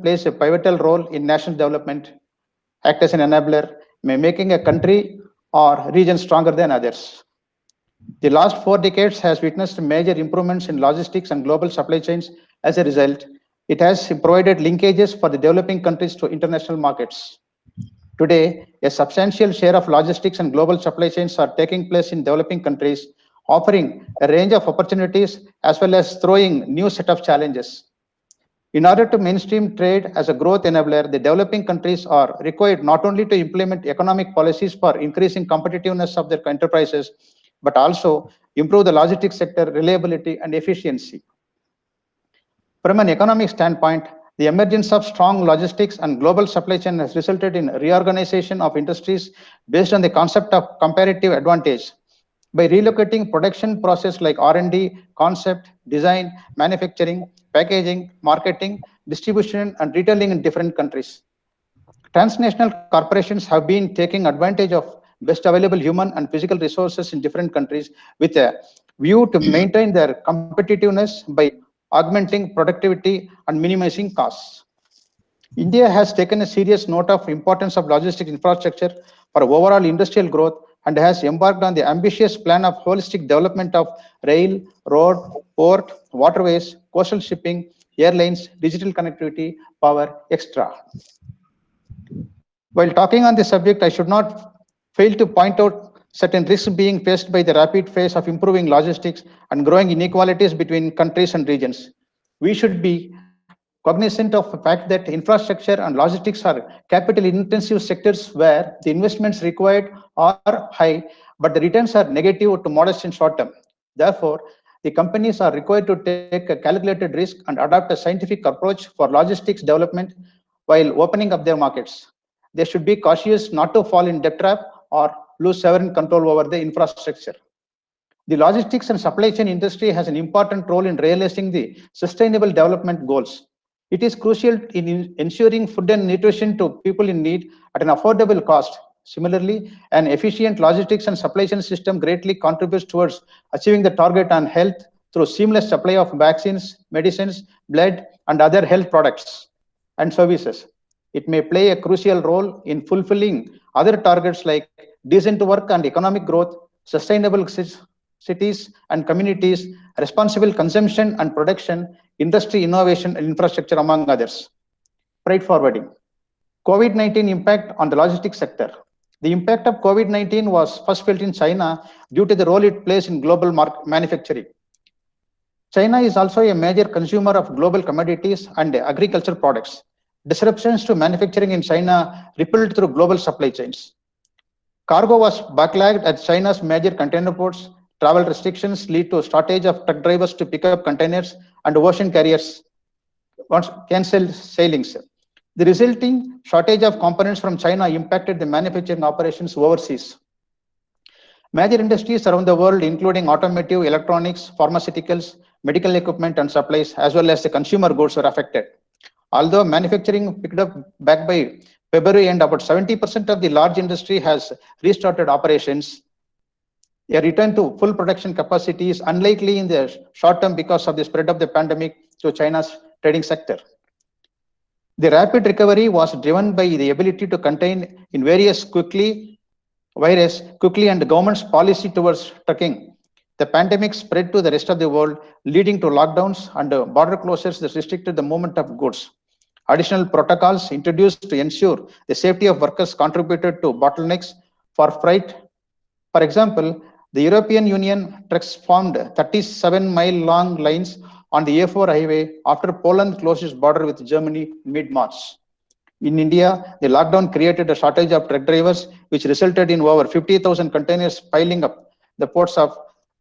plays a pivotal role in national development, act as an enabler, may making a country or region stronger than others. The last 4 decades has witnessed major improvements in logistics and global supply chains. As a result, it has provided linkages for the developing countries to international markets. Today, a substantial share of logistics and global supply chains are taking place in developing countries, offering a range of opportunities as well as throwing new set of challenges. In order to mainstream trade as a growth enabler, the developing countries are required not only to implement economic policies for increasing competitiveness of their enterprises, but also improve the logistics sector reliability and efficiency. From an economic standpoint, the emergence of strong logistics and global supply chain has resulted in reorganization of industries based on the concept of comparative advantage. By relocating production process like R&D, concept, design, manufacturing, packaging, marketing, distribution, and retailing in different countries. Transnational corporations have been taking advantage of best available human and physical resources in different countries with a view to maintain their competitiveness by augmenting productivity and minimizing costs. India has taken a serious note of importance of logistic infrastructure for overall industrial growth and has embarked on the ambitious plan of holistic development of rail, road, port, waterways, coastal shipping, airlines, digital connectivity, power, etc. While talking on this subject, I should not fail to point out certain risks being faced by the rapid phase of improving logistics and growing inequalities between countries and regions. We should be cognizant of the fact that infrastructure and logistics are capital intensive sectors where the investments required are high, but the returns are negative to modest in short term. Therefore, the companies are required to take a calculated risk and adopt a scientific approach for logistics development while opening up their markets. They should be cautious not to fall in debt trap or lose sovereign control over the infrastructure. The logistics and supply chain industry has an important role in realizing the sustainable development goals. It is crucial in ensuring food and nutrition to people in need at an affordable cost. Similarly, an efficient logistics and supply chain system greatly contributes towards achieving the target on health through seamless supply of vaccines, medicines, blood, and other health products and services. It may play a crucial role in fulfilling other targets like decent work and economic growth, sustainable cities and communities, responsible consumption and production, industry innovation and infrastructure, among others. Freight forwarding. COVID-19 impact on the logistics sector. The impact of COVID-19 was first felt in China due to the role it plays in global manufacturing. China is also a major consumer of global commodities and agricultural products. Disruptions to manufacturing in China rippled through global supply chains. Cargo was backlogged at China's major container ports. Travel restrictions lead to a shortage of truck drivers to pick up containers, and ocean carriers canceled sailings. The resulting shortage of components from China impacted the manufacturing operations overseas. Major industries around the world, including automotive, electronics, pharmaceuticals, medical equipment and supplies, as well as the consumer goods, were affected. Although manufacturing picked up back by February and about 70% of the large industry has restarted operations, a return to full production capacity is unlikely in the short term because of the spread of the pandemic to China's trading sector. The rapid recovery was driven by the ability to contain in virus quickly and the government's policy towards trucking. The pandemic spread to the rest of the world, leading to lockdowns and border closures that restricted the movement of goods. Additional protocols introduced to ensure the safety of workers contributed to bottlenecks for freight. For example, the European Union trucks formed 37-mile-long lines on the A4 highway after Poland closed its border with Germany mid-March. In India, the lockdown created a shortage of truck drivers, which resulted in over 50,000 containers piling up the ports of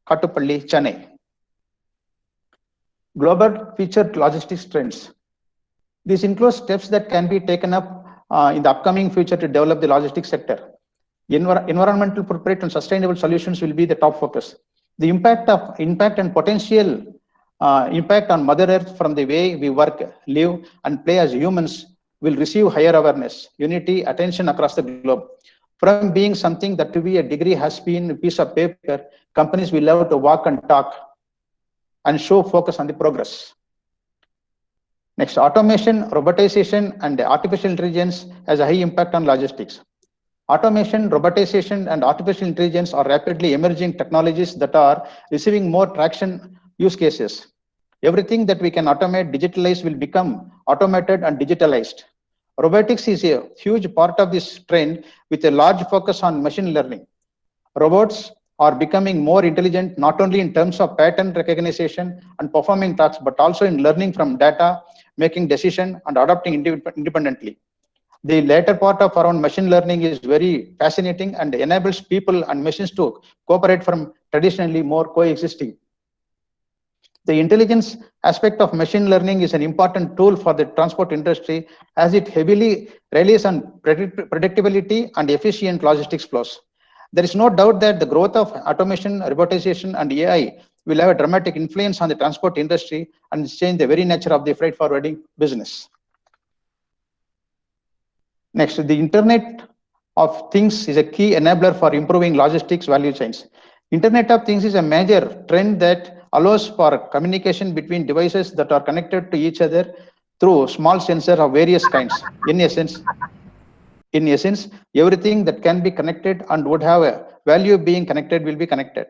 Kattupalli, Chennai. Global featured logistics trends. These include steps that can be taken up in the upcoming future to develop the logistics sector. Environmental footprint and sustainable solutions will be the top focus. The impact and potential impact on Mother Earth from the way we work, live, and play as humans will receive higher awareness, unity, attention across the globe. From being something that to be a degree has been a piece of paper, companies will love to walk and talk and show focus on the progress. Next, automation, robotization, and artificial intelligence has a high impact on logistics. Automation, robotization, and artificial intelligence are rapidly emerging technologies that are receiving more traction use cases. Everything that we can automate, digitalize will become automated and digitalized. Robotics is a huge part of this trend with a large focus on machine learning. Robots are becoming more intelligent not only in terms of pattern recognition and performing tasks, but also in learning from data, making decisions, and adapting independently. The latter part of around machine learning is very fascinating and enables people and machines to cooperate from traditionally more coexisting. The intelligence aspect of machine learning is an important tool for the transport industry as it heavily relies on predictability and efficient logistics flows. There is no doubt that the growth of automation, robotization, and AI will have a dramatic influence on the transport industry and change the very nature of the freight forwarding business. Next, the Internet of Things is a key enabler for improving logistics value chains. Internet of Things is a major trend that allows for communication between devices that are connected to each other through small sensors of various kinds. In essence, everything that can be connected and would have a value being connected will be connected.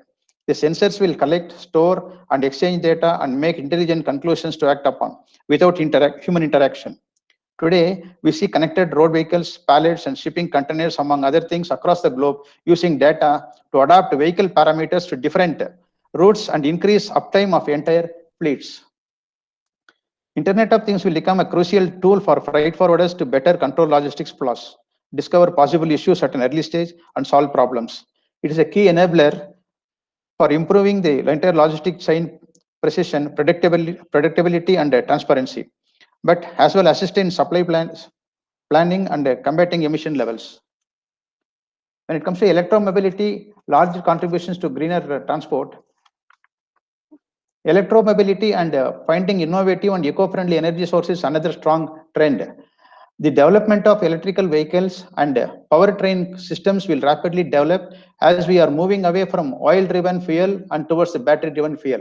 The sensors will collect, store, and exchange data and make intelligent conclusions to act upon without human interaction. Today, we see connected road vehicles, pallets, and shipping containers, among other things, across the globe using data to adapt vehicle parameters to different routes and increase uptime of entire fleets. Internet of Things will become a crucial tool for freight forwarders to better control logistics flows, discover possible issues at an early stage, and solve problems. It is a key enabler for improving the entire logistic chain precision, predictability, and transparency, but as well assist in supply planning and combating emission levels. When it comes to electromobility, large contributions to greener transport, electromobility and finding innovative and eco-friendly energy sources is another strong trend. The development of electrical vehicles and powertrain systems will rapidly develop as we are moving away from oil-driven fuel and towards the battery-driven fuel.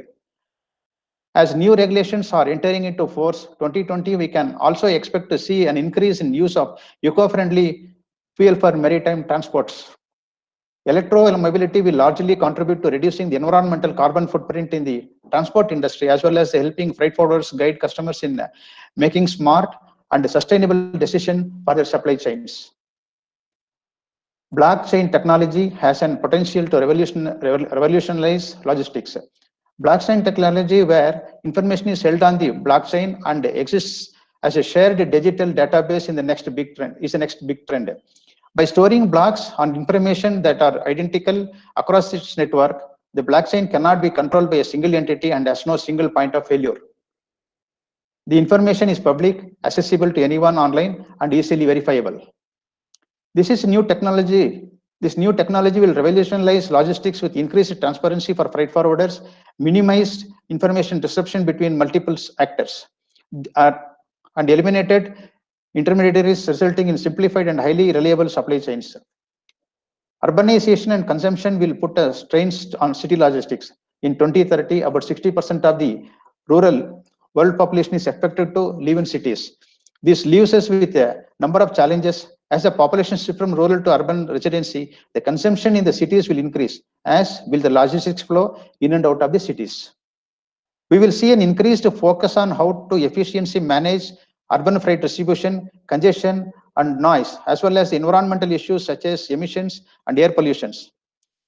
As new regulations are entering into force 2020, we can also expect to see an increase in use of eco-friendly fuel for maritime transports. Electromobility will largely contribute to reducing the environmental carbon footprint in the transport industry, as well as helping freight forwarders guide customers in making smart and sustainable decisions for their supply chains. Blockchain technology has an potential to revolutionize logistics. Blockchain technology, where information is held on the blockchain and exists as a shared digital database, is the next big trend. By storing blocks on information that are identical across its network, the blockchain cannot be controlled by a single entity and has no single point of failure. The information is public, accessible to anyone online, and easily verifiable. This new technology will revolutionize logistics with increased transparency for freight forwarders, minimized information disruption between multiple actors, and eliminated intermediaries, resulting in simplified and highly reliable supply chains. Urbanization and consumption will put strains on city logistics. In 2030, about 60% of the rural world population is expected to live in cities. This leaves us with a number of challenges. As the population shifts from rural to urban residency, the consumption in the cities will increase, as will the logistics flow in and out of the cities. We will see an increased focus on how to efficiently manage urban freight distribution, congestion, and noise, as well as environmental issues such as emissions and air pollutions.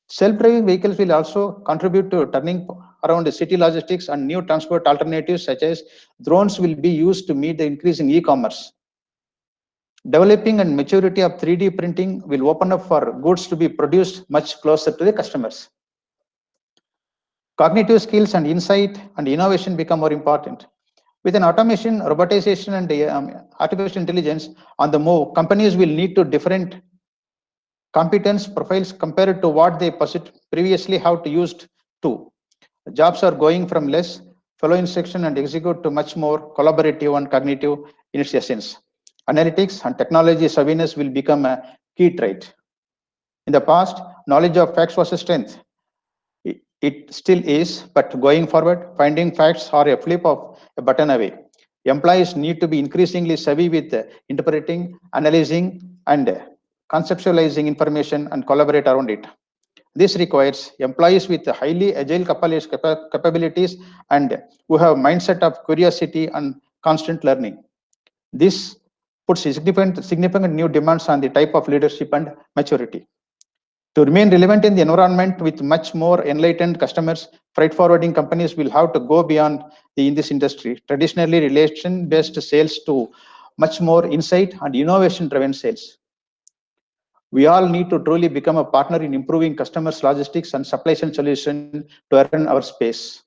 Self-driving vehicles will also contribute to turning around the city logistics, and new transport alternatives such as drones will be used to meet the increase in e-commerce. Developing and maturity of 3D printing will open up for goods to be produced much closer to the customers. Cognitive skills and insight and innovation become more important. With an automation, robotization, and artificial intelligence on the move, companies will need to different competence profiles compared to what they previously have to used to. Jobs are going from less follow instruction and execute to much more collaborative and cognitive in its essence. Analytics and technology savviness will become a key trait. In the past, knowledge of facts was a strength. It still is, but going forward, finding facts are a flip of a button away. Employees need to be increasingly savvy with interpreting, analyzing, and conceptualizing information and collaborate around it. This requires employees with highly agile capabilities and who have mindset of curiosity and constant learning. This puts significant new demands on the type of leadership and maturity. To remain relevant in the environment with much more enlightened customers, freight forwarding companies will have to go beyond in this industry, traditionally relation-based sales to much more insight and innovation-driven sales. We all need to truly become a partner in improving customers' logistics and supply chain solution to earn our space.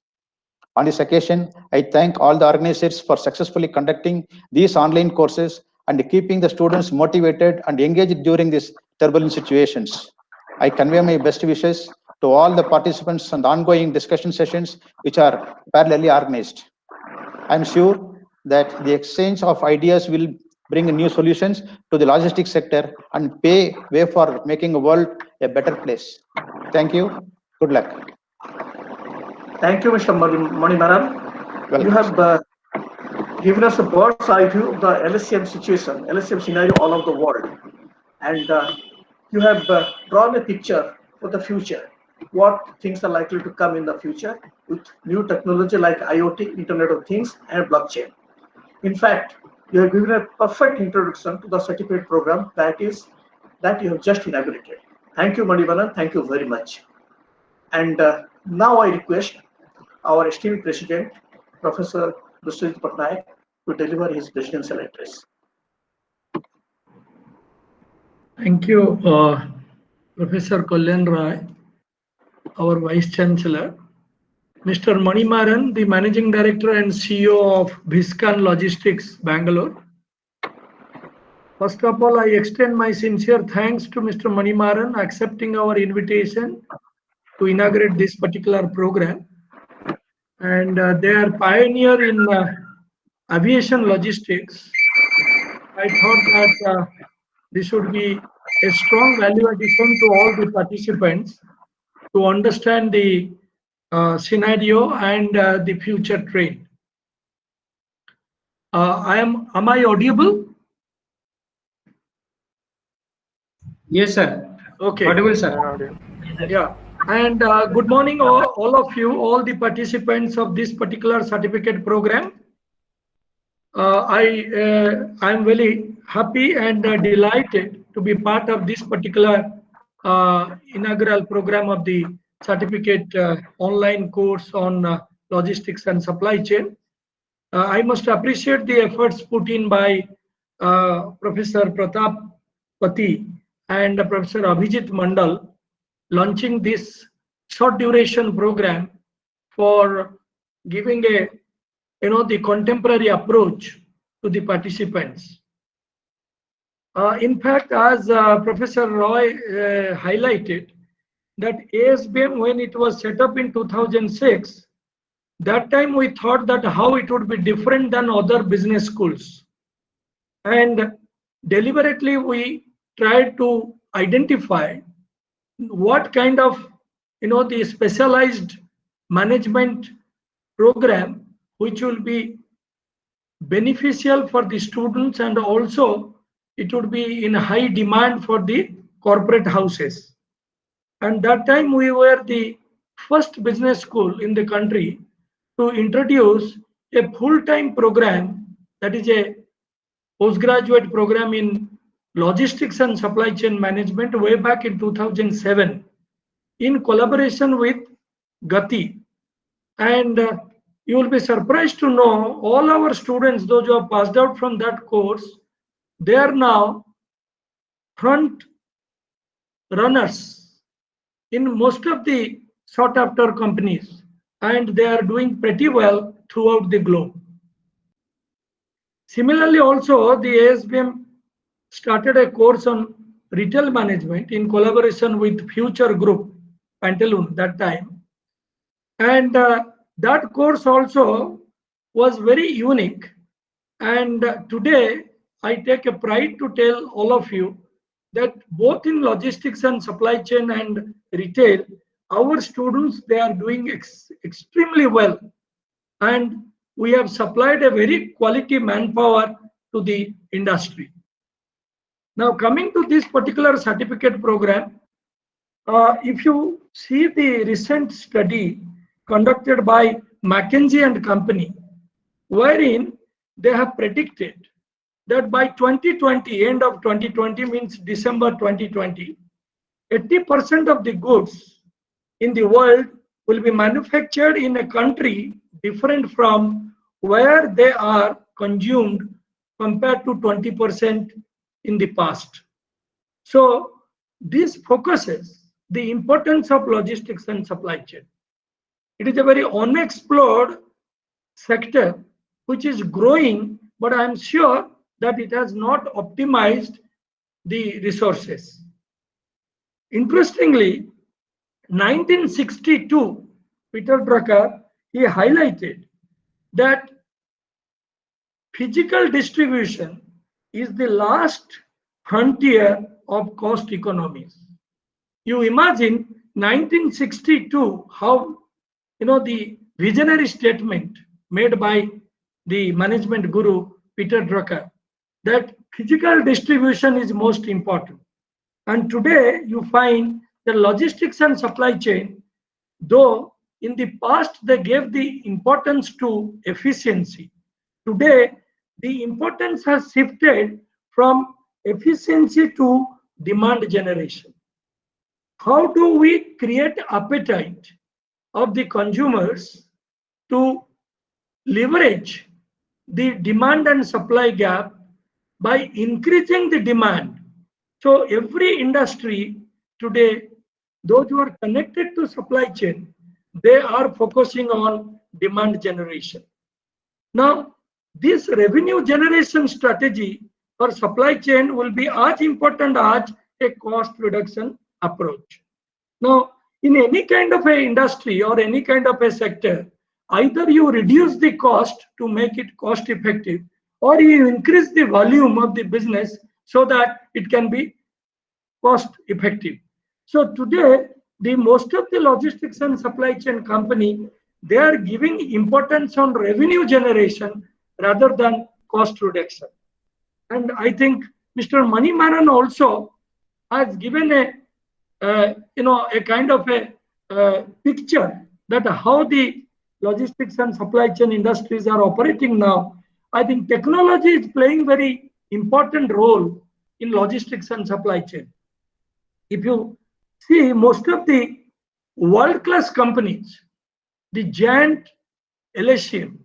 On this occasion, I thank all the organizers for successfully conducting these online courses and keeping the students motivated and engaged during these turbulent situations. I convey my best wishes to all the participants and ongoing discussion sessions which are parallelly organized. I'm sure that the exchange of ideas will bring new solutions to the logistics sector and pave way for making the world a better place. Thank you. Good luck. Thank you, Mr. Manimaran. Welcome. You have given us a bird's eye view of the LSCM situation, LSCM scenario all over the world. And you have drawn a picture for the future, what things are likely to come in the future with new technology like IoT, Internet of Things, and blockchain. In fact, you have given a perfect introduction to the certificate program that you have just inaugurated. Thank you, Manimaran. Thank you very much. And now I request our esteemed President, Professor Biswajeet Pattanayak, to deliver his presidential address. Thank you, Professor Kalyan Ray, our Vice-Chancellor. Mr. Manimaran, the Managing Director and CEO of Visskan Logistics, Bangalore. First of all, I extend my sincere thanks to Mr. Manimaran accepting our invitation to inaugurate this particular program. And they are pioneer in aviation logistics. I thought that this would be a strong value addition to all the participants to understand the scenario and the future trend. Am I audible? Yes, sir. Okay. Audible, sir. Yeah. And good morning, all of you, all the participants of this particular certificate program. I'm very happy and delighted to be part of this particular inaugural program of the certificate online course on logistics and supply chain. I must appreciate the efforts put in by Professor Pratap Pati and Professor Abhijit Mandal launching this short duration program for giving a the contemporary approach to the participants. In fact, as Professor Roy highlighted, that ASBM, when it was set up in 2006, that time we thought that how it would be different than other business schools. And deliberately we tried to identify what kind of the specialized management program which will be beneficial for the students, and also it would be in high demand for the corporate houses. And that time we were the first business school in the country to introduce a full-time program, that is a postgraduate program in logistics and supply chain management way back in 2007 in collaboration with Gati. And you will be surprised to know all our students, those who have passed out from that course, they are now front runners in most of the sought after companies, and they are doing pretty well throughout the globe. Similarly, also the ASBM started a course on retail management in collaboration with Future Group, Pantaloon that time. And that course also was very unique. And today, I take a pride to tell all of you that both in logistics and supply chain and retail, our students, they are doing extremely well. And we have supplied a very quality manpower to the industry. Now, coming to this particular certificate program, if you see the recent study conducted by McKinsey and Company, wherein they have predicted that by 2020, end of 2020 means December 2020, 80% of the goods in the world will be manufactured in a country different from where they are consumed compared to 20% in the past. So this focuses the importance of logistics and supply chain. It is a very unexplored sector which is growing, but I am sure that it has not optimized the resources. Interestingly, 1962, Peter Drucker, he highlighted that physical distribution is the last frontier of cost economies. You imagine 1962, how the visionary statement made by the management guru Peter Drucker, that physical distribution is most important. And today you find the logistics and supply chain, though in the past they gave the importance to efficiency, today the importance has shifted from efficiency to demand generation. How do we create appetite of the consumers to leverage the demand and supply gap by increasing the demand? So every industry today, those who are connected to supply chain, they are focusing on demand generation. Now, this revenue generation strategy for supply chain will be as important as a cost reduction approach. Now, in any kind of a industry or any kind of a sector, either you reduce the cost to make it cost effective, or you increase the volume of the business so that it can be cost effective. So today, the most of the logistics and supply chain company, they are giving importance on revenue generation rather than cost reduction. And I think Mr. Manimaran also has given a kind of a picture that how the logistics and supply chain industries are operating now. I think technology is playing very important role in logistics and supply chain. If you see, most of the world-class companies, the giant LSCM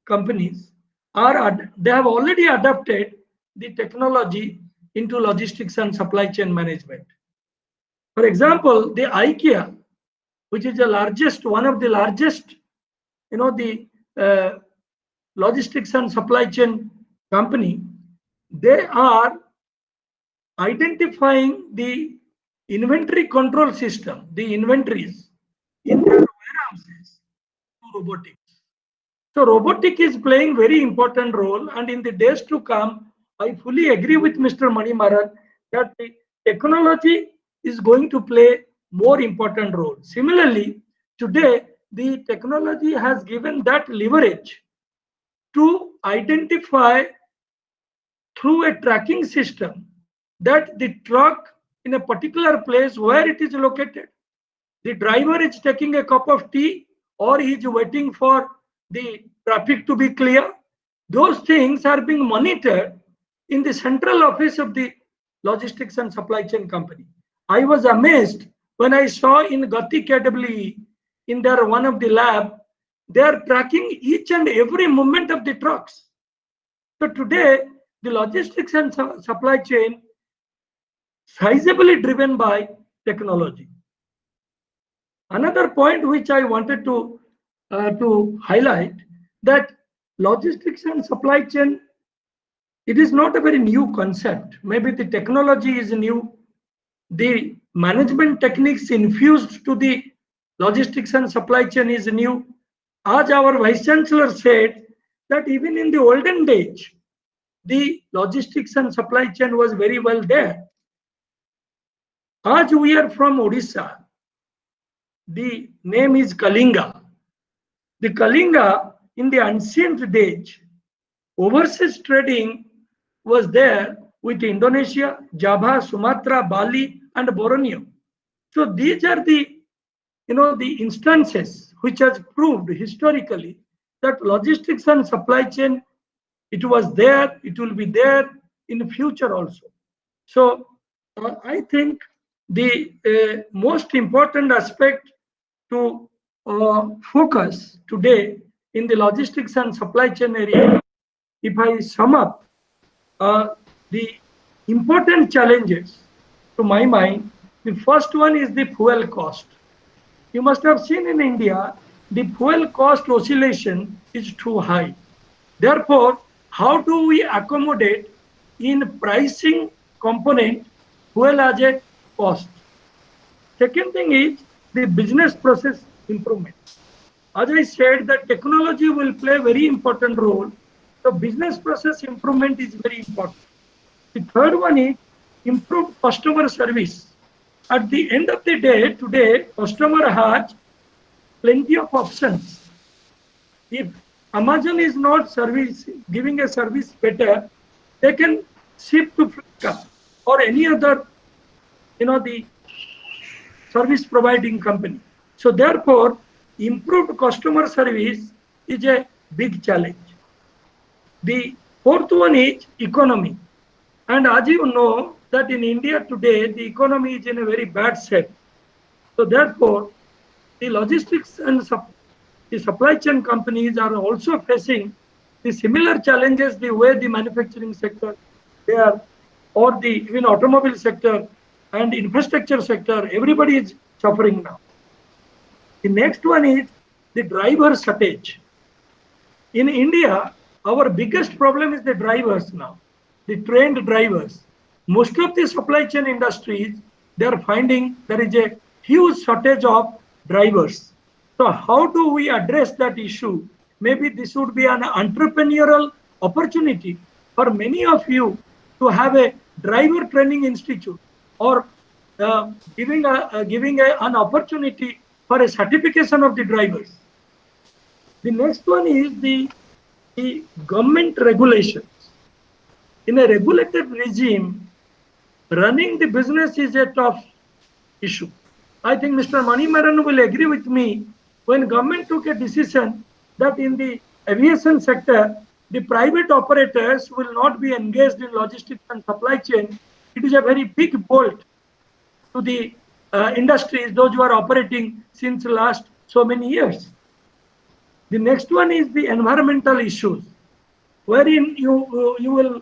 companies, they have already adopted the technology into logistics and supply chain management. For example, the IKEA, which is the largest, one of the largest, the logistics and supply chain company, they are identifying the inventory control system, the inventories in their warehouses to robotics. So robotic is playing very important role, and in the days to come, I fully agree with Mr. Manimaran that the technology is going to play more important role. Similarly, today the technology has given that leverage to identify through a tracking system that the truck in a particular place where it is located, the driver is taking a cup of tea or he is waiting for the traffic to be clear. Those things are being monitored in the central office of the logistics and supply chain company. I was amazed when I saw in Gati KWE, in their one of the lab, they are tracking each and every movement of the trucks. So today, the logistics and supply chain sizably driven by technology. Another point which I wanted to highlight, that logistics and supply chain, it is not a very new concept. Maybe the technology is new. The management techniques infused to the logistics and supply chain is new. As our Vice-Chancellor said, that even in the olden days, the logistics and supply chain was very well there. As we are from Odisha, the name is Kalinga. The Kalinga in the ancient days, overseas trading was there with Indonesia, Java, Sumatra, Bali, and Borneo. So these are the the instances which has proved historically that logistics and supply chain, it was there, it will be there in the future also. So I think the most important aspect to focus today in the logistics and supply chain area, if I sum up the important challenges to my mind, the first one is the fuel cost. You must have seen in India, the fuel cost oscillation is too high. Therefore, how do we accommodate in pricing component fuel as a cost? Second thing is the business process improvement. As I said, that technology will play a very important role. So business process improvement is very important. The third one is improved customer service. At the end of the day, today, customer has plenty of options. If Amazon is not giving a service better, they can ship to Flipkart or any other, the service providing company. So therefore, improved customer service is a big challenge. The fourth one is economy. And as you know, that in India today, the economy is in a very bad state. So therefore, the logistics and the supply chain companies are also facing the similar challenges the way the manufacturing sector, they are, or the even automobile sector and infrastructure sector, everybody is suffering now. The next one is the driver shortage. In India, our biggest problem is the drivers now, the trained drivers. Most of the supply chain industries, they are finding there is a huge shortage of drivers. So how do we address that issue? Maybe this would be an entrepreneurial opportunity for many of you to have a driver training institute or giving an opportunity for a certification of the drivers. The next one is the government regulations. In a regulated regime, running the business is a tough issue. I think Mr. Manimaran will agree with me when government took a decision that in the aviation sector, the private operators will not be engaged in logistics and supply chain. It is a very big bolt to the industries, those who are operating since the last so many years. The next one is the environmental issues, wherein you will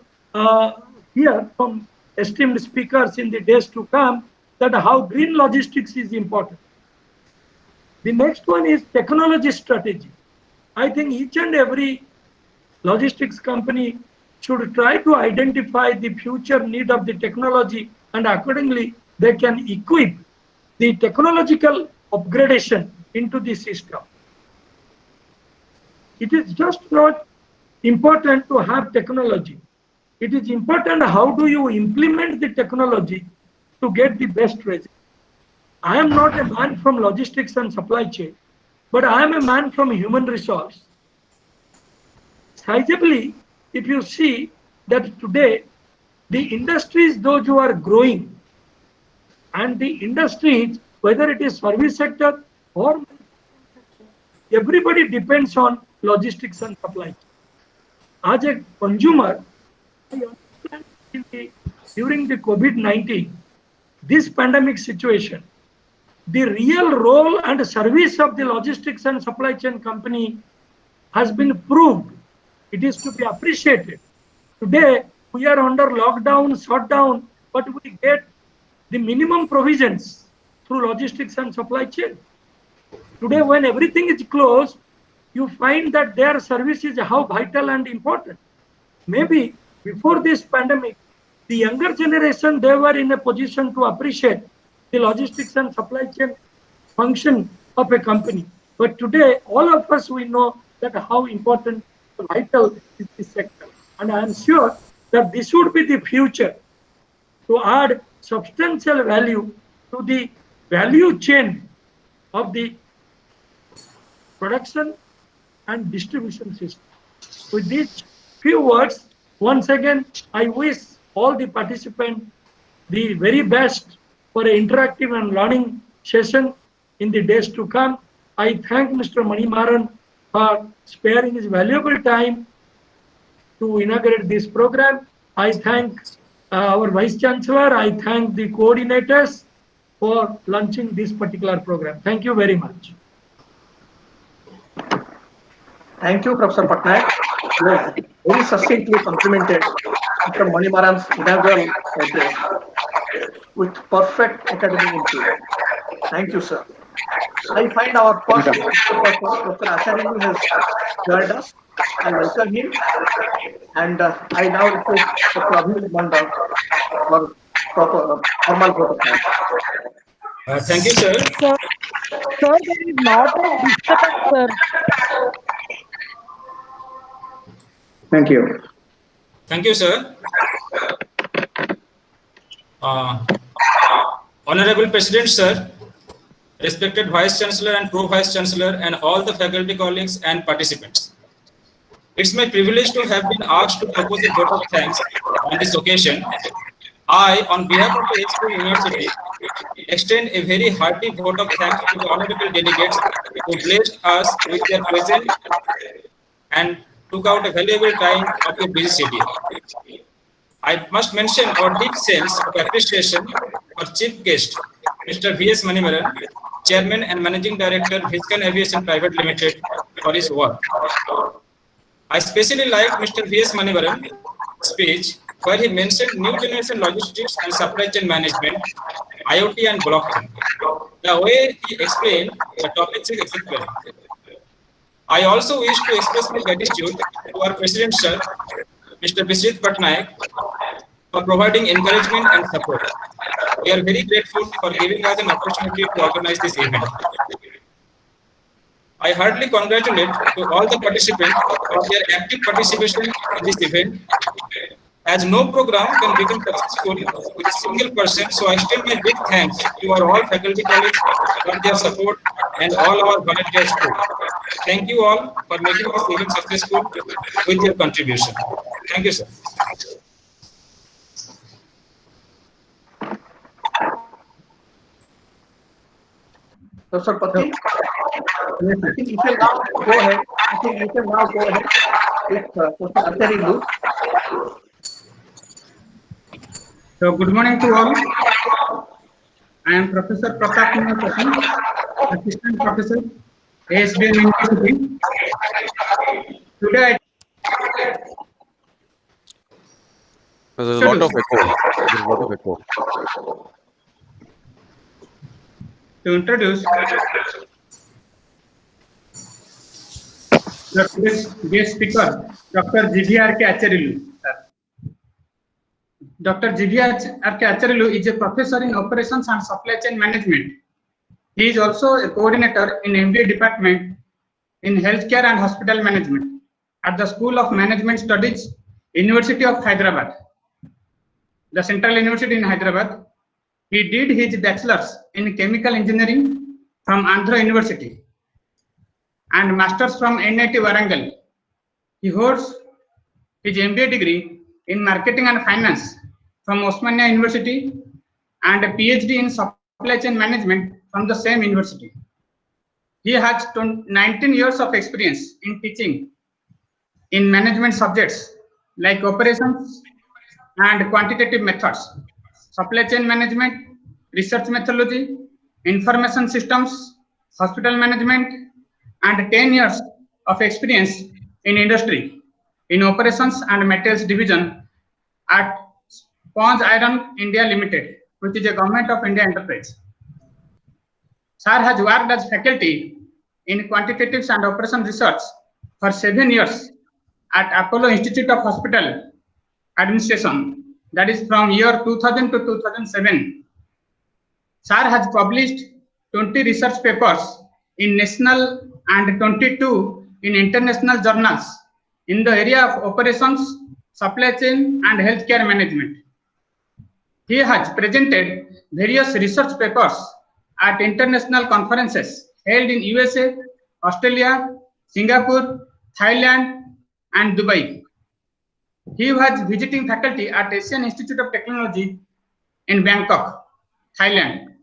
hear from esteemed speakers in the days to come that how green logistics is important. The next one is technology strategy. I think each and every logistics company should try to identify the future need of the technology, and accordingly they can equip the technological upgradation into the system. It is just not important to have technology. It is important how do you implement the technology to get the best result. I am not a man from logistics and supply chain, but I am a man from human resource. Sizably, if you see that today, the industries, those who are growing, and the industries, whether it is service sector or everybody depends on logistics and supply chain. As a consumer, I understand during the COVID-19, this pandemic situation, the real role and service of the logistics and supply chain company has been proved. It is to be appreciated. Today, we are under lockdown, shutdown, but we get the minimum provisions through logistics and supply chain. Today, when everything is closed, you find that their service is how vital and important. Maybe before this pandemic, the younger generation, they were in a position to appreciate the logistics and supply chain function of a company. But today, all of us, we know that how important, vital is this sector. And I am sure that this would be the future to add substantial value to the value chain of the production, and distribution system. With these few words, once again, I wish all the participants the very best for an interactive and learning session in the days to come. I thank Mr. Manimaran for sparing his valuable time to inaugurate this program. I thank our Vice-Chancellor. I thank the coordinators for launching this particular program. Thank you very much. Thank you, Professor Pattanayak. You have very succinctly complimented Mr. Manimaran's inaugural address with perfect academic input. Thank you, sir. I find our first Professor Acharyulu has joined us. I welcome him, and I now request Dr. Abhijit Mandal for formal protocol. Thank you, sir. Sir, there is not a disturbance, sir. Thank you. Thank you, sir. Honorable President, sir, respected Vice Chancellor and Pro Vice Chancellor, and all the faculty colleagues and participants. It's my privilege to have been asked to propose a vote of thanks on this occasion. I, on behalf of the ASBM University, extend a very hearty vote of thanks to the honorable delegates who blessed us with their presence and took out a valuable time of your busy schedule. I must mention our deep sense of appreciation for Chief Guest, Mr. V.S. Manimaran, Chairman and Managing Director, Visskan Aviation Pvt Limited, for his work. I especially liked Mr. V.S. Manimaran's speech, where he mentioned new generation logistics and supply chain management, IoT and blockchain. The way he explained the topics is exemplary. I also wish to express my gratitude to our President, Sir, Mr. Biswajeet Pattanayak, for providing encouragement and support. We are very grateful for giving us an opportunity to organize this event. I heartily congratulate to all the participants for their active participation in this event. As no program can become successful with a single person, so I extend my big thanks to our all faculty colleagues for their support and all our volunteers too. Thank you all for making this event successful with your contribution. Thank you, sir. Professor Patti, I think you can now go ahead. With Professor Acharyulu. So, good morning to all. I am Professor Pratap Kumar Patil, Assistant Professor, ASBM University. Today, There's a lot of echo. to introduce the guest speaker, Dr. G.V.R.K. Acharyulu. Dr. G.V.R.K. Acharyulu is a professor in operations and supply chain management. He is also a coordinator in MBA department in healthcare and hospital management at the School of Management Studies, University of Hyderabad, the Central University in Hyderabad. He did his bachelor's in chemical engineering from Andhra University and master's from NIT Warangal. He holds his MBA degree in marketing and finance from Osmania University and a PhD in supply chain management from the same university. He has 19 years of experience in teaching in management subjects like operations and quantitative methods, supply chain management, research methodology, information systems, hospital management, and 10 years of experience in industry, in operations and materials division at Sponge Iron India Limited, which is a Government of India enterprise. Sir has worked as faculty in quantitative and operation research for 7 years at Apollo Institute of Hospital Administration, that is from year 2000 to 2007. Sir has published 20 research papers in national and 22 in international journals in the area of operations, supply chain, and healthcare management. He has presented various research papers at international conferences held in USA, Australia, Singapore, Thailand, and Dubai. He was visiting faculty at Asian Institute of Technology in Bangkok, Thailand,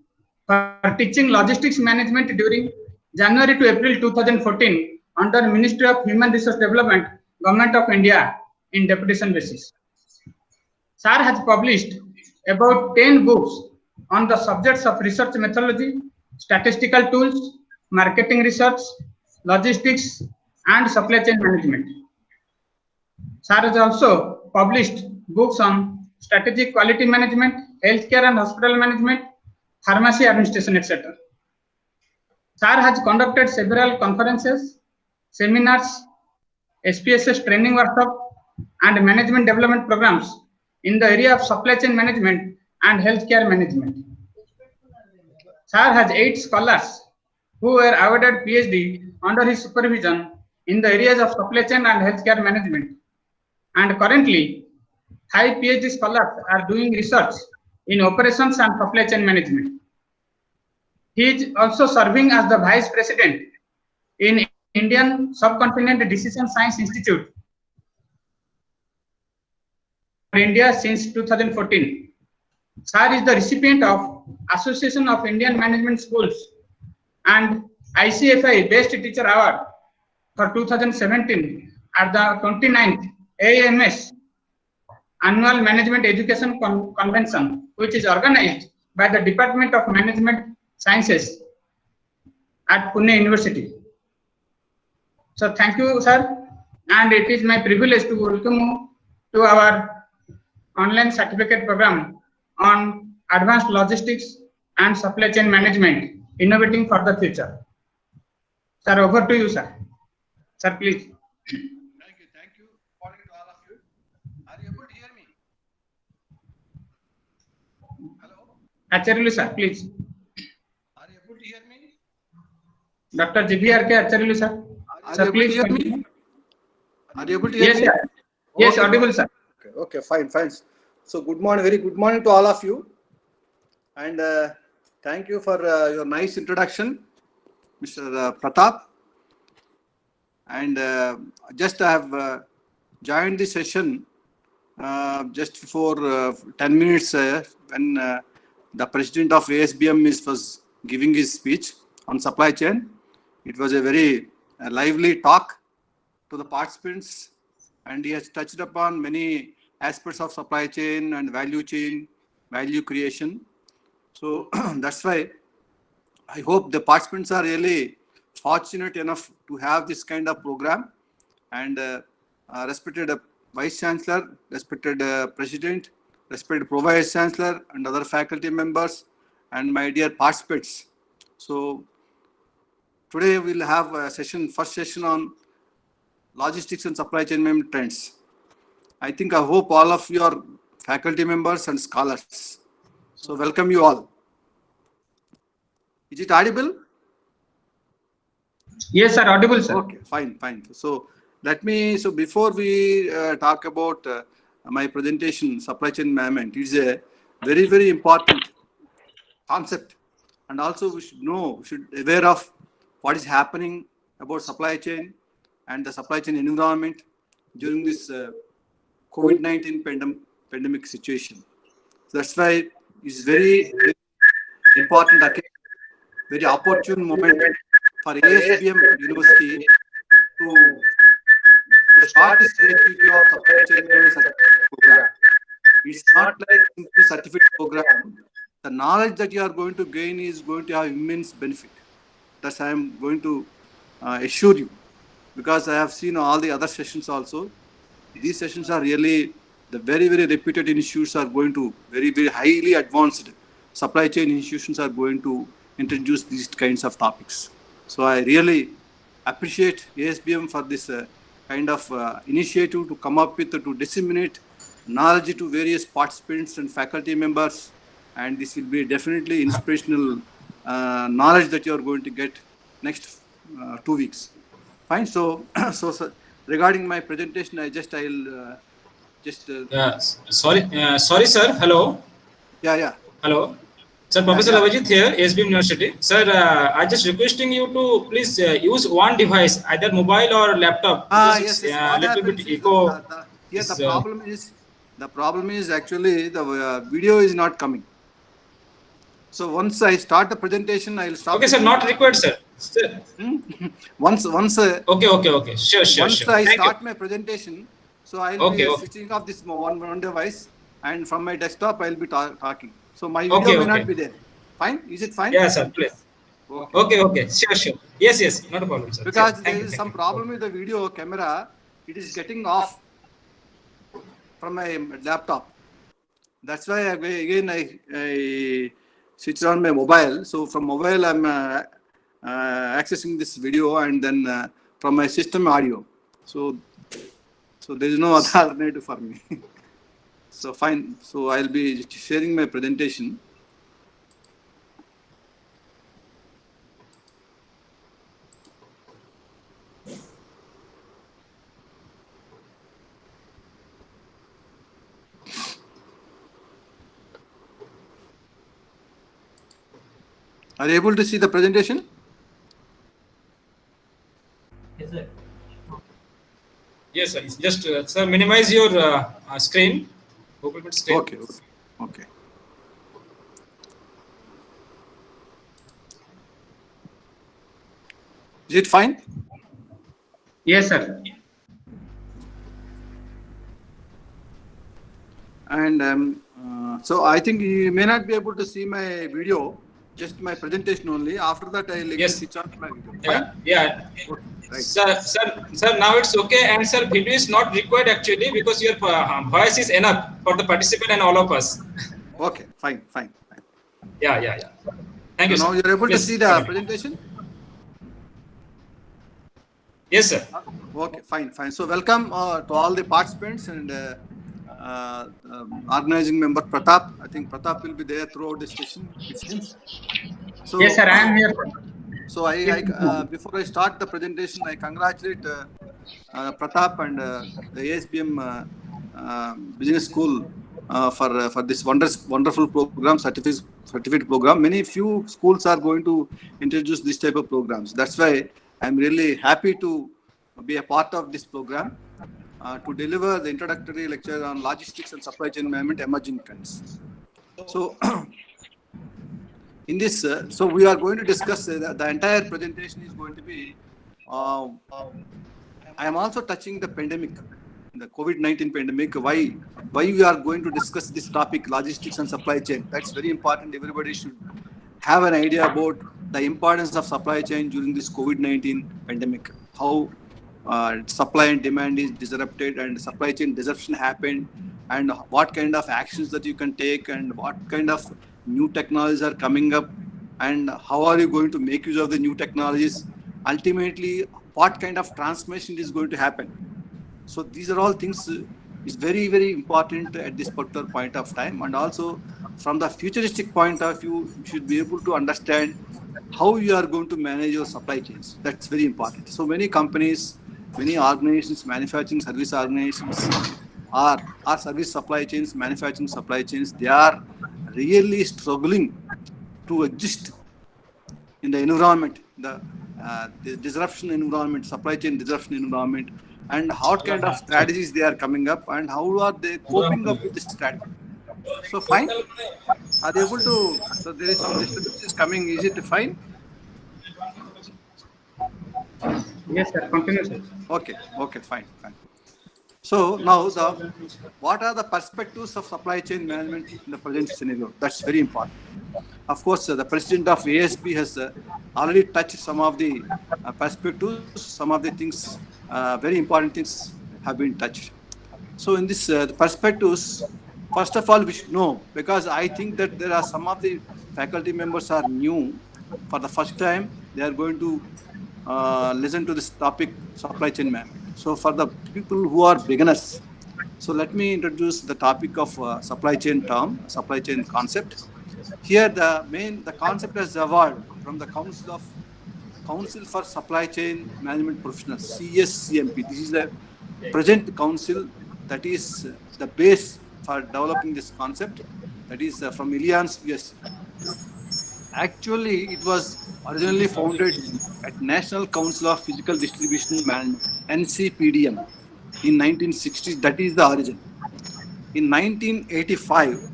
for teaching logistics management during January to April 2014 under Ministry of Human Resource Development, Government of India in deputation basis. Sir has published about 10 books on the subjects of research methodology, statistical tools, marketing research, logistics, and supply chain management. Sir has also published books on strategic quality management, healthcare and hospital management, pharmacy administration, etc. Sir has conducted several conferences, seminars, SPSS training workshop, and management development programs in the area of supply chain management and healthcare management. Sir has 8 scholars who were awarded PhD under his supervision in the areas of supply chain and healthcare management. And currently, 5 PhD scholars are doing research in operations and supply chain management. He is also serving as the Vice President in Indian Subcontinent Decision Science Institute for India since 2014. Sir is the recipient of Association of Indian Management Schools and ICFI Best Teacher Award for 2017 at the 29th AMS Annual Management Education Convention, which is organized by the Department of Management Sciences at Pune University. So thank you, sir, and it is my privilege to welcome you to our online certificate program on advanced logistics and supply chain management, innovating for the future. Sir, over to you, sir. Sir, please. Thank you. Morning to all of you. Are you able to hear me? Hello? Acharyulu, sir, please. Are you able to hear me? Dr. G.V.R.K. Acharyulu, sir. Sir, please. Hear me? Are you able to hear Yes, me? sir. Yes, Okay. audible, sir. Okay, fine. So good morning, very good morning to all of you. And thank you for your nice introduction, Mr. Pratap. And just I have joined the session just for 10 minutes when the president of ASBM was giving his speech on supply chain. It was a very lively talk to the participants, and he has touched upon many aspects of supply chain and value creation. So that's why I hope the participants are really fortunate enough to have this kind of program. And respected Vice-Chancellor, respected President, respected Pro-Vice-Chancellor and other faculty members, and my dear participants. So today we'll have a first session on logistics and supply chain management trends. I hope all of you are faculty members and scholars. So welcome you all. Is it audible? Yes, sir, audible, sir. Okay, fine. So before we talk about my presentation, supply chain management, it's a very, very important concept. And also we should be aware of what is happening about supply chain and the supply chain environment during this COVID-19 pandemic situation. So that's why it's very, very important, very opportune moment for ASBM University to start this activity of supply chain management program. It's not like a simple certificate program. The knowledge that you are going to gain is going to have immense benefit. That's I am going to assure you, because I have seen all the other sessions also. These sessions are really the very, very reputed institutes are going to very, very highly advanced supply chain institutions are going to introduce these kinds of topics. So I really appreciate ASBM for this kind of initiative to come up with, to disseminate knowledge to various participants and faculty members. And this will be definitely inspirational knowledge that you are going to get next 2 weeks. Fine. So, regarding my presentation, I'll just. Sorry, sir. Hello. Yeah. Hello. Sir, Professor Avijit here, ASBM University. Sir, I just requesting you to please use one device, either mobile or laptop. Yes, It's yes. What little happens bit is echo. here the problem is actually the video is not coming. So once I start the presentation, I will stop. Okay, sir, not required, sir. Sir. Once. Okay. Sure. Once I start my presentation, so I'll be switching off this one device, and from my desktop I'll be talking. So my video may not be there. Fine? Is it fine? Yes, sir. Please. Okay. Sure. Yes. Not a problem, sir. Because there is some problem with the video camera. It is getting off from my laptop. That's why again I switch on my mobile. So from mobile I'm accessing this video, and then from my system audio. So there is no other alternative for me. So fine. So I'll be sharing my presentation. Are you able to see the presentation? Yes, sir. Just sir, minimize your screen. Okay. Is it fine? Yes, sir. And so I think you may not be able to see my video, just my presentation only. After that, I'll switch on my video. Yeah. Okay, right. Sir, now it's okay. And sir, video is not required actually because your voice is enough for the participant and all of us. Okay, fine. Yeah. Thank you, so sir. Now you're able to see the presentation? Yes, sir. Okay, fine. So welcome to all the participants and organizing member Pratap. I think Pratap will be there throughout the session. It seems. So, yes, sir. I am here. So I before I start the presentation, I congratulate Pratap and the ASBM Business School for this wonderful program, certificate program. Few schools are going to introduce this type of programs. That's why I'm really happy to be a part of this program to deliver the introductory lecture on logistics and supply chain management emerging trends. So in this, so we are going to discuss the entire presentation is going to be. I am also touching the pandemic, the COVID-19 pandemic. Why we are going to discuss this topic, logistics and supply chain? That's very important. Everybody should have an idea about the importance of supply chain during this COVID-19 pandemic. How supply and demand is disrupted and supply chain disruption happened, and what kind of actions that you can take, and what kind of new technologies are coming up, and how are you going to make use of the new technologies. Ultimately, what kind of transformation is going to happen. So these are all things is very, very important at this particular point of time. And also from the futuristic point of view, you should be able to understand how you are going to manage your supply chains. That's very important. So many companies, many organizations, manufacturing service organizations, or service supply chains, manufacturing supply chains, they are really struggling to exist in the environment, the disruption environment, supply chain disruption environment, and what kind of strategies they are coming up, and how are they coping up with this strategy. So fine, are they able to? So there is some disturbance coming. Is it fine? Yes, sir. Continue, sir. Okay, fine. So now what are the perspectives of supply chain management in the present scenario? That's very important. Of course, the president of ASB has already touched some of the perspectives, some of the things, very important things have been touched. So in this perspectives, first of all, we should know, because I think that there are some of the faculty members are new. For the first time, they are going to listen to this topic, supply chain management. So for the people who are beginners, so let me introduce the topic of supply chain term, supply chain concept. Here the concept has evolved from the Council for Supply Chain Management Professionals, CSCMP. This is the present council that is the base for developing this concept. That is from Alliance US. Actually, it was originally founded at National Council of Physical Distribution Management, NCPDM, in 1960s. That is the origin. In 1985,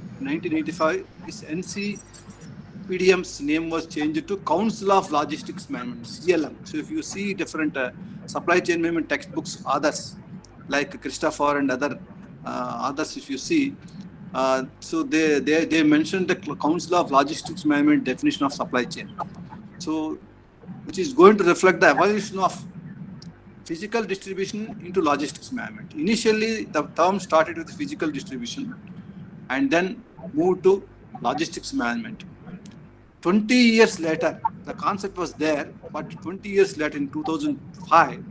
this NCPDM's name was changed to Council of Logistics Management, CLM. So if you see different supply chain management textbooks, others like Christopher and other others, if you see, so they mentioned the Council of Logistics Management definition of supply chain. So which is going to reflect the evolution of physical distribution into logistics management. Initially, the term started with physical distribution and then moved to logistics management. 20 years later, the concept was there, but 20 years later in 2005,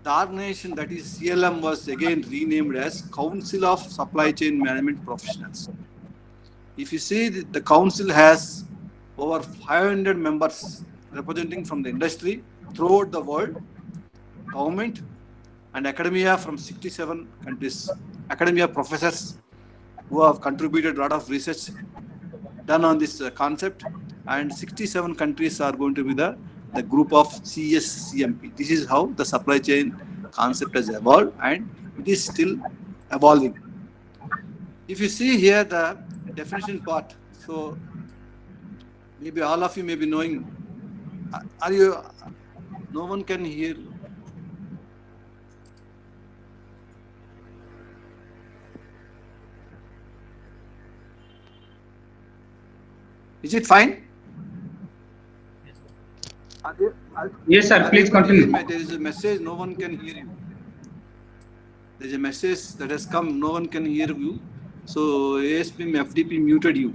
the organization, that is CLM, was again renamed as Council of Supply Chain Management Professionals. If you see, the council has over 500 members representing from the industry throughout the world, government and academia from 67 countries, academia professors who have contributed a lot of research done on this concept, and 67 countries are going to be the group of CSCMP. This is how the supply chain concept has evolved, and it is still evolving. If you see here the definition part, so maybe all of you may be knowing, are you, no one can hear? Is it fine? Yes, sir. Please continue. There is a message, no one can hear you. There is a message that has come, no one can hear you. So ASBM FDP muted you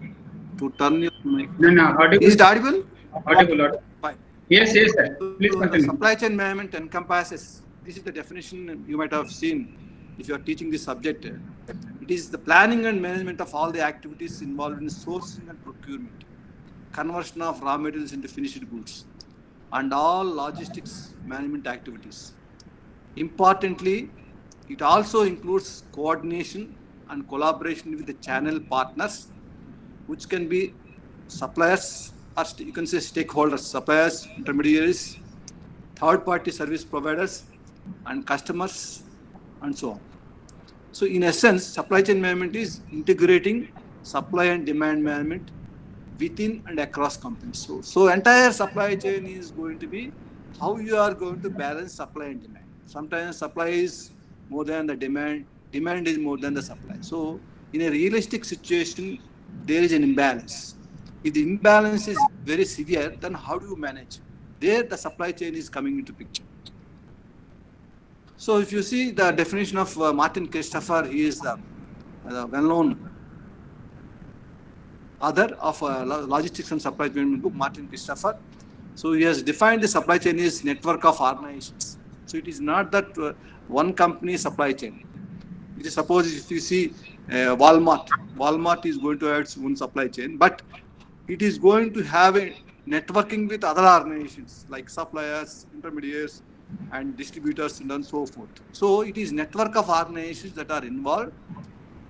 to turn your mic. No, audible. Is it audible? Audible. Fine. Yes, sir. Please So the continue. supply chain management encompasses, this is the definition you might have seen if you are teaching this subject. It is the planning and management of all the activities involved in sourcing and procurement, conversion of raw materials into finished goods, and all logistics management activities. Importantly, it also includes coordination and collaboration with the channel partners, which can be suppliers, or you can say stakeholders, suppliers, intermediaries, third-party service providers, and customers, and so on. So in essence, supply chain management is integrating supply and demand management within and across companies. So entire supply chain is going to be how you are going to balance supply and demand. Sometimes supply is more than the demand, demand is more than the supply. So in a realistic situation, there is an imbalance. If the imbalance is very severe, then how do you manage? There the supply chain is coming into picture. So if you see the definition of Martin Christopher, he is the well-known author of Logistics and Supply Chain book, Martin Christopher. So he has defined the supply chain as network of organizations. So it is not that one company supply chain. It is, suppose if you see Walmart is going to have its own supply chain, but it is going to have a networking with other organizations like suppliers, intermediaries, and distributors, and so forth. So it is network of organizations that are involved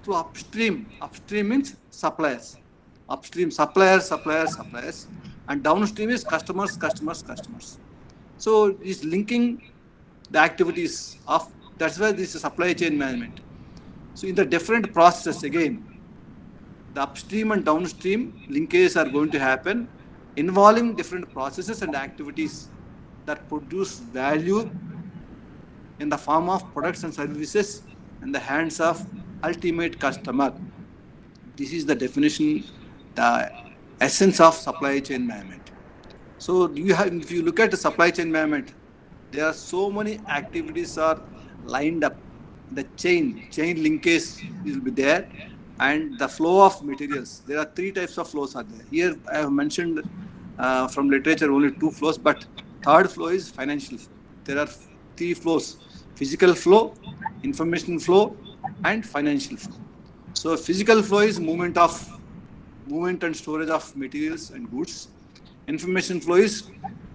to upstream. Upstream means suppliers. Upstream suppliers, and downstream is customers. So it is linking the activities of, that's why this is supply chain management. So in the different processes, again, the upstream and downstream linkages are going to happen, involving different processes and activities that produce value in the form of products and services in the hands of ultimate customer. This is the definition, the essence of supply chain management. So if you look at the supply chain management, there are so many activities are lined up. The chain linkage will be there, and the flow of materials. There are three types of flows are there. Here I have mentioned from literature only two flows, but third flow is financial flow. There are three flows: physical flow, information flow, and financial flow. So physical flow is movement and storage of materials and goods. Information flow is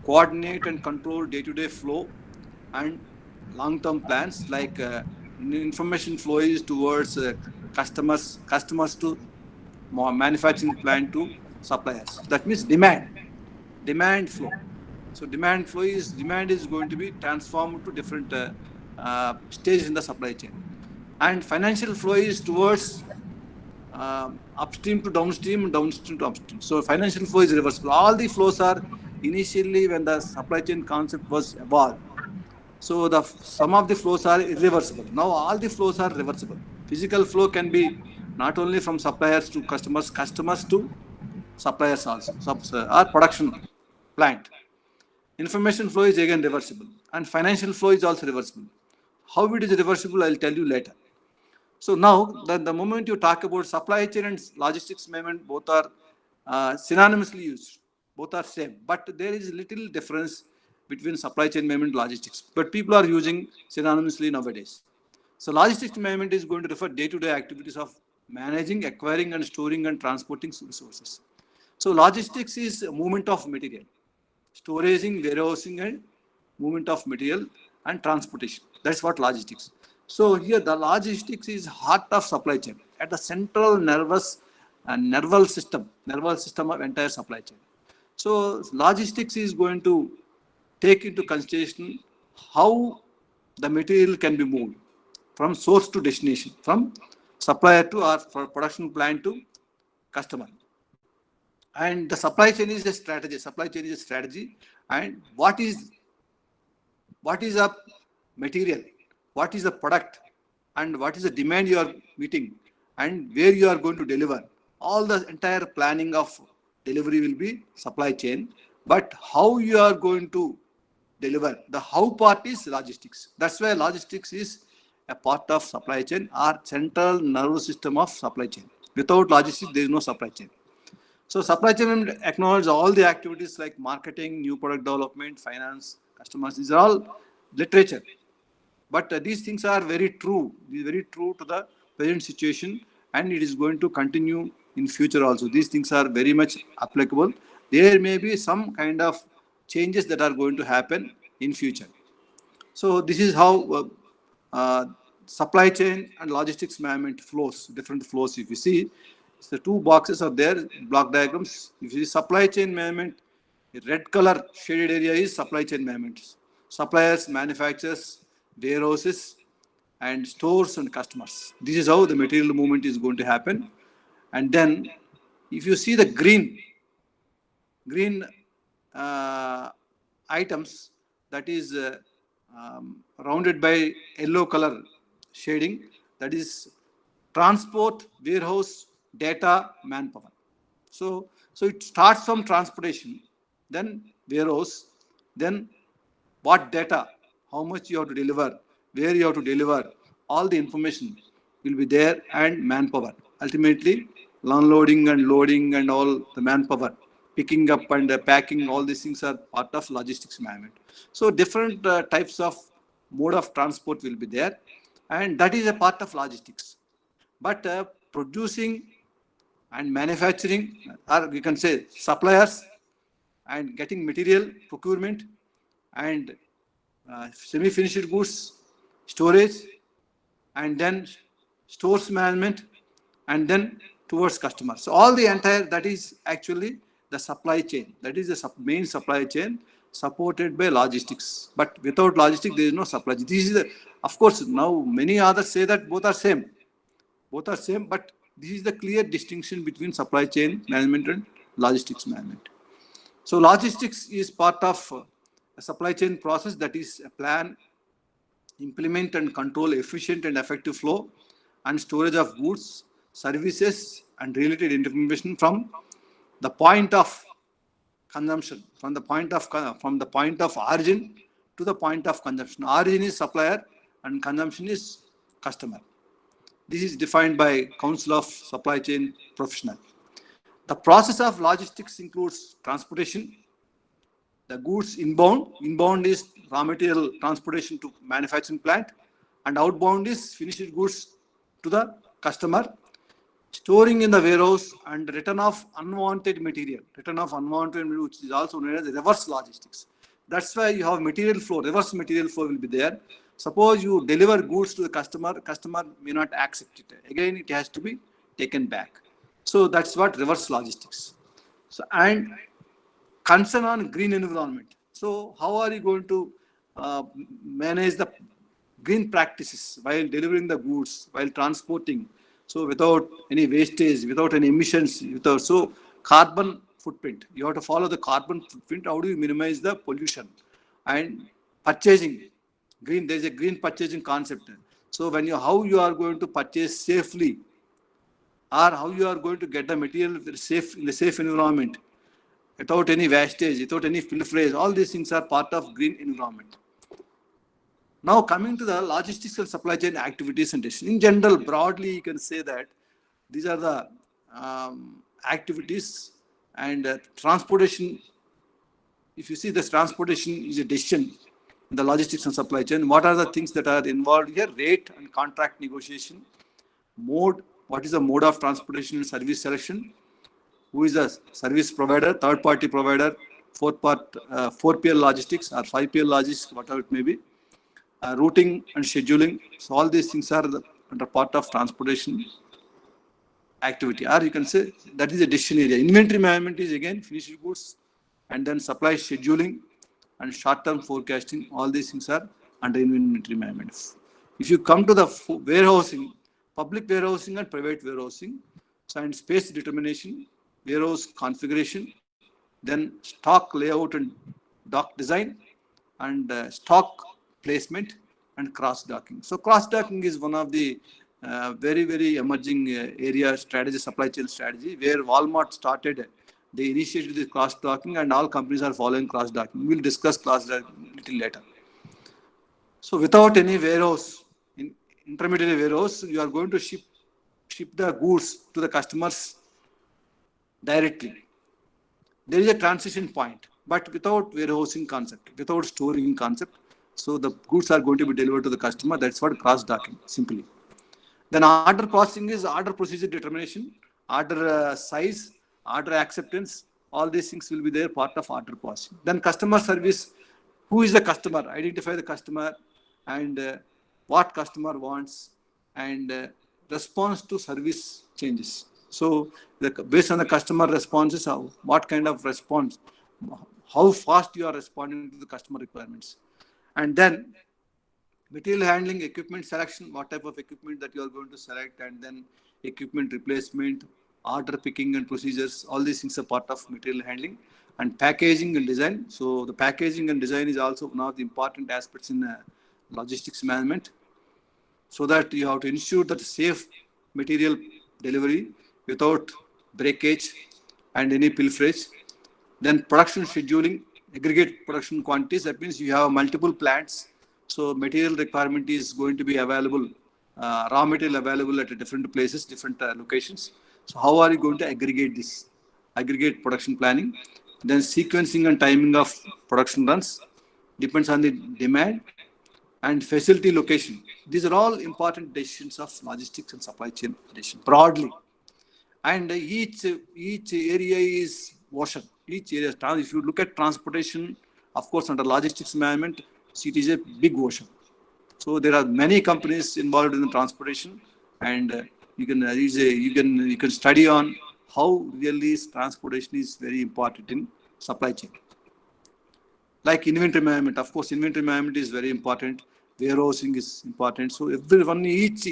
coordinate and control day-to-day flow and long-term plans, like information flow is towards customers to manufacturing plant to suppliers. That means demand flow. So demand is going to be transformed to different stages in the supply chain, and financial flow is towards upstream to downstream and downstream to upstream. So financial flow is reversible. All the flows are initially when the supply chain concept was evolved. So some of the flows are irreversible. Now all the flows are reversible. Physical flow can be not only from suppliers to customers, customers to suppliers also, or production plant. Information flow is again reversible, and financial flow is also reversible. How it is reversible, I'll tell you later. So now, the moment you talk about supply chain and logistics movement, both are synonymously used. Both are same, but there is little difference between supply chain movement and logistics. But people are using synonymously nowadays. So logistics management is going to refer day-to-day activities of managing, acquiring, and storing and transporting resources. So logistics is a movement of material, storaging, warehousing, and movement of material and transportation. That's what logistics. So here the logistics is heart of supply chain, at the central nervous and nerval system of entire supply chain. So logistics is going to take into consideration how the material can be moved from source to destination, from supplier to or for production plant to customer. And the supply chain is a strategy. Supply chain is a strategy. And what is a material? What is the product? And what is the demand you are meeting? And where you are going to deliver? All the entire planning of delivery will be supply chain. But how you are going to deliver, the how part is logistics. That's why logistics is a part of supply chain or central nervous system of supply chain. Without logistics, there is no supply chain. So supply chain acknowledges all the activities like marketing, new product development, finance, customers. These are all literature. But these things are very true. Very true to the present situation, and it is going to continue in future also. These things are very much applicable. There may be some kind of changes that are going to happen in future. So this is how supply chain and logistics management flows, different flows. If you see, the two boxes are there, block diagrams. If you see supply chain management, the red color shaded area is supply chain management. Suppliers, manufacturers, warehouses, and stores and customers. This is how the material movement is going to happen. And then if you see the green items, that is rounded by yellow color shading, that is transport, warehouse, data, manpower. So it starts from transportation, then warehouse, then what data, how much you have to deliver, where you have to deliver, all the information will be there, and manpower. Ultimately, unloading and loading and all the manpower, picking up and packing, all these things are part of logistics management. So different types of mode of transport will be there, and that is a part of logistics. But producing and manufacturing, or we can say suppliers, and getting material procurement, and semi-finished goods, storage, and then stores management, and then towards customers. So all the entire, that is actually the supply chain. That is the main supply chain supported by logistics. But without logistics, there is no supply chain. This is the, of course, now many others say that both are same. Both are same, but this is the clear distinction between supply chain management and logistics management. So logistics is part of a supply chain process, that is a plan, implement and control efficient and effective flow and storage of goods, services, and related information from the point of consumption, from the point of origin to the point of consumption. Origin is supplier and consumption is customer. This is defined by Council of Supply Chain Professional. The process of logistics includes transportation, the goods inbound. Inbound is raw material transportation to manufacturing plant, and outbound is finished goods to the customer. Storing in the warehouse and return of unwanted material. Return of unwanted material, which is also known as reverse logistics. That's why you have material flow, reverse material flow will be there. Suppose you deliver goods to the customer, customer may not accept it. Again, it has to be taken back. So that's what reverse logistics. So, and concern on green environment. So how are you going to manage the green practices while delivering the goods, while transporting? So without any wastage, without any emissions, without so carbon footprint. You have to follow the carbon footprint. How do you minimize the pollution? And purchasing green. There is a green purchasing concept. So when you how you are going to purchase safely, or how you are going to get the material safe in the safe environment, without any wastage, without any pilferage, all these things are part of green environment. Now coming to the logistics and supply chain activities and decisions. In general, broadly, you can say that these are the activities and transportation. If you see this transportation is a decision in the logistics and supply chain, what are the things that are involved here? Rate and contract negotiation, mode, what is the mode of transportation and service selection, who is the service provider, third party provider, 4PL logistics or 5PL logistics, whatever it may be, routing and scheduling. So all these things are under part of transportation activity, or you can say that is a decision area. Inventory management is again finished goods, and then supply scheduling and short-term forecasting. All these things are under inventory management. If you come to the warehousing, public warehousing and private warehousing, so and space determination, warehouse configuration, then stock layout and dock design, and stock placement and cross docking. So cross docking is one of the very, very emerging area strategy, supply chain strategy, where Walmart started. They initiated the cross docking, and all companies are following cross docking. We will discuss cross docking a little later. So without any warehouse, in intermediary warehouse, you are going to ship the goods to the customers directly. There is a transition point, but without warehousing concept, without storing concept. So the goods are going to be delivered to the customer. That's what cross docking simply. Then order processing is order procedure determination, order size, order acceptance. All these things will be there, part of order processing. Then customer service. Who is the customer? Identify the customer and what customer wants, and response to service changes. So based on the customer responses, what kind of response, how fast you are responding to the customer requirements. And then material handling, equipment selection, what type of equipment that you are going to select, and then equipment replacement, order picking and procedures. All these things are part of material handling. And packaging and design. So the packaging and design is also one of the important aspects in logistics management, so that you have to ensure that safe material delivery without breakage and any pilferage. Then production scheduling, aggregate production quantities. That means you have multiple plants. So material requirement is going to be available, raw material available at different places, different locations. So how are you going to aggregate this? Aggregate production planning. Then sequencing and timing of production runs depends on the demand, and facility location. These are all important decisions of logistics and supply chain decision broadly. And each area is ocean. Each area, if you look at transportation, of course, under logistics management, it is a big ocean. So there are many companies involved in the transportation, and you can study on how really transportation is very important in supply chain. Like inventory management, of course, inventory management is very important. Warehousing is important. So everyone, each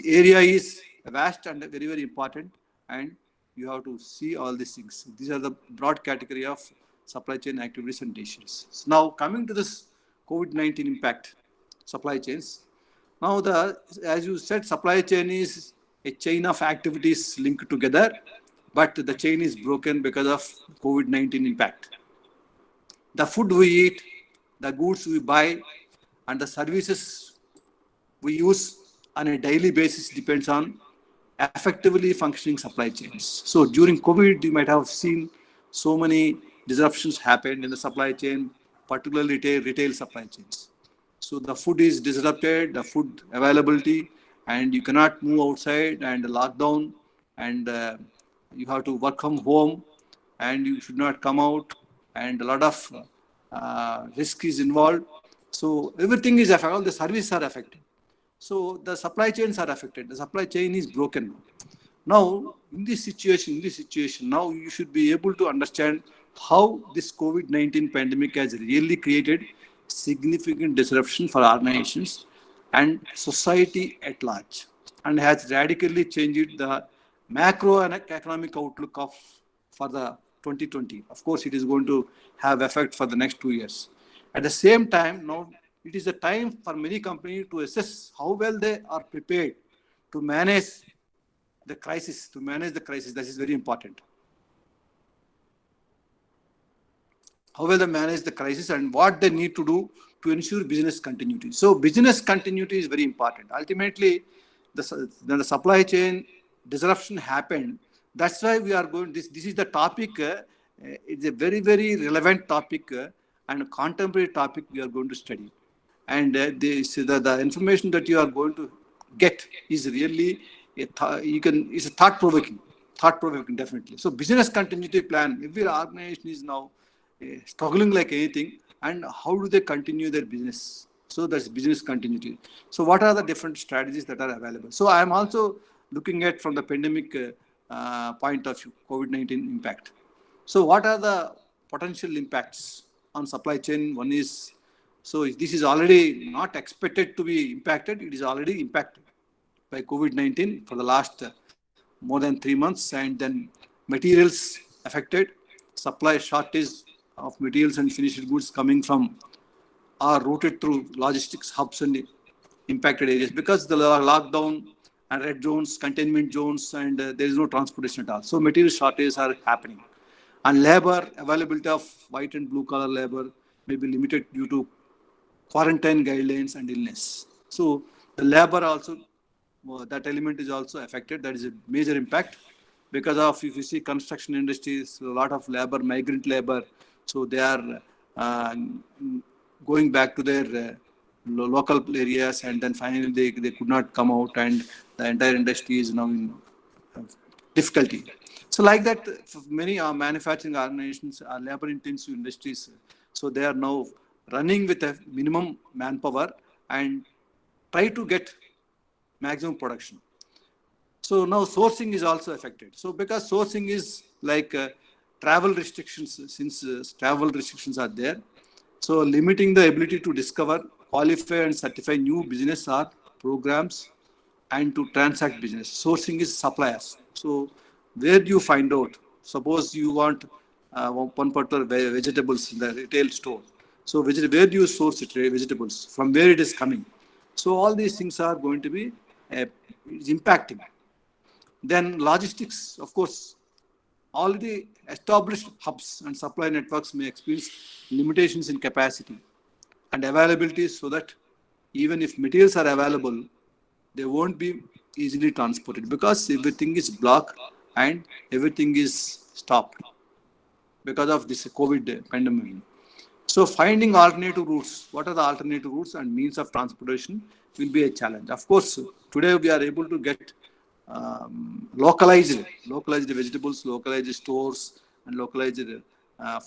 area is vast and very, very important, and you have to see all these things. These are the broad category of supply chain activities and decisions. So now coming to this COVID-19 impact, supply chains. Now as you said, supply chain is a chain of activities linked together, but the chain is broken because of COVID-19 impact. The food we eat, the goods we buy, and the services we use on a daily basis depends on effectively functioning supply chains. So during COVID, you might have seen so many disruptions happened in the supply chain, particularly retail supply chains. So the food is disrupted, the food availability, and you cannot move outside, and the lockdown, and you have to work from home, and you should not come out, and a lot of risk is involved. So everything is affected, all the services are affected. So the supply chains are affected. The supply chain is broken. Now, in this situation, now you should be able to understand how this COVID-19 pandemic has really created significant disruption for organizations and society at large, and has radically changed the macro and economic outlook of for the 2020. Of course, it is going to have effect for the next 2 years. At the same time, now it is a time for many companies to assess how well they are prepared to manage the crisis. That is very important. How will they manage the crisis and what they need to do to ensure business continuity. So business continuity is very important. Ultimately, when the supply chain disruption happened, that's why we are going, this is the topic, it's a very, very relevant topic and a contemporary topic we are going to study. And the information that you are going to get is really, it's a thought-provoking, definitely. So business continuity plan, every organization is now struggling like anything, and how do they continue their business? So that's business continuity. So what are the different strategies that are available? So I am also looking at from the pandemic point of view, COVID-19 impact. So what are the potential impacts on supply chain? One is, so this is already not expected to be impacted. It is already impacted by COVID-19 for the last more than 3 months, and then materials affected, supply shortage of materials and finished goods coming from are routed through logistics hubs and impacted areas because the lockdown and red zones, containment zones, and there is no transportation at all. So material shortages are happening. And labor, availability of white and blue collar labor may be limited due to quarantine guidelines and illness. So the labor also, that element is also affected. That is a major impact because of, if you see construction industries, a lot of labor, migrant labor, so they are going back to their local areas, and then finally they could not come out, and the entire industry is now in difficulty. So like that, many manufacturing organizations are labor-intensive industries, so they are now running with a minimum manpower and try to get maximum production. So now sourcing is also affected. So because sourcing is like travel restrictions, since travel restrictions are there, so limiting the ability to discover, qualify and certify new business or programs and to transact business. Sourcing is suppliers. So where do you find out? Suppose you want one particular vegetables in the retail store. So where do you source it, vegetables? From where it is coming? So all these things are going to be impacting. Then logistics, of course, already established hubs and supply networks may experience limitations in capacity and availability, so that even if materials are available, they won't be easily transported because everything is blocked and everything is stopped because of this COVID pandemic. So finding alternative routes, what are the alternative routes and means of transportation will be a challenge. Of course, today we are able to get localized vegetables, localized stores, and localized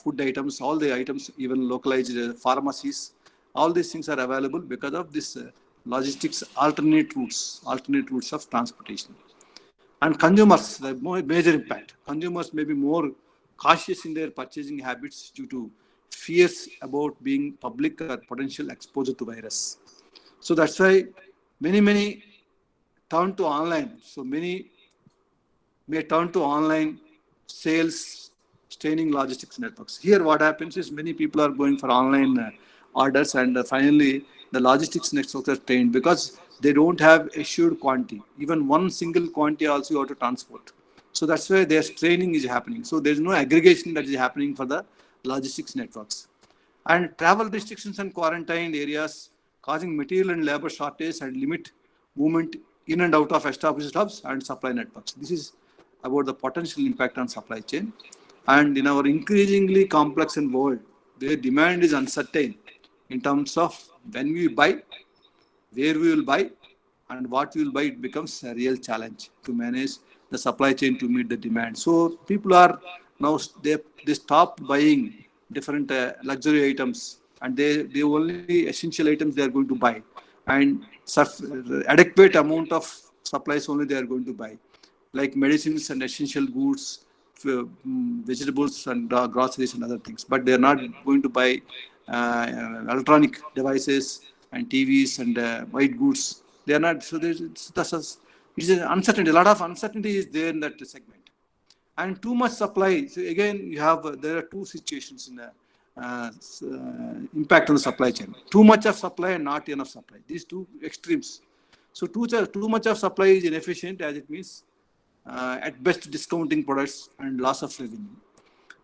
food items, all the items, even localized pharmacies. All these things are available because of this logistics alternate routes of transportation. And consumers, the major impact. Consumers may be more cautious in their purchasing habits due to fears about being public or potential exposure to virus. So that's why many turn to online. So many may turn to online sales, straining logistics networks. Here what happens is many people are going for online orders, and finally the logistics networks are strained because they don't have assured quantity. Even one single quantity also you have to transport. So that's why their straining is happening. So there's no aggregation that is happening for the logistics networks. And travel restrictions and quarantined areas causing material and labor shortage and limit movement in and out of established hubs and supply networks. This is about the potential impact on supply chain. And in our increasingly complex world, where demand is uncertain in terms of when we buy, where we will buy, and what we will buy, it becomes a real challenge to manage the supply chain to meet the demand. So people are now, they stop buying different luxury items, and they only essential items they are going to buy, and adequate amount of supplies only they are going to buy. like medicines and essential goods, vegetables and groceries and other things. But they are not going to buy electronic devices and TVs and white goods. They are not. So it's an uncertainty. A lot of uncertainty is there in that segment. And too much supply. So again, you have there are two situations in the impact on the supply chain. Too much of supply and not enough supply. These two extremes. So too much of supply is inefficient, as it means at best discounting products and loss of revenue.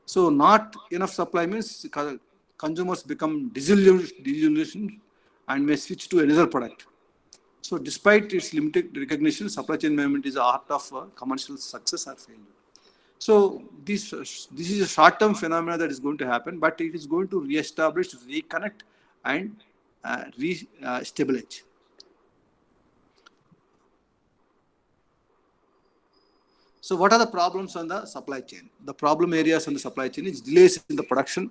So not enough supply means consumers become disillusioned and may switch to another product. So despite its limited recognition, supply chain management is the art of commercial success or failure. So this is a short-term phenomenon that is going to happen, but it is going to re-establish, reconnect, and re-stabilize. So what are the problems on the supply chain? The problem areas on the supply chain is delays in the production,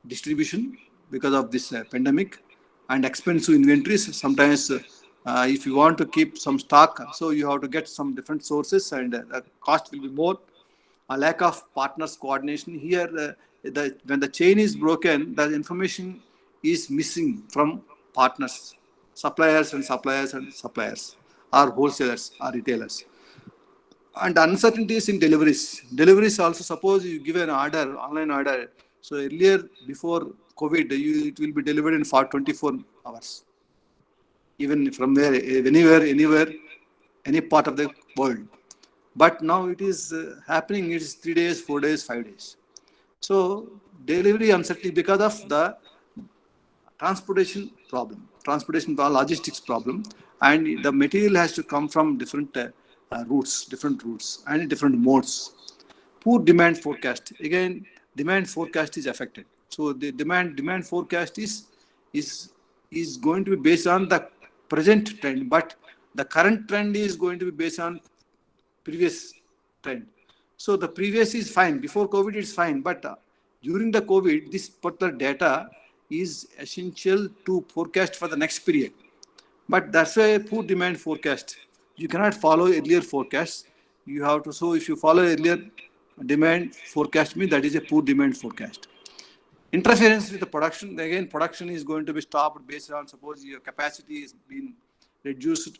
distribution because of this pandemic, and expensive inventories. Sometimes if you want to keep some stock, so you have to get some different sources and the cost will be more. A lack of partners coordination here. When the chain is broken, the information is missing from partners, suppliers, or wholesalers, or retailers. And uncertainties in deliveries. Deliveries also, suppose you give an order, online order. So earlier, before COVID, it will be delivered in 24 hours. Even from where, anywhere, any part of the world. But now it is happening, it is 3 days, 4 days, 5 days. So delivery uncertainty because of the transportation problem, logistics problem, and the material has to come from different routes and different modes. Poor demand forecast. Again, demand forecast is affected. So the demand forecast is going to be based on the present trend, but the current trend is going to be based on previous trend. So the previous is fine. Before COVID, it's fine. But during the COVID, this particular data is essential to forecast for the next period. But that's a poor demand forecast. You cannot follow earlier forecasts. You have to. So if you follow earlier demand forecast, means that is a poor demand forecast. Interference with the production. Again, production is going to be stopped based on, suppose your capacity is being reduced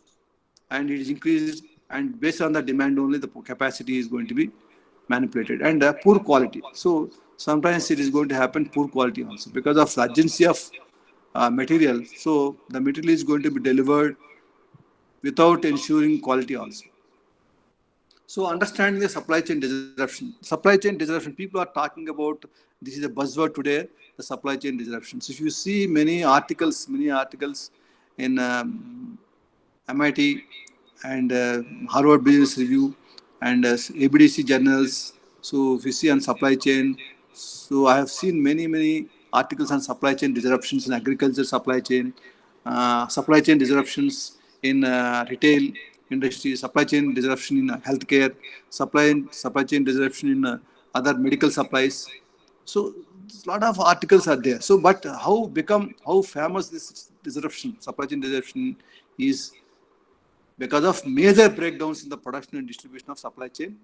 and it is increased, and based on the demand only, the capacity is going to be manipulated, and poor quality. So sometimes it is going to happen poor quality also because of the urgency of material. So the material is going to be delivered without ensuring quality also. So understanding the supply chain disruption. Supply chain disruption, people are talking about, this is a buzzword today, the supply chain disruption. So if you see many articles in MIT and Harvard Business Review and ABDC journals. So if you see on supply chain, so I have seen many articles on supply chain disruptions in agriculture supply chain disruptions in retail industry, supply chain disruption in healthcare, supply chain disruption in other medical supplies. So a lot of articles are there. So, but how famous this disruption, supply chain disruption, is because of major breakdowns in the production and distribution of supply chain,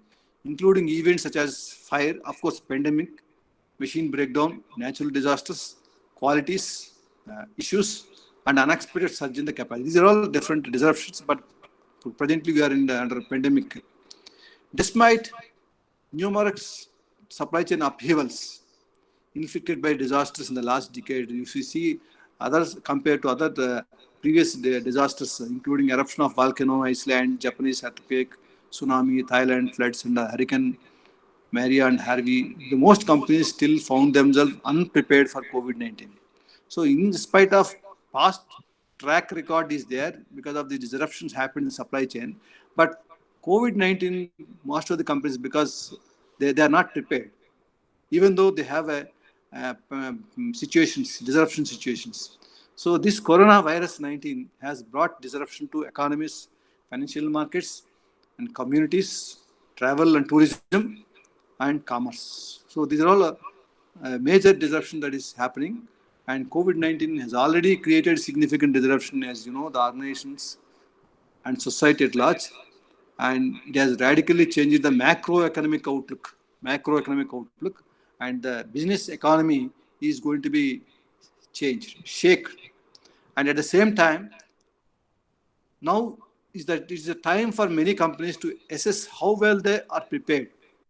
including events such as fire, of course, pandemic, machine breakdown, natural disasters, qualities issues, and unexpected surge in the capacity. These are all different disruptions, but presently we are under pandemic. Despite numerous supply chain upheavals inflicted by disasters in the last decade, if you see others compared to other previous disasters, including eruption of volcano, Iceland, Japanese earthquake, tsunami, Thailand floods, and Hurricane Maria and Harvey, the most companies still found themselves unprepared for COVID-19. So in spite of past track record is there because of the disruptions happened in supply chain, but COVID-19, most of the companies, because they are not prepared, even though they have disruption situations. So this coronavirus 19 has brought disruption to economies, financial markets, and communities, travel and tourism, and commerce. So these are all a major disruption that is happening, and COVID-19 has already created significant disruption, as you know, the organizations and society at large. and it has radically changed the macroeconomic outlook, and the business economy is going to be changed, shaked. And at the same time, now is the time for many companies to assess how well they are prepared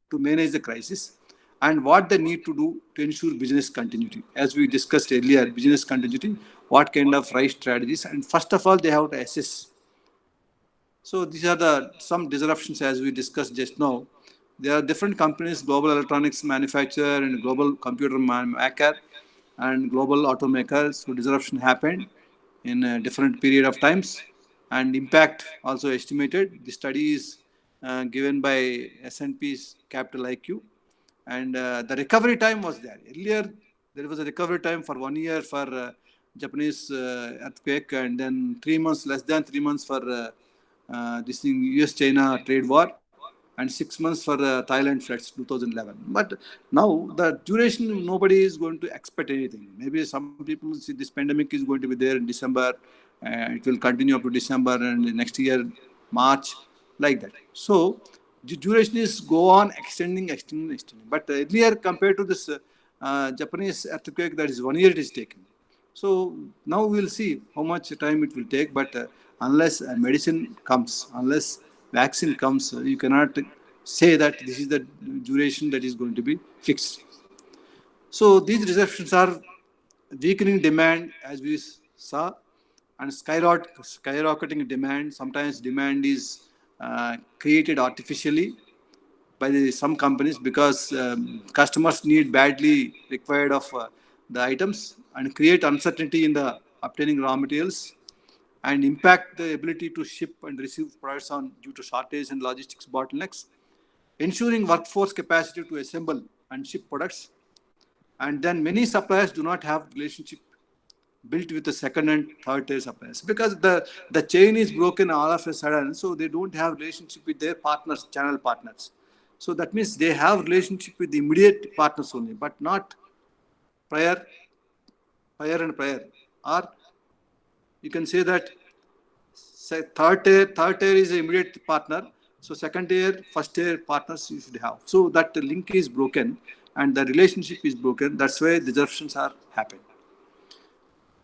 to manage the crisis and what they need to do to ensure business continuity. As we discussed earlier, business continuity, what kind of right strategies, and first of all, they have to assess. So these are some disruptions as we discussed just now. There are different companies, global electronics manufacturer and global computer maker and global automakers. So disruption happened in a different period of times, and impact also estimated. The study is given by S&P's Capital IQ, and the recovery time was there. Earlier, there was a recovery time for 1 year for Japanese earthquake, and then 3 months, less than 3 months for this thing, US-China trade war, and 6 months for Thailand floods 2011. But now the duration, nobody is going to expect anything. Maybe some people see this pandemic is going to be there in December, it will continue up to December and next year, March, like that. So the duration is go on extending. But earlier compared to this Japanese earthquake, that is 1 year it is taken. So now we will see how much time it will take, but unless medicine comes, unless vaccine comes, you cannot say that this is the duration that is going to be fixed. So these disruptions are weakening demand, as we saw, and skyrocketing demand. Sometimes demand is created artificially by some companies because customers need badly required of the items and create uncertainty in the obtaining raw materials and impact the ability to ship and receive products due to shortage and logistics bottlenecks, ensuring workforce capacity to assemble and ship products. And then many suppliers do not have relationship built with the second and third tier suppliers because the chain is broken all of a sudden, so they don't have relationship with their partners, channel partners. So that means they have relationship with the immediate partners only, but not prior. Or you can say that third tier is an immediate partner. So second tier, first tier partners you should have. So that the link is broken and the relationship is broken. That's why disruptions are happening.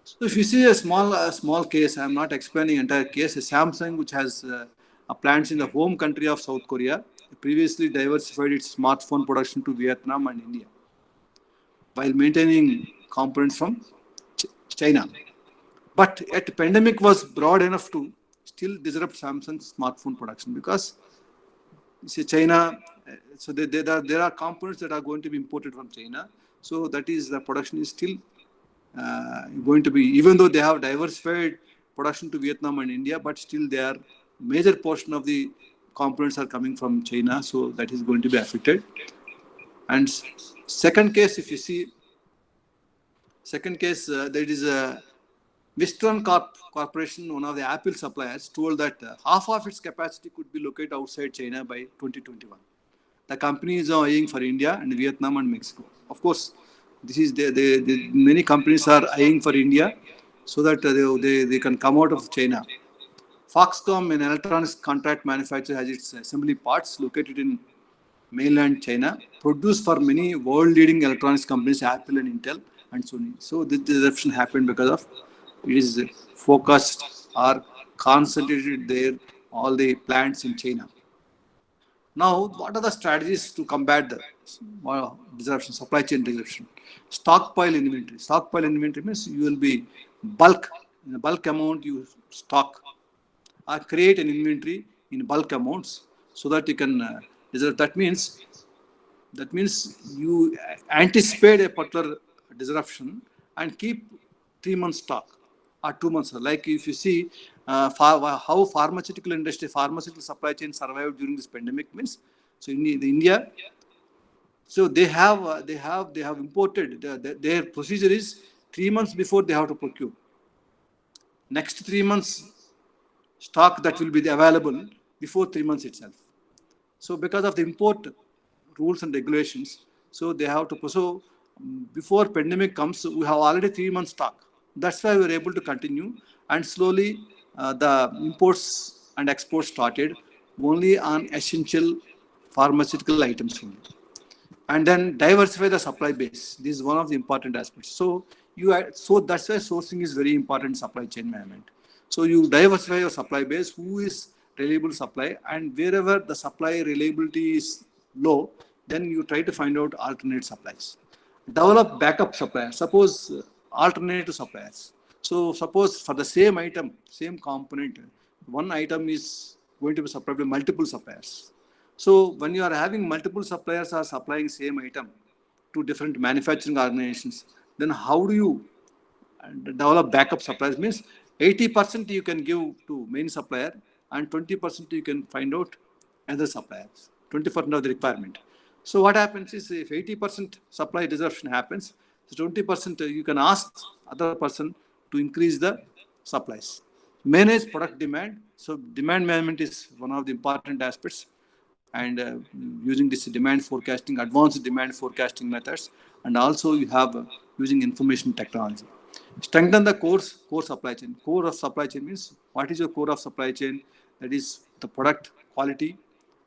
So if you see a small case, I'm not explaining entire case. Samsung, which has plants in the home country of South Korea, previously diversified its smartphone production to Vietnam and India, while maintaining components from China. But yet pandemic was broad enough to still disrupt Samsung's smartphone production because see China, so there are components that are going to be imported from China. So that is the production is still going to be, even though they have diversified production to Vietnam and India, but still they are major portion of the components are coming from China. So that is going to be affected. And second case, if you see, there is a Visskan Corporation, one of the Apple suppliers, told that half of its capacity could be located outside China by 2021. The company is now eyeing for India and Vietnam and Mexico. Of course, this is many companies are eyeing for India so that they can come out of China. Foxconn, an electronics contract manufacturer, has its assembly parts located in mainland China, produced for many world-leading electronics companies, Apple and Intel and Sony. So this disruption happened because of it is focused or concentrated there, all the plants in China. Now, what are the strategies to combat the disruption, supply chain disruption? Stockpile inventory. Stockpile inventory means you will be in a bulk amount you stock or create an inventory in bulk amounts so that you can that means you anticipate a particular disruption and keep 3 months stock or 2 months. Like if you see how pharmaceutical supply chain survived during this pandemic means, so in India, so they have imported their procedure is 3 months before they have to procure. Next 3 months stock that will be available before 3 months itself. So because of the import rules and regulations, so they have to, so before pandemic comes, we have already 3 months stock. That's why we were able to continue, and slowly the imports and exports started, only on essential pharmaceutical items only. And then diversify the supply base. This is one of the important aspects. So so that's why sourcing is very important in supply chain management. So you diversify your supply base, who is reliable supply, and wherever the supply reliability is low, then you try to find out alternate supplies. Develop backup suppliers. Suppose alternative suppliers. So suppose for the same item, same component, one item is going to be supplied by multiple suppliers. So when you are having multiple suppliers are supplying same item to different manufacturing organizations, then how do you develop backup suppliers? Means 80% you can give to main supplier and 20% you can find out other suppliers, 20% of the requirement. So what happens is if 80% supply disruption happens, so 20% you can ask other person to increase the supplies. Manage product demand. So demand management is one of the important aspects, and using this demand forecasting, advanced demand forecasting methods, and also you have using information technology. Strengthen the core supply chain. Core of supply chain means what is your core of supply chain? That is the product quality,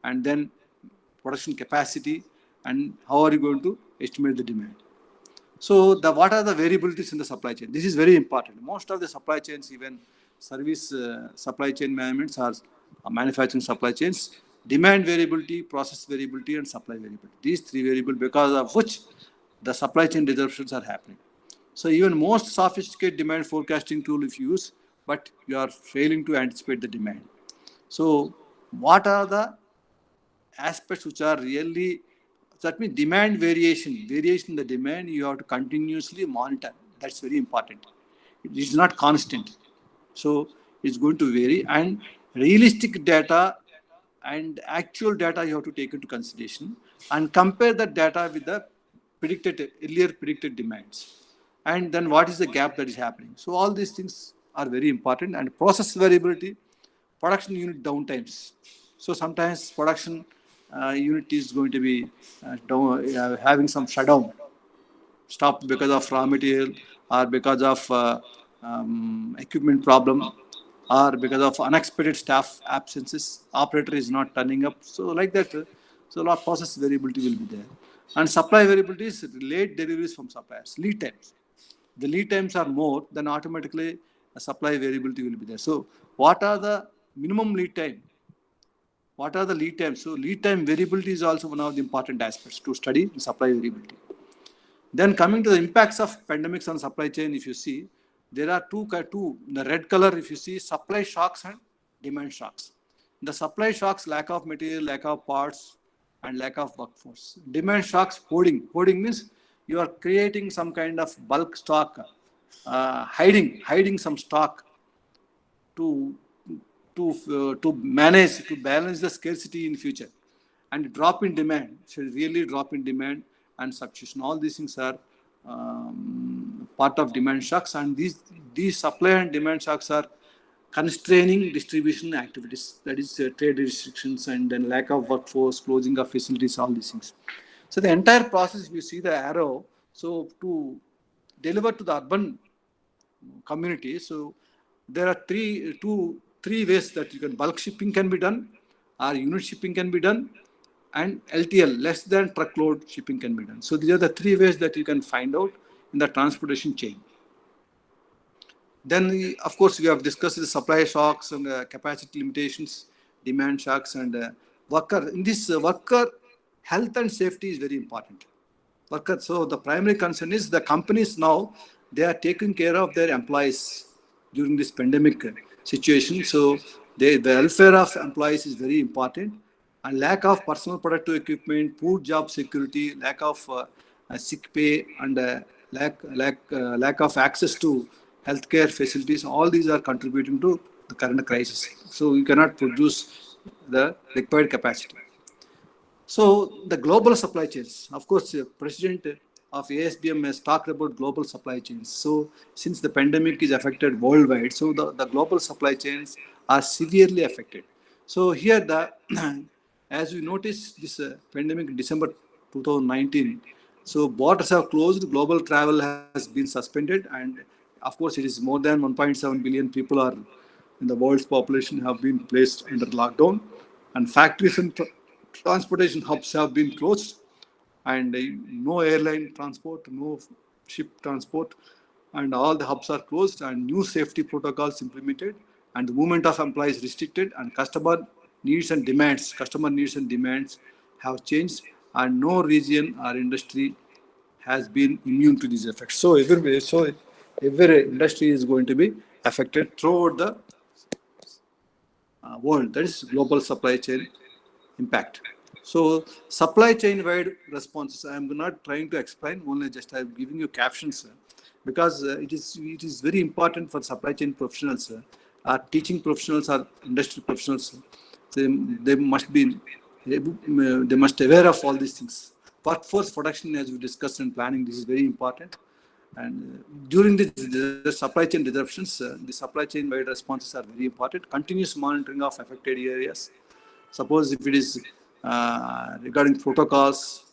and then production capacity, and how are you going to estimate the demand. So what are the variabilities in the supply chain? This is very important. Most of the supply chains, even service supply chain managements are manufacturing supply chains, demand variability, process variability, and supply variability. These three variables because of which the supply chain disruptions are happening. So even most sophisticated demand forecasting tool if you use, but you are failing to anticipate the demand. So what are the aspects which are really, that means demand variation in the demand you have to continuously monitor. That's very important. It is not constant. So it's going to vary, and realistic data and actual data you have to take into consideration and compare that data with the earlier predicted demands. And then what is the gap that is happening? So all these things are very important. And process variability, production unit downtimes. So sometimes production unit is going to be having some shutdown, stopped because of raw material, or because of equipment problem, or because of unexpected staff absences, operator is not turning up. So like that, so a lot of process variability will be there. And supply variability is late deliveries from suppliers, lead times. The lead times are more, then automatically a supply variability will be there. So what are the minimum lead time? What are the lead times? So lead time variability is also one of the important aspects to study supply variability. Then coming to the impacts of pandemics on supply chain, if you see, there are two, the red color, if you see, supply shocks and demand shocks. The supply shocks, lack of material, lack of parts, and lack of workforce. Demand shocks, hoarding. Hoarding means you are creating some kind of bulk stock, hiding some stock to manage, to balance the scarcity in future. And drop in demand, should really drop in demand and substitution. All these things are part of demand shocks, and these supply and demand shocks are constraining distribution activities, that is trade restrictions, and then lack of workforce, closing of facilities, all these things. So the entire process, if you see the arrow, so to deliver to the urban community, so there are three ways that you can, bulk shipping can be done, or unit shipping can be done, and LTL, less than truckload shipping, can be done. So these are the three ways that you can find out in the transportation chain. Then, of course, we have discussed the supply shocks and capacity limitations, demand shocks, and worker. In this worker, health and safety is very important. Worker. So the primary concern is the companies now, they are taking care of their employees during this pandemic situation. So the welfare of employees is very important. And lack of personal protective equipment, poor job security, lack of sick pay, and lack of access to healthcare facilities, all these are contributing to the current crisis. So you cannot produce the required capacity. So the global supply chains, of course, the president of ASBM has talked about global supply chains. So since the pandemic is affected worldwide, so the global supply chains are severely affected. So here as we notice this pandemic in December 2019, so borders have closed, global travel has been suspended, and of course it is more than 1.7 billion people are in the world's population have been placed under lockdown, and factories and transportation hubs have been closed, and no airline transport, no ship transport, and all the hubs are closed, and new safety protocols implemented, and the movement of employees restricted, and customer needs and demands have changed, and no region or industry has been immune to these effects. So every industry is going to be affected throughout the world. That is global supply chain impact. So supply chain wide responses, I am not trying to explain, only just I am giving you captions, because it is very important for supply chain professionals, our teaching professionals, our industry professionals. They must be aware of all these things. Workforce production, as we discussed in planning, this is very important. And during the supply chain disruptions, the supply chain wide responses are very important. Continuous monitoring of affected areas. Suppose if it is regarding protocols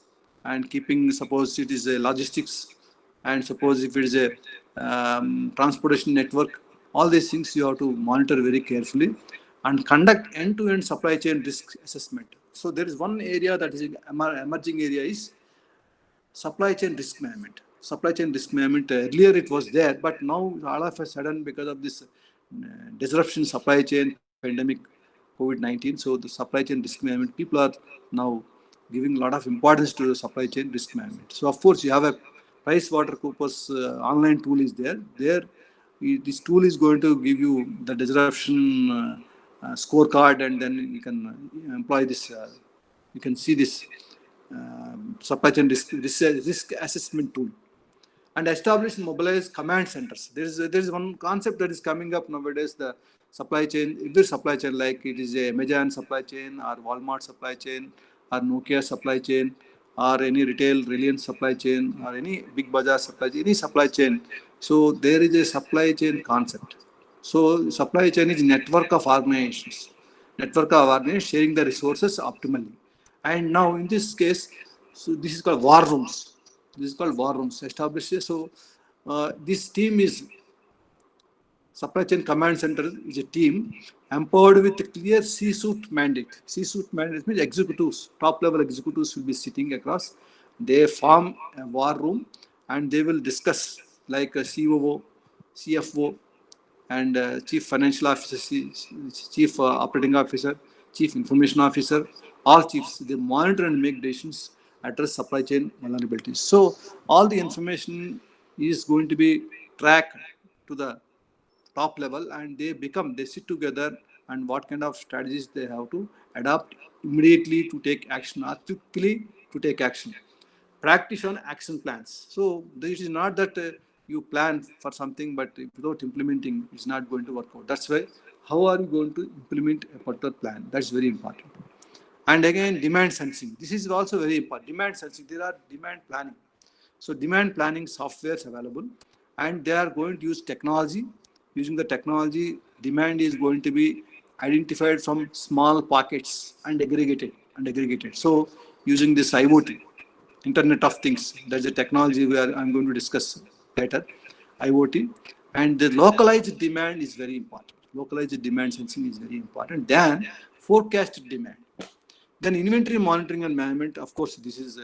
and keeping, suppose it is a logistics, and suppose if it is a transportation network, all these things you have to monitor very carefully and conduct end-to-end supply chain risk assessment. So there is one area that is emerging area is supply chain risk management. Supply chain risk management, earlier it was there, but now all of a sudden, because of this disruption supply chain pandemic COVID-19, so the supply chain risk management, people are now giving a lot of importance to the supply chain risk management. So of course you have a PricewaterhouseCoopers online tool is there. This tool is going to give you the disruption scorecard, and then you can employ this. You can see this supply chain risk assessment tool, and establish and mobilize command centers. There is one concept that is coming up nowadays. The supply chain, every supply chain, like it is a Amazon supply chain or Walmart supply chain or Nokia supply chain or any retail Reliance supply chain or any Big Bazaar supply chain, any supply chain. So there is a supply chain concept. So supply chain is a network of organizations, sharing the resources optimally. And now in this case, so this is called war rooms. Established. So this team is supply chain command center is a team empowered with a clear C-suite mandate. C-suite mandate means executives, top level executives will be sitting across. They form a war room and they will discuss, like a COO, CFO, and Chief Financial Officer, Chief Operating Officer, Chief Information Officer, all chiefs. They monitor and make decisions, address supply chain vulnerabilities. So all the information is going to be tracked to the top level, and they sit together and what kind of strategies they have to adopt immediately to take action or quickly to take action. Practice on action plans. So this is not that you plan for something, but without implementing, it's not going to work out. That's why, how are you going to implement a particular plan? That's very important. And again, demand sensing. This is also very important. Demand sensing. There are demand planning. So demand planning software is available, and they are going to use technology. Using the technology, demand is going to be identified from small pockets and aggregated. So using this IoT, Internet of Things, that's a technology where I'm going to discuss later, IoT, and the localized demand is very important. Localized demand sensing is very important. Then forecasted demand. Then inventory monitoring and management, of course, this is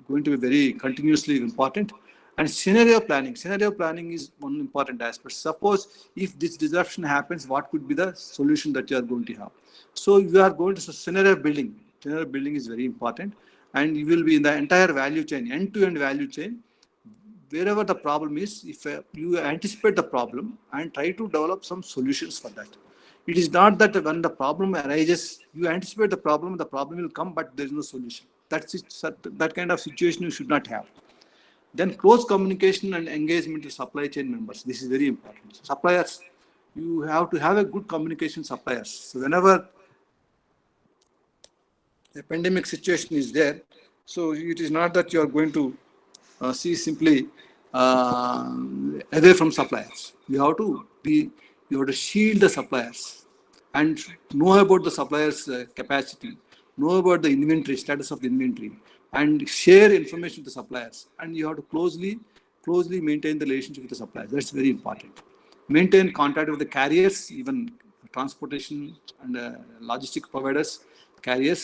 going to be very continuously important. And scenario planning. Scenario planning is one important aspect. Suppose if this disruption happens, what could be the solution that you are going to have? So you are going to scenario building. Scenario building is very important. And you will be in the entire value chain, end-to-end value chain. Wherever the problem is, if you anticipate the problem and try to develop some solutions for that. It is not that when the problem arises, you anticipate the problem will come, but there is no solution. That's it, that kind of situation you should not have. Then close communication and engagement with supply chain members. This is very important. So suppliers, you have to have a good communication suppliers. So whenever a pandemic situation is there, so it is not that you are going to see simply away from suppliers. You have to shield the suppliers and know about the suppliers' capacity, know about the inventory, status of the inventory, and share information with the suppliers. And you have to closely maintain the relationship with the suppliers. That's very important. Maintain contact with the carriers, even transportation and logistic providers, carriers.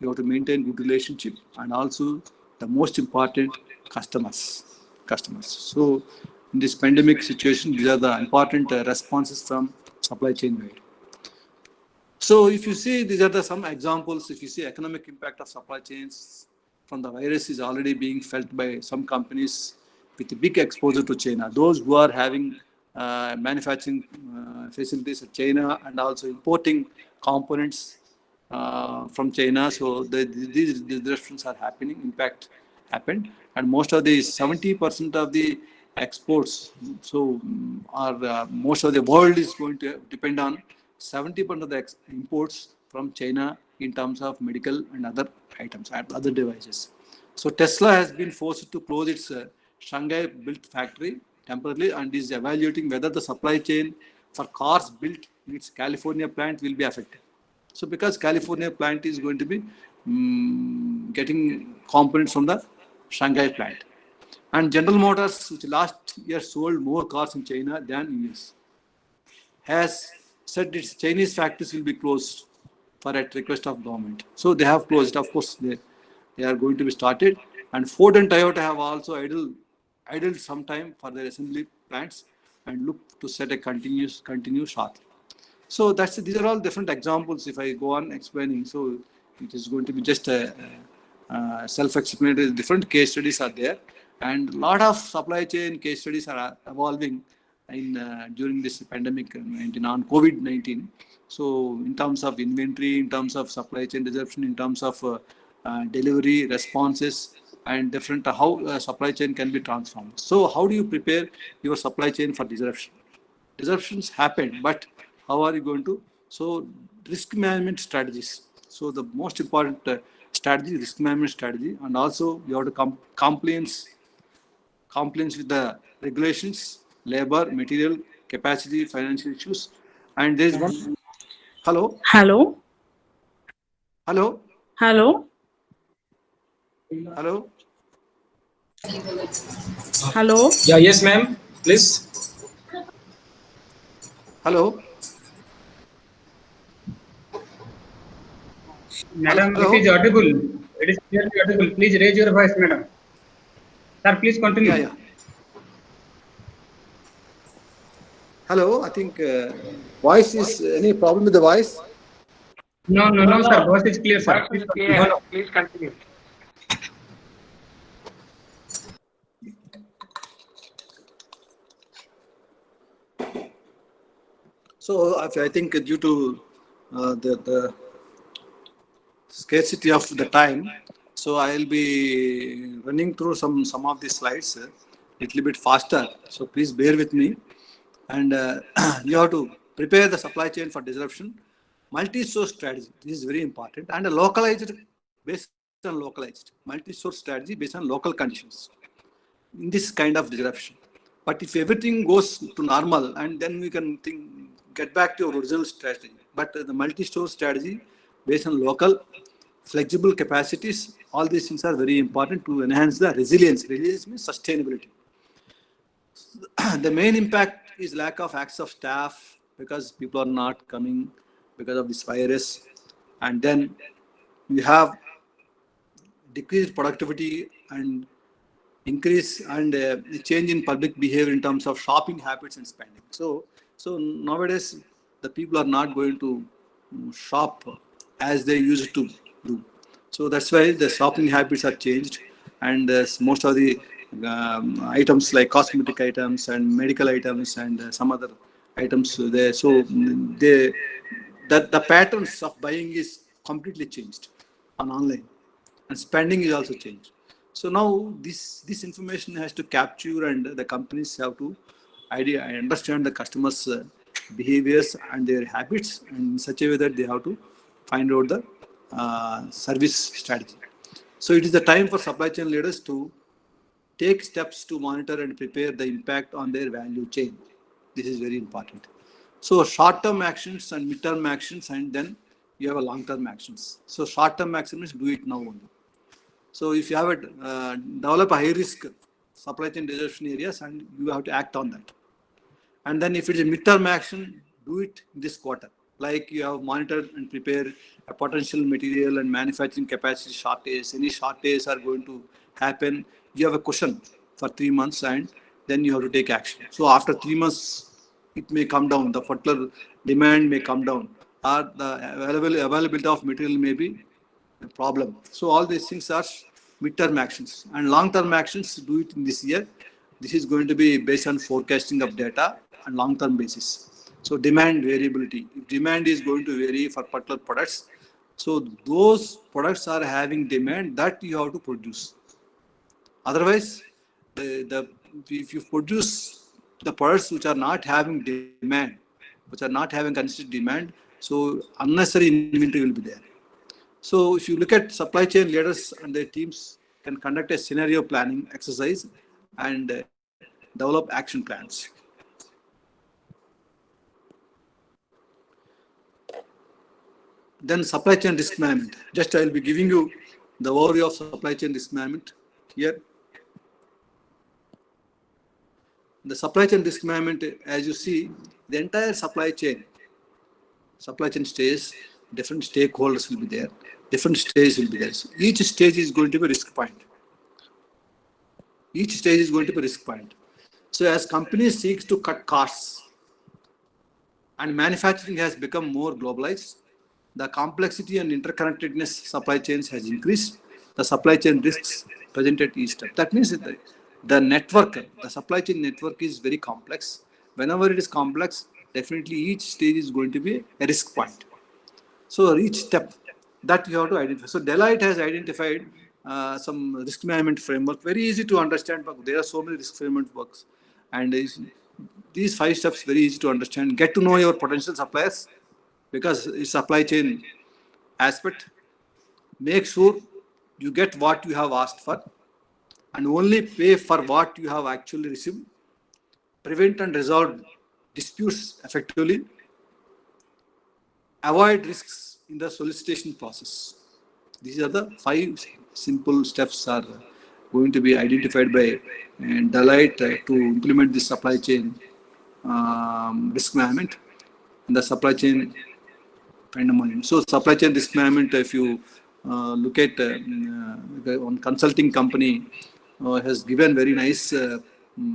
You have to maintain good relationship, and also the most important, customers. So in this pandemic situation, these are the important responses from supply chain wide. So if you see, these are some examples. If you see economic impact of supply chains from the virus is already being felt by some companies with a big exposure to China. Those who are having manufacturing facilities at China and also importing components from China. So these disruptions are happening. Impact happened, and most of the 70% of the exports. So are most of the world is going to depend on 70% of the imports from China in terms of medical and other items and other devices. So Tesla has been forced to close its Shanghai-built factory temporarily and is evaluating whether the supply chain for cars built in its California plant will be affected. So because California plant is going to be getting components from the Shanghai plant. And General Motors, which last year sold more cars in China than US, has said its Chinese factories will be closed for at request of government. So they have closed. Of course, they are going to be started. And Ford and Toyota have also idled some time for their assembly plants and look to set a continue shortly. So these are all different examples. If I go on explaining, so it is going to be just a self-explanatory. Different case studies are there, and a lot of supply chain case studies are evolving during this pandemic on COVID-19. So in terms of inventory, in terms of supply chain disruption, in terms of delivery responses, and different how supply chain can be transformed. So how do you prepare your supply chain for disruption? Disruptions happen, but how are you going to? So risk management strategies. So the most important strategy, risk management strategy, and also you have to compliance with the regulations, labor, material, capacity, financial issues. And there is one. Hello. Hello. Hello. Hello. Hello. Hello. Yeah, yes, ma'am. Please. Hello. Madam, Hello? it is audible. It is clearly audible. Please raise your voice, madam. Sir, please continue. Yeah. Hello. I think voice is any problem with the voice? No, sir. Voice is clear, sir. Please continue. No, no. Please continue. So I think due to the scarcity of the time, so I will be running through some of the slides a little bit faster. So please bear with me. And you have to prepare the supply chain for disruption. Multi-source strategy, this is very important, and a localized multi-source strategy based on local conditions in this kind of disruption. But if everything goes to normal, and then we can get back to our original strategy. But the multi-source strategy based on local flexible capacities, all these things are very important to enhance the resilience. Resilience means sustainability. The main impact is lack of access of staff because people are not coming because of this virus, and then you have decreased productivity and increase and change in public behavior in terms of shopping habits and spending. So nowadays the people are not going to shop as they used to do. So that's why the shopping habits are changed, and most of the items like cosmetic items and medical items and some other items there. So the patterns of buying is completely changed on online, and spending is also changed. So now this information has to capture, and the companies have to understand the customers' behaviors and their habits, and in such a way that they have to find out the service strategy. So it is the time for supply chain leaders to take steps to monitor and prepare the impact on their value chain. This is very important. So short-term actions and mid-term actions, and then you have a long-term actions. So short-term actions, do it now only. So if you have develop a high-risk supply chain disruption areas, and you have to act on that. And then if it is a mid-term action, do it this quarter. like you have monitored and prepared a potential material and manufacturing capacity shortage. Any shortage are going to happen. You have a cushion for 3 months, and then you have to take action. So after 3 months, it may come down. The particular demand may come down, or the availability of material may be a problem. So all these things are mid-term actions, and long-term actions do it in this year. This is going to be based on forecasting of data and long-term basis. So demand variability. If demand is going to vary for particular products, so those products are having demand that you have to produce. Otherwise, if you produce the products which are not having demand, which are not having consistent demand, so unnecessary inventory will be there. So if you look at supply chain leaders and their teams can conduct a scenario planning exercise and develop action plans. Then supply chain risk management. Just I will be giving you the overview of supply chain risk management here. The supply chain risk management, as you see, the entire supply chain stage, different stakeholders will be there, different stages will be there. So each stage is going to be a risk point. Each stage is going to be a risk point. So as companies seek to cut costs and manufacturing has become more globalized, the complexity and interconnectedness supply chains has increased. The supply chain risks presented each step. That means that the network, the supply chain network is very complex. Whenever it is complex, definitely each stage is going to be a risk point. So each step that you have to identify. So Deloitte has identified some risk management framework, very easy to understand, but there are so many risk framework works. And these 5 steps very easy to understand. Get to know your potential suppliers, because it's supply chain aspect. Make sure you get what you have asked for and only pay for what you have actually received. Prevent and resolve disputes effectively. Avoid risks in the solicitation process. These are the 5 simple steps are going to be identified by Deloitte to implement this supply chain risk management and the supply chain pandemonium. So supply chain risk management, if you look at one consulting company has given very nice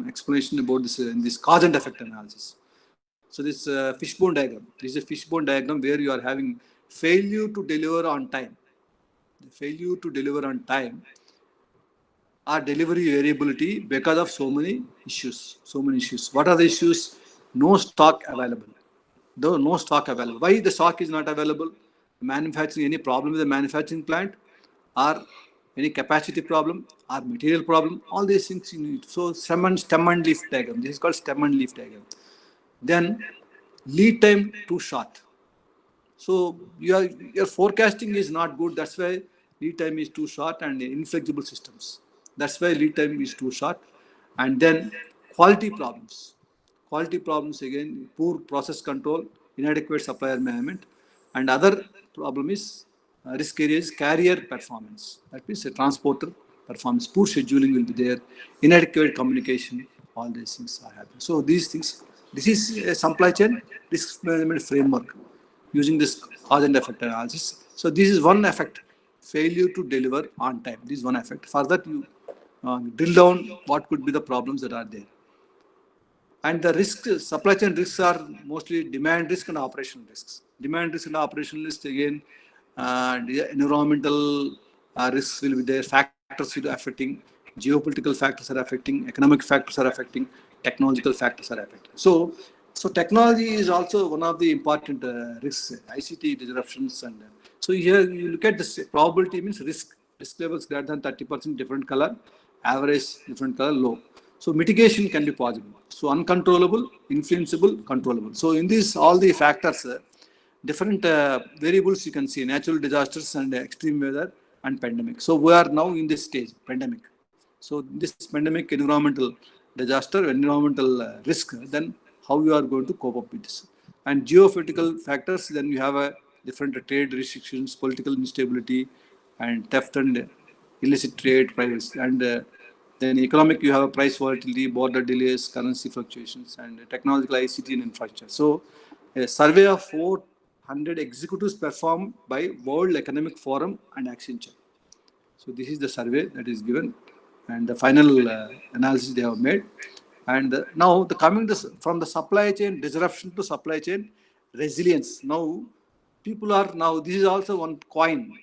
explanation about this in this cause and effect analysis. So this fishbone diagram, this is a fishbone diagram where you are having failure to deliver on time. The failure to deliver on time or delivery variability because of so many issues. What are the issues? No stock available. No stock available. Why the stock is not available? Manufacturing, any problem with the manufacturing plant, or any capacity problem, or material problem, all these things you need. So stem and leaf diagram. This is called stem and leaf diagram. Then lead time too short. So your forecasting is not good. That's why lead time is too short, and inflexible systems. That's why lead time is too short. And then quality problems. Quality problems again, poor process control, inadequate supplier management, and other problem is risk areas, carrier performance. That means a transporter performance, poor scheduling will be there, inadequate communication, all these things are happening. So these things, this is a supply chain risk management framework using this cause and effect analysis. So this is one effect, failure to deliver on time. This is one effect. For that you drill down what could be the problems that are there. And the risks, supply chain risks are mostly demand risk and operational risks. Demand risk and operational risk again, environmental risks will be there, factors will be affecting, geopolitical factors are affecting, economic factors are affecting, technological factors are affecting. So technology is also one of the important risks, ICT disruptions. And so here you look at this probability means risk levels greater than 30%, different color, average, different color, low. So mitigation can be possible. So uncontrollable, influenceable, controllable. So in this, all the factors, different variables you can see, natural disasters and extreme weather and pandemic. So we are now in this stage, pandemic. So this pandemic, environmental disaster, environmental risk, then how you are going to cope up with this. And geopolitical factors, then you have a different trade restrictions, political instability, and theft and illicit trade, privacy, and then economic, you have a price volatility, border delays, currency fluctuations, and technological ICT and infrastructure. So a survey of 100 executives performed by World Economic Forum and Accenture. So this is the survey that is given and the final analysis they have made. And now from the supply chain disruption to supply chain resilience. Now this is also one coin.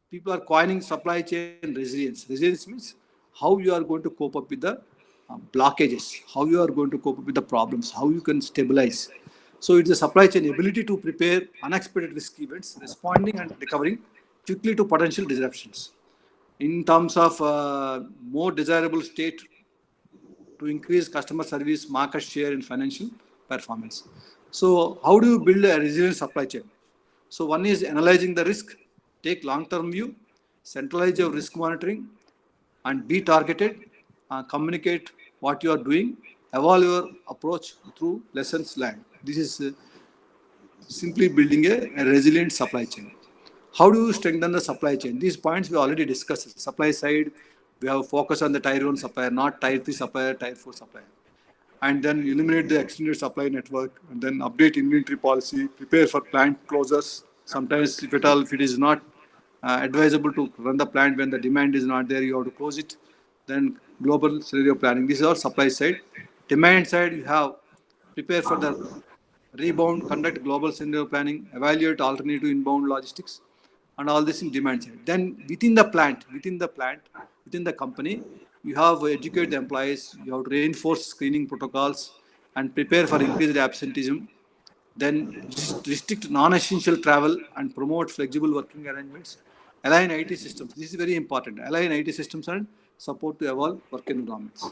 People are coining supply chain resilience. Resilience means how you are going to cope up with the blockages, how you are going to cope up with the problems, how you can stabilize. So it's the supply chain ability to prepare unexpected risk events, responding and recovering quickly to potential disruptions in terms of more desirable state to increase customer service, market share, and financial performance. So how do you build a resilient supply chain? So one is analyzing the risk, take long-term view, centralize your risk monitoring, and be targeted, communicate what you are doing, evolve your approach through lessons learned. This is simply building a resilient supply chain. How do you strengthen the supply chain? These points we already discussed. Supply side, we have focus on the tier 1 supplier, not tier 3 supplier, tier 4 supplier. And then eliminate the extended supply network, and then update inventory policy, prepare for plant closures. Sometimes, if it is not advisable to run the plant when the demand is not there, you have to close it. Then global scenario planning. This is all supply side. Demand side, you have prepare for the rebound, conduct global scenario planning, evaluate alternative inbound logistics, and all this in demand side. Then within the company, you have to educate the employees, you have to reinforce screening protocols and prepare for increased absenteeism. Then restrict non-essential travel and promote flexible working arrangements. Align IT systems. This is very important. Align IT systems and support to evolve work environments.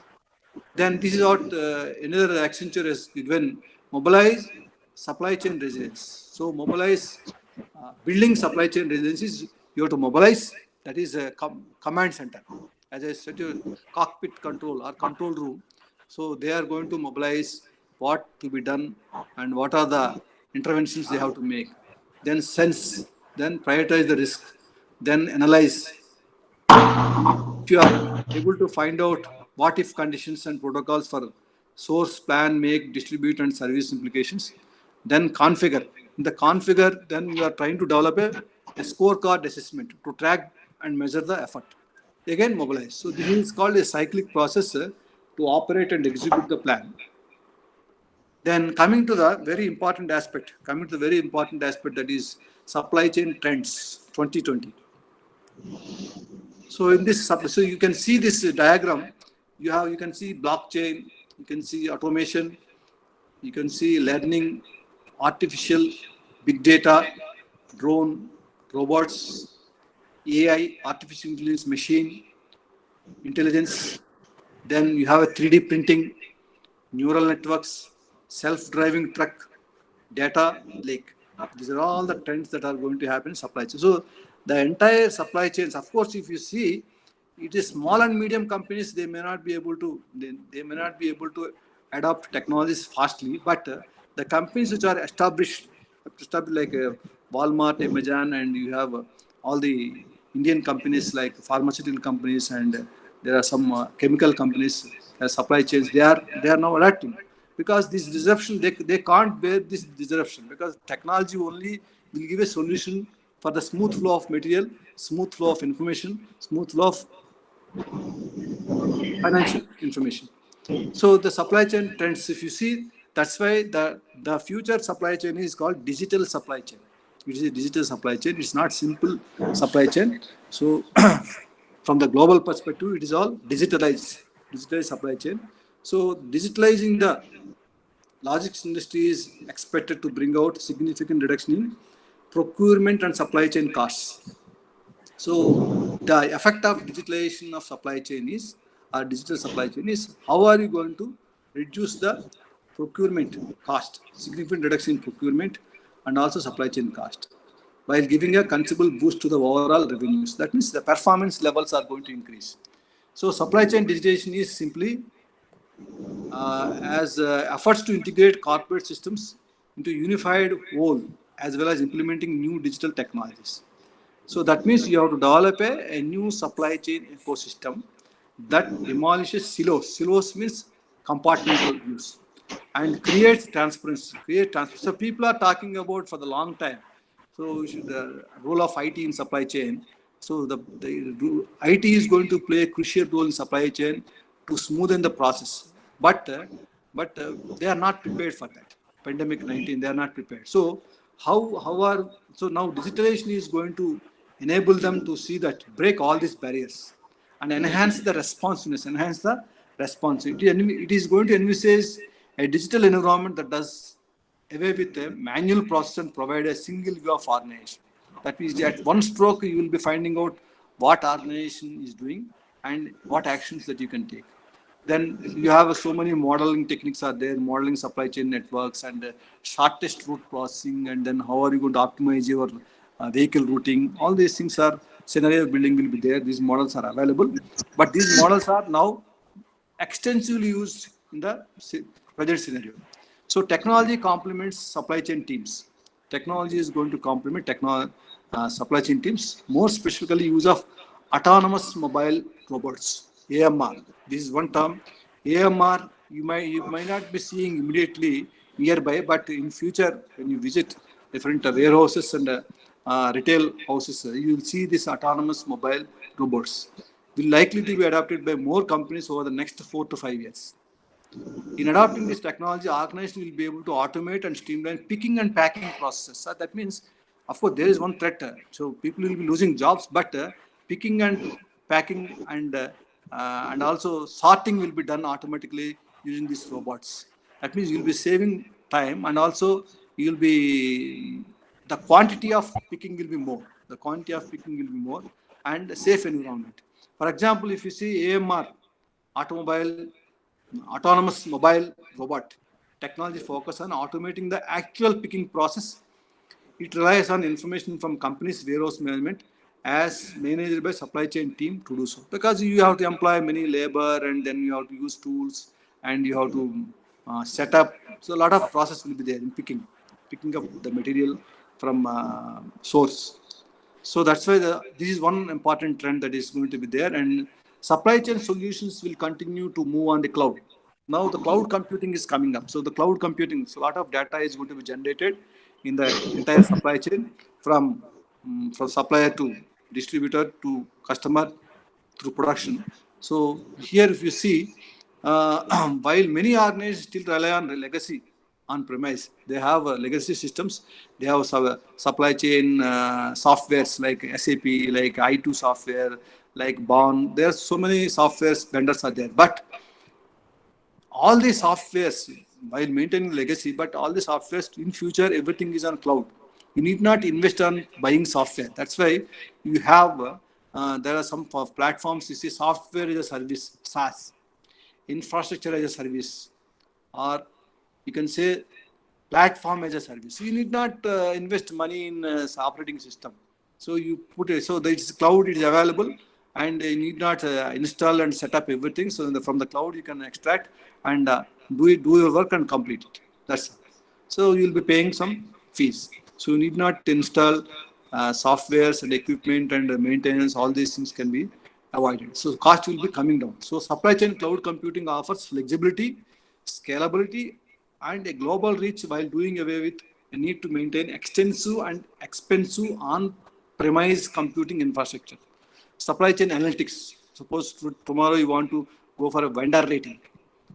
Then this is what another Accenture has given. Mobilize supply chain resilience. So mobilize building supply chain resilience is you have to mobilize. That is a command center. As I said, your cockpit control or control room. So they are going to mobilize what to be done and what are the interventions they have to make. Then sense, then prioritize the risk, then analyze. If you are able to find out what if conditions and protocols for source, plan, make, distribute, and service implications, then configure. In the configure, then you are trying to develop a scorecard assessment to track and measure the effort. Again, mobilize. So this is called a cyclic process to operate and execute the plan. Then coming to the very important aspect, that is supply chain trends 2020. So in this, so you can see this diagram. You can see blockchain, you can see automation, you can see learning, artificial, big data, drone, robots, AI, artificial intelligence, machine intelligence. Then you have a 3D printing, neural networks, self-driving truck, data lake. These are all the trends that are going to happen in supply chain. So the entire supply chains, of course, if you see, it is small and medium companies, they may not be able to adopt technologies fastly, but the companies which are established like Walmart, Amazon, and you have all the Indian companies like pharmaceutical companies, and there are some chemical companies, supply chains. They are now adapting because this disruption, they can't bear this disruption because technology only will give a solution for the smooth flow of material, smooth flow of information, smooth flow of financial information. So the supply chain trends, if you see, that's why the future supply chain is called digital supply chain. It is a digital supply chain. It's not simple supply chain. So from the global perspective, it is all digitalized supply chain. So digitalizing the logistics industry is expected to bring out significant reduction in procurement and supply chain costs. So the effect of digitalization of supply chain is, or digital supply chain is, how are you going to reduce the procurement cost, significant reduction in procurement and also supply chain cost, while giving a considerable boost to the overall revenues. That means the performance levels are going to increase. So supply chain digitization is simply as efforts to integrate corporate systems into unified whole, as well as implementing new digital technologies. So that means you have to develop a new supply chain ecosystem that demolishes silos. Silos means compartmental views. and creates transparency. So people are talking about for the long time. So the role of IT in supply chain. So the IT is going to play a crucial role in supply chain to smoothen the process. But they are not prepared for that. Pandemic 19, they are not prepared. So so now digitalization is going to enable them to see that, break all these barriers and enhance the responsiveness, enhance the responsiveness. It is going to envisage a digital environment that does away with a manual process and provide a single view of organization. That means at one stroke, you will be finding out what organization is doing and what actions that you can take. Then you have so many modeling techniques are there, modeling supply chain networks and shortest route processing, and then how are you going to optimize your vehicle routing. All these things are scenario building will be there. These models are available, but these models are now extensively used in the present scenario. So technology complements supply chain teams. Technology is going to complement supply chain teams, more specifically use of autonomous mobile robots, AMR. This is one term. AMR, you might not be seeing immediately nearby, but in future, when you visit different warehouses and retail houses, you will see these autonomous mobile robots will likely to be adopted by more companies over the next 4 to 5 years. In adopting this technology, organizations will be able to automate and streamline picking and packing processes. So that means, of course, there is one threat. So people will be losing jobs, but picking and packing and also sorting will be done automatically using these robots. That means you'll be saving time, and also you'll be the quantity of picking will be more. The quantity of picking will be more and safe environment. For example, if you see AMR, autonomous mobile robot technology focus on automating the actual picking process. It relies on information from companies' warehouse management as managed by supply chain team to do so. Because you have to employ many labor, and then you have to use tools, and you have to set up. So a lot of process will be there in picking up the material from source. So that's why this is one important trend that is going to be there, and supply chain solutions will continue to move on the cloud. Now the cloud computing is coming up. So the cloud computing, so a lot of data is going to be generated in the entire supply chain from supplier to distributor to customer through production. So here, if you see, while many organizations still rely on legacy on-premise, they have legacy systems. They have supply chain softwares like SAP, like I2 software, like Bond. There are so many softwares vendors are there, but all the softwares, while maintaining legacy, but all the softwares in future, everything is on cloud. You need not invest on buying software. That's why you have, there are some platforms, you see software as a service, SaaS, infrastructure as a service, or you can say platform as a service. You need not invest money in operating system. So you put it, so it's cloud, it is available, and you need not install and set up everything. So from the cloud, you can extract and do your work and complete it. That's all. So you'll be paying some fees. So you need not install softwares and equipment and maintenance. All these things can be avoided. So cost will be coming down. So supply chain cloud computing offers flexibility, scalability, and a global reach while doing away with the need to maintain extensive and expensive on-premise computing infrastructure. Supply chain analytics. Suppose tomorrow you want to go for a vendor rating.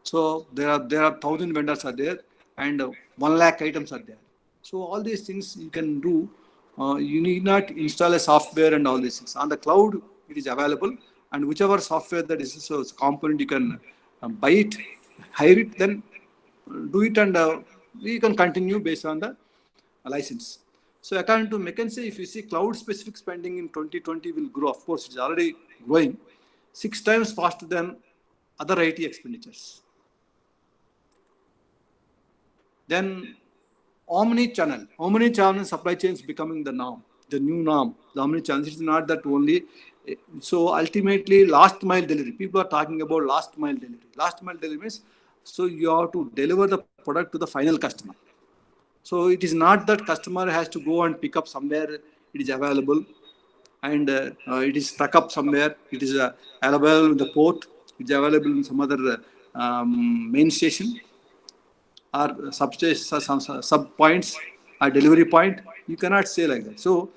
So there are 1,000 vendors are there, and 1 lakh items are there. So all these things you can do. You need not install a software and all these things. On the cloud, it is available, and whichever software that is so component, you can buy it, hire it, then do it, and you can continue based on the license. So according to McKinsey, if you see cloud-specific spending in 2020 will grow. Of course, it's already growing 6 times faster than other IT expenditures. Then omni-channel supply chain is becoming the norm, the new norm. The omni-channel is not that only. So ultimately, last mile delivery. People are talking about last mile delivery. Last mile delivery means, so you have to deliver the product to the final customer. So it is not that customer has to go and pick up somewhere. It is available, and it is stuck up somewhere. It is available in the port. It is available in some other main station. or substation, some sub points or delivery point. You cannot say like that. So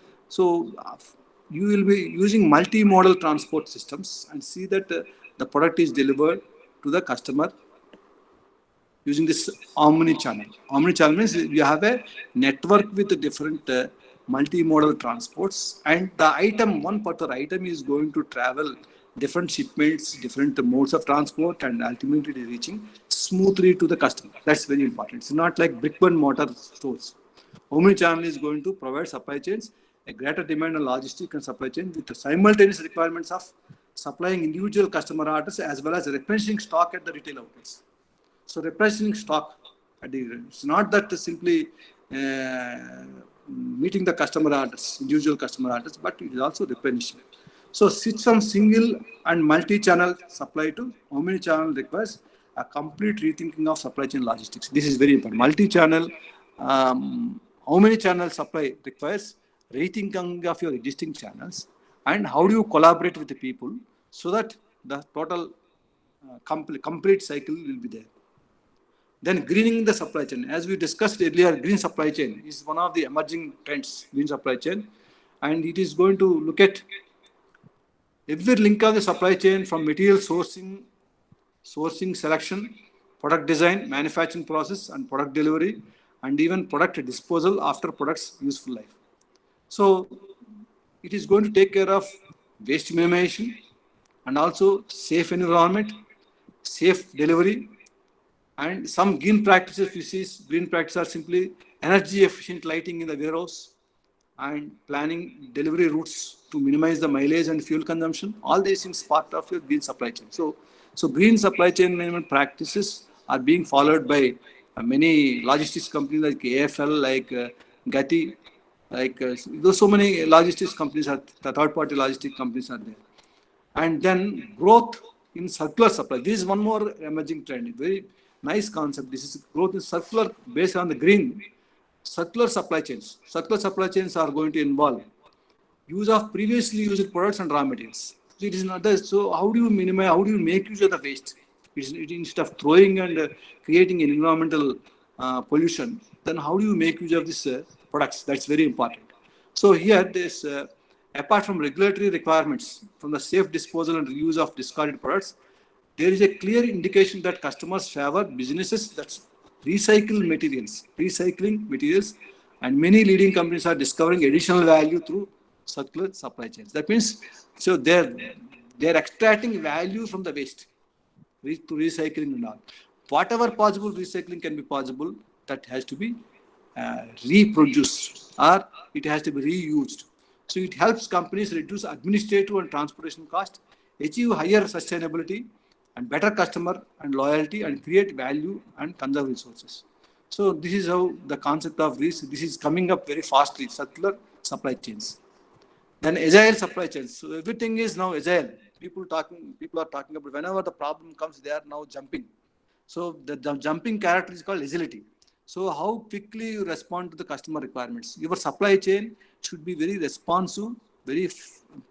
you will be using multimodal transport systems and see that the product is delivered to the customer using this omni-channel. Omni-channel means you have a network with different multimodal transports, and the item, one particular item is going to travel different shipments, different modes of transport, and ultimately reaching smoothly to the customer. That's very important. It's not like brick and mortar stores. Omni-channel is going to provide supply chains a greater demand on logistics and supply chain with the simultaneous requirements of supplying individual customer orders as well as replenishing stock at the retail outlets. So replenishing stock, it's not that simply meeting the customer orders, individual customer orders, but it is also replenishing. So switch from single and multi-channel supply to omni-channel requires a complete rethinking of supply chain logistics. This is very important. Multi-channel, omni-channel supply requires rethinking of your existing channels and how do you collaborate with the people so that the total complete cycle will be there. Then greening the supply chain. As we discussed earlier, green supply chain is one of the emerging trends, green supply chain. And it is going to look at every link of the supply chain from material sourcing selection, product design, manufacturing process, and product delivery, and even product disposal after product's useful life. So it is going to take care of waste minimization and also safe environment, safe delivery, and some green practices. You see, green practices are simply energy efficient lighting in the warehouse and planning delivery routes to minimize the mileage and fuel consumption. All these things part of your green supply chain. So green supply chain management practices are being followed by many logistics companies like AFL, like Gati, like there's so many logistics companies, the third-party logistics companies are there. And then growth in circular supply. This is one more emerging trend. Very nice concept. This is growth in circular based on the green. Circular supply chains. Circular supply chains are going to involve use of previously used products and raw materials. So it is not that. So how do you minimize? How do you make use of the waste? Instead of throwing and creating an environmental pollution, then how do you make use of these products? That's very important. So here, this apart from regulatory requirements from the safe disposal and reuse of discarded products, there is a clear indication that customers favor businesses that recycling materials, and many leading companies are discovering additional value through circular supply chains. That means, so they're extracting value from the waste to recycling and all. Whatever possible recycling can be possible, that has to be reproduced or it has to be reused. So it helps companies reduce administrative and transportation costs, achieve higher sustainability and better customer and loyalty, and create value and conserve resources. So this is how the concept of this is coming up very fastly, circular supply chains. Then agile supply chains. So everything is now agile. People are talking about whenever the problem comes, they are now jumping. So the jumping character is called agility. So how quickly you respond to the customer requirements. Your supply chain should be very responsive, very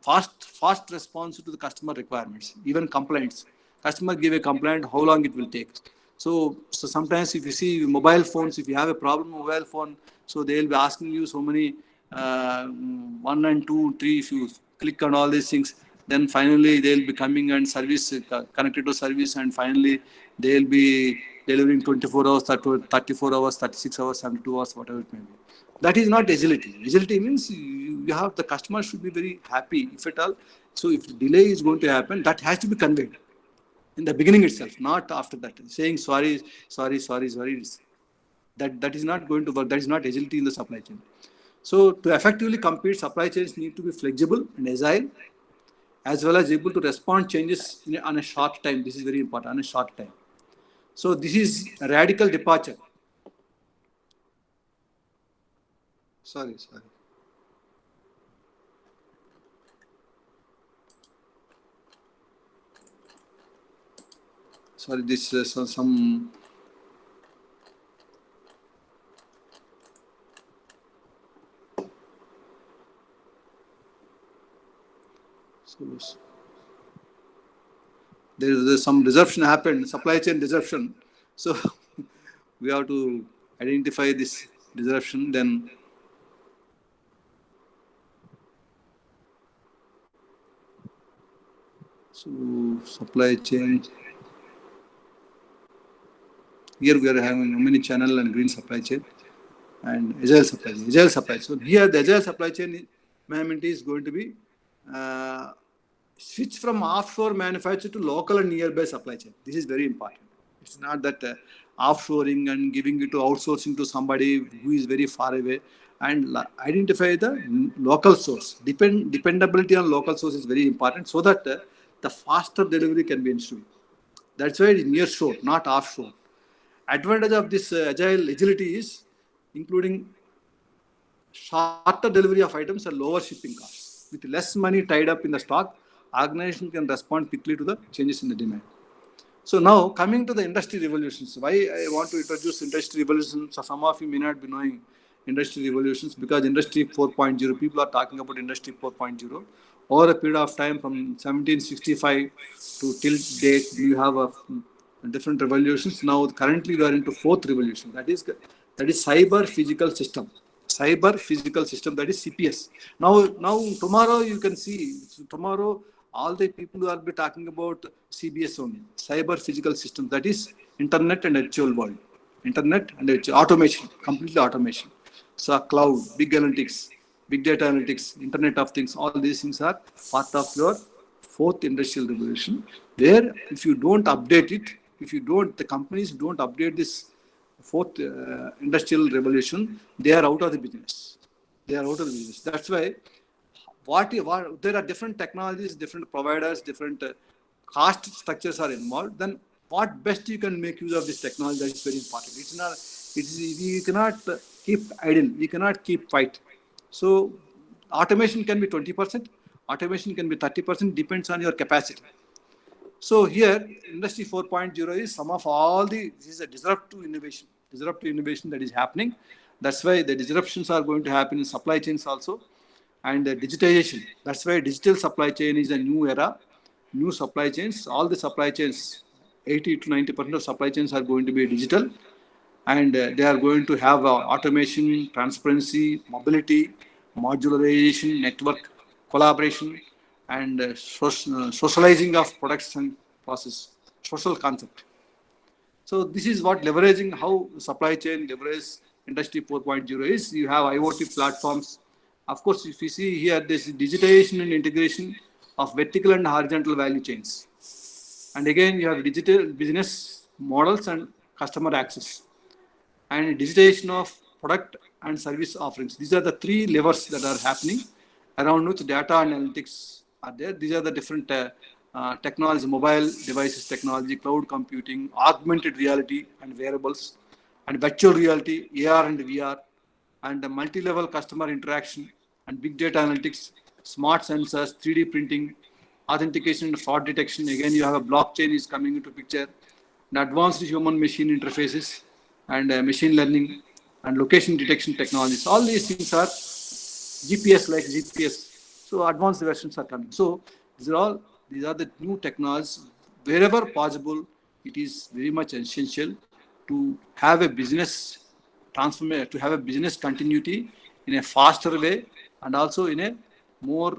fast responsive to the customer requirements, even complaints. Customer give a complaint, how long it will take. So sometimes if you see mobile phones, if you have a problem mobile phone, so they'll be asking you so many 1 and 2, 3, if you click on all these things, then finally they'll be coming and service connected to service, and finally they'll be delivering 24 hours, 34 hours, 36 hours, 72 hours, whatever it may be. That is not agility. Agility means you have the customer should be very happy, if at all. So if delay is going to happen, that has to be conveyed in the beginning itself, not after that. Saying sorry. That is not going to work. That is not agility in the supply chain. So to effectively compete, supply chains need to be flexible and agile, as well as able to respond changes on a short time. This is very important, on a short time. So this is a radical departure. Sorry. This some. So there's some disruption happened, supply chain disruption. So we have to identify this disruption. Then so supply chain. Here we are having omni-channel and green supply chain and agile supply chain. Agile supply chain. So here the agile supply chain management is going to be switch from offshore manufacture to local and nearby supply chain. This is very important. It's not that offshoring and giving it to outsourcing to somebody who is very far away, and identify the local source. Dependability on local source is very important so that the faster delivery can be ensured. That's why it is near shore, not offshore. Advantage of this agility is including shorter delivery of items and lower shipping costs. With less money tied up in the stock, organization can respond quickly to the changes in the demand. So now coming to the industry revolutions, why I want to introduce industry revolutions. So some of you may not be knowing industry revolutions because industry 4.0, people are talking about industry 4.0. Over a period of time from 1765 to till date, we have a different revolutions. Now currently we are into fourth revolution. That is cyber physical system. Cyber physical system, that is CPS. Now tomorrow you can see, tomorrow all the people who will be talking about CBS only. Cyber physical system, that is internet and virtual world. Internet and automation, completely automation. So cloud, big analytics, big data analytics, internet of things, all these things are part of your fourth industrial revolution, where if you don't update it, the companies don't update this fourth industrial revolution, they are out of the business. That's why there are different technologies, different providers, different cost structures are involved. Then what best you can make use of this technology, that is very important. We cannot keep idle. We cannot keep quiet. So automation can be 20%, automation can be 30%, depends on your capacity. So here, Industry 4.0 is some of all this is a disruptive innovation that is happening. That's why the disruptions are going to happen in supply chains also. And digitization, that's why digital supply chain is a new era, new supply chains. All the supply chains, 80 to 90% of supply chains are going to be digital. And they are going to have automation, transparency, mobility, modularization, network, collaboration, and socializing of products and process, social concept. So this is what leveraging how supply chain leverage Industry 4.0 is. You have IoT platforms. Of course, if you see here, this digitization and integration of vertical and horizontal value chains. And again, you have digital business models and customer access. And digitization of product and service offerings. These are the three levers that are happening around which data and analytics are there. These are the different technologies, mobile devices technology, cloud computing, augmented reality and wearables, and virtual reality, AR and VR, and the multi-level customer interaction and big data analytics, smart sensors, 3D printing, authentication and fraud detection. Again, you have a blockchain is coming into picture, and advanced human-machine interfaces, and machine learning and location detection technologies. All these things are GPS like GPS. So advanced versions are coming. So these are the new technologies. Wherever possible, it is very much essential to have a business transformation, to have a business continuity in a faster way, and also in a more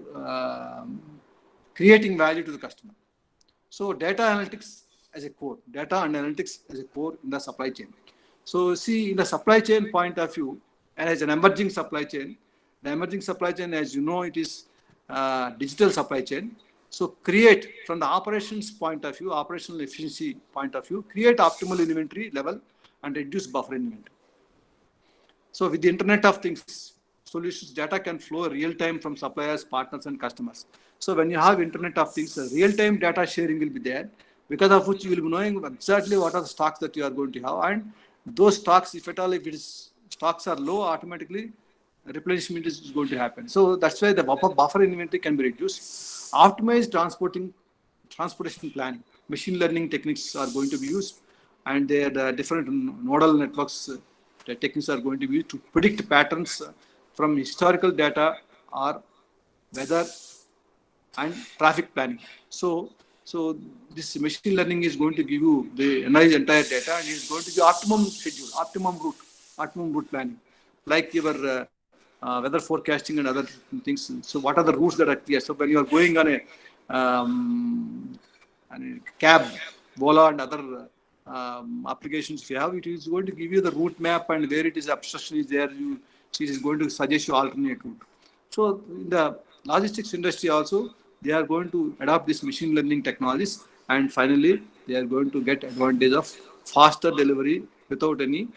creating value to the customer. So data analytics as a core, data and analytics as a core in the supply chain. So see, in the supply chain point of view, and as an emerging supply chain, the emerging supply chain, as you know, it is digital supply chain. So create, from the operations point of view, operational efficiency point of view, create optimal inventory level and reduce buffer inventory. So with the Internet of Things solutions, data can flow real time from suppliers, partners, and customers. So when you have Internet of Things, real time data sharing will be there, because of which you will be knowing exactly what are the stocks that you are going to have, and those stocks, if at all, if stocks are low, automatically replenishment is going to happen. So that's why the buffer inventory can be reduced. Optimized transportation planning, machine learning techniques are going to be used, and the different nodal networks the techniques are going to be used to predict patterns from historical data or weather and traffic planning. So So this machine learning is going to give you the analyze entire data and is going to give optimum schedule, optimum route planning, like your weather forecasting and other things. So what are the routes that are clear? So when you are going on a cab, Vola and other applications, if you have, it is going to give you the route map and where it is obstruction is there. It is going to suggest you alternate route. So in the logistics industry also, they are going to adopt this machine learning technologies, and finally they are going to get advantage of faster delivery without any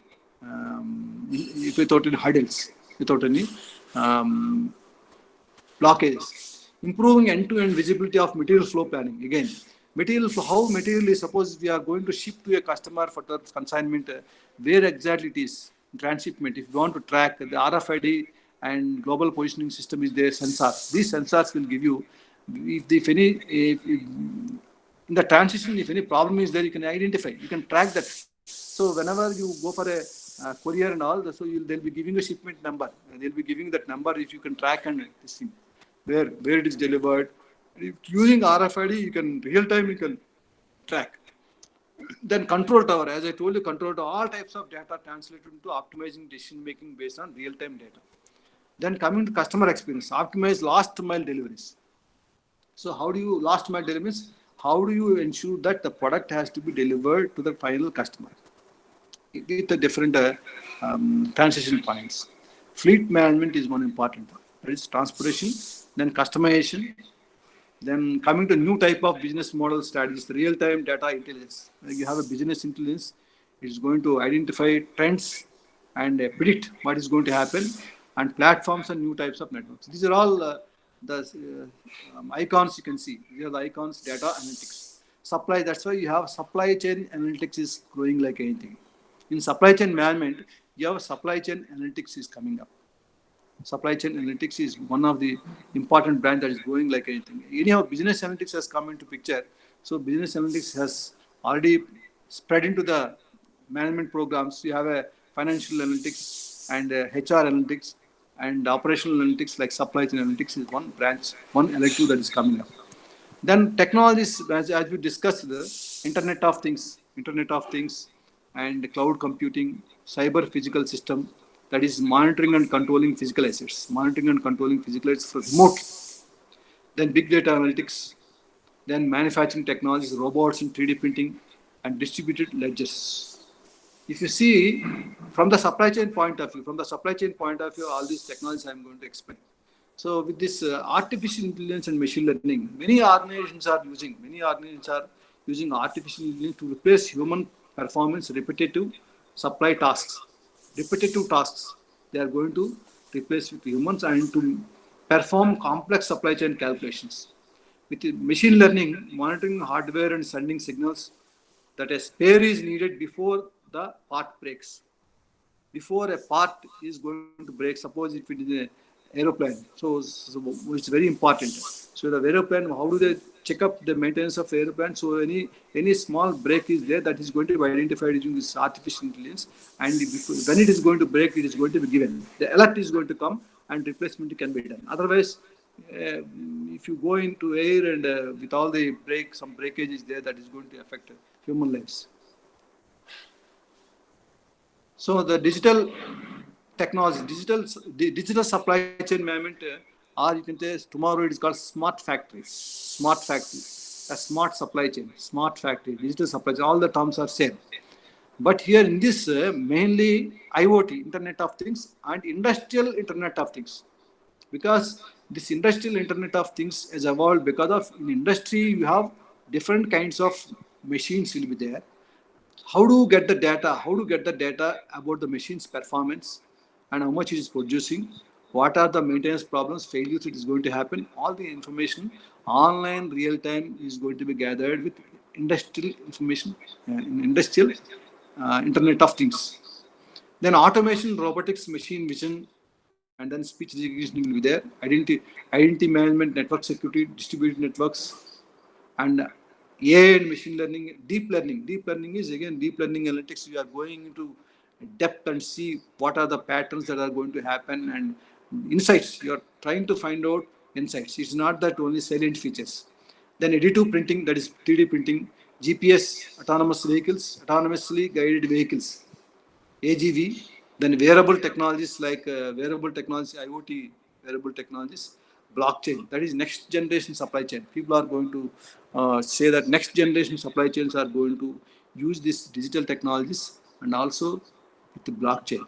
hurdles, without any blockages. Improving end-to-end visibility of material flow planning. Again, material flow, how material is, suppose we are going to ship to a customer for the consignment, where exactly it is, transshipment. If you want to track the RFID and global positioning system is there, sensors. These sensors will give you, if in the transition, if any problem is there, you can identify, you can track that. So whenever you go for a courier and all, so they'll be giving a shipment number. They'll be giving that number if you can track and see where it is delivered. Using RFID, you can real time you can track. Then control tower, as I told you, control tower, all types of data translated into optimizing decision making based on real time data. Then coming to customer experience, optimize last mile deliveries. So how do you last mile deliveries? How do you ensure that the product has to be delivered to the final customer with the different transition points? Fleet management is one important one. That is transportation, then customization, then coming to new type of business model strategies, real-time data intelligence. When you have a business intelligence, it's going to identify trends and predict what is going to happen, and platforms and new types of networks. These are all the icons you can see. These are the icons, data analytics. Supply, that's why you have supply chain analytics is growing like anything. In supply chain management, you have supply chain analytics is coming up. Supply chain analytics is one of the important branch that is growing like anything. Anyhow, business analytics has come into picture. So business analytics has already spread into the management programs. You have a financial analytics and HR analytics and operational analytics like supply chain analytics is one branch, one elective that is coming up. Then technologies, as we discussed, the Internet of Things and cloud computing, cyber physical system, that is monitoring and controlling physical assets, for remote. Then big data analytics, then manufacturing technologies, robots and 3D printing, and distributed ledgers. If you see from the supply chain point of view, all these technologies I'm going to explain. So with this artificial intelligence and machine learning, many organizations are using artificial intelligence to replace human performance, repetitive tasks. They are going to replace with humans and to perform complex supply chain calculations. With machine learning, monitoring hardware and sending signals that a spare is needed before the part breaks. Before a part is going to break, suppose if it is an aeroplane, so it's very important. So the aeroplane, how do they check up the maintenance of aeroplane? So any small break is there, that is going to be identified using this artificial intelligence, and when it is going to break, it is going to be given. The alert is going to come and replacement can be done. Otherwise, if you go into air and with all the some breakage is there, that is going to affect human lives. So the digital technology, digital supply chain management, or you can say tomorrow it is called smart factory, a smart supply chain, smart factory, digital supply chain, all the terms are same. But here in this, mainly IoT, Internet of Things, and Industrial Internet of Things. Because this Industrial Internet of Things has evolved because of in industry, you have different kinds of machines will be there. How do you get the data? How to get the data about the machine's performance and how much it is producing? What are the maintenance problems, failures it is going to happen? All the information online, real time is going to be gathered with industrial information, industrial Internet of Things. Then automation, robotics, machine vision, and then speech recognition will be there. Identity management, network security, distributed networks, and AI and machine learning, deep learning. Deep learning is again deep learning analytics. You are going into depth and see what are the patterns that are going to happen and insights. You are trying to find out insights. It's not that only salient features. Then additive printing, that is 3D printing, GPS, autonomous vehicles, autonomously guided vehicles, AGV, then wearable technologies like wearable technology, IoT wearable technologies, blockchain, that is next generation supply chain. People are going to say that next generation supply chains are going to use these digital technologies and also with the blockchain.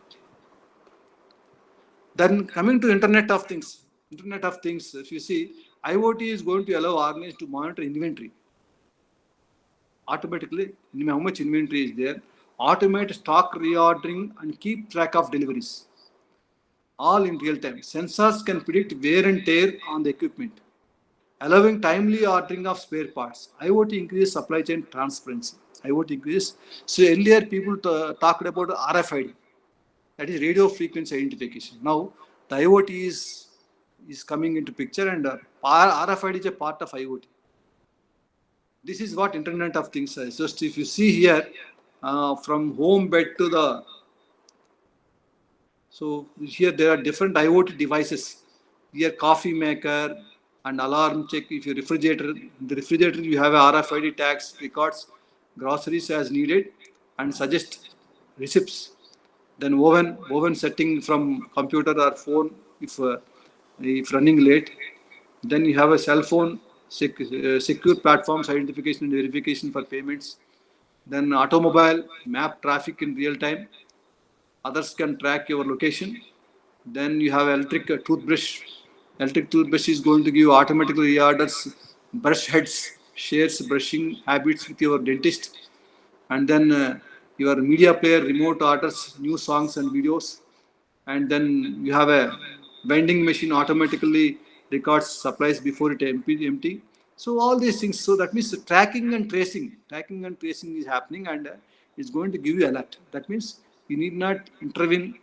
Then coming to Internet of Things. Internet of Things, if you see, IoT is going to allow organizations to monitor inventory. Automatically, how much inventory is there, automate stock reordering and keep track of deliveries. All in real time. Sensors can predict wear and tear on the equipment, allowing timely ordering of spare parts. IoT increases supply chain transparency. IoT increases. So earlier people talked about RFID, that is radio frequency identification. Now the IoT is coming into picture, and RFID is a part of IoT. This is what Internet of Things is. Just if you see here, from home bed to the, so here there are different IoT devices. Here coffee maker and alarm check. If you refrigerator, in the refrigerator you have a RFID tags, records groceries as needed and suggest receipts. Then oven setting from computer or phone if running late. Then you have a cell phone secure platforms identification and verification for payments. Then automobile map traffic in real time. Others can track your location. Then you have electric toothbrush. Electric toothbrush is going to give automatically reorders brush heads, shares brushing habits with your dentist. And then your media player remote orders new songs and videos. And then you have a vending machine automatically records supplies before it empty. So all these things. So that means tracking and tracing is happening, and it's going to give you alert. That means you need not intervene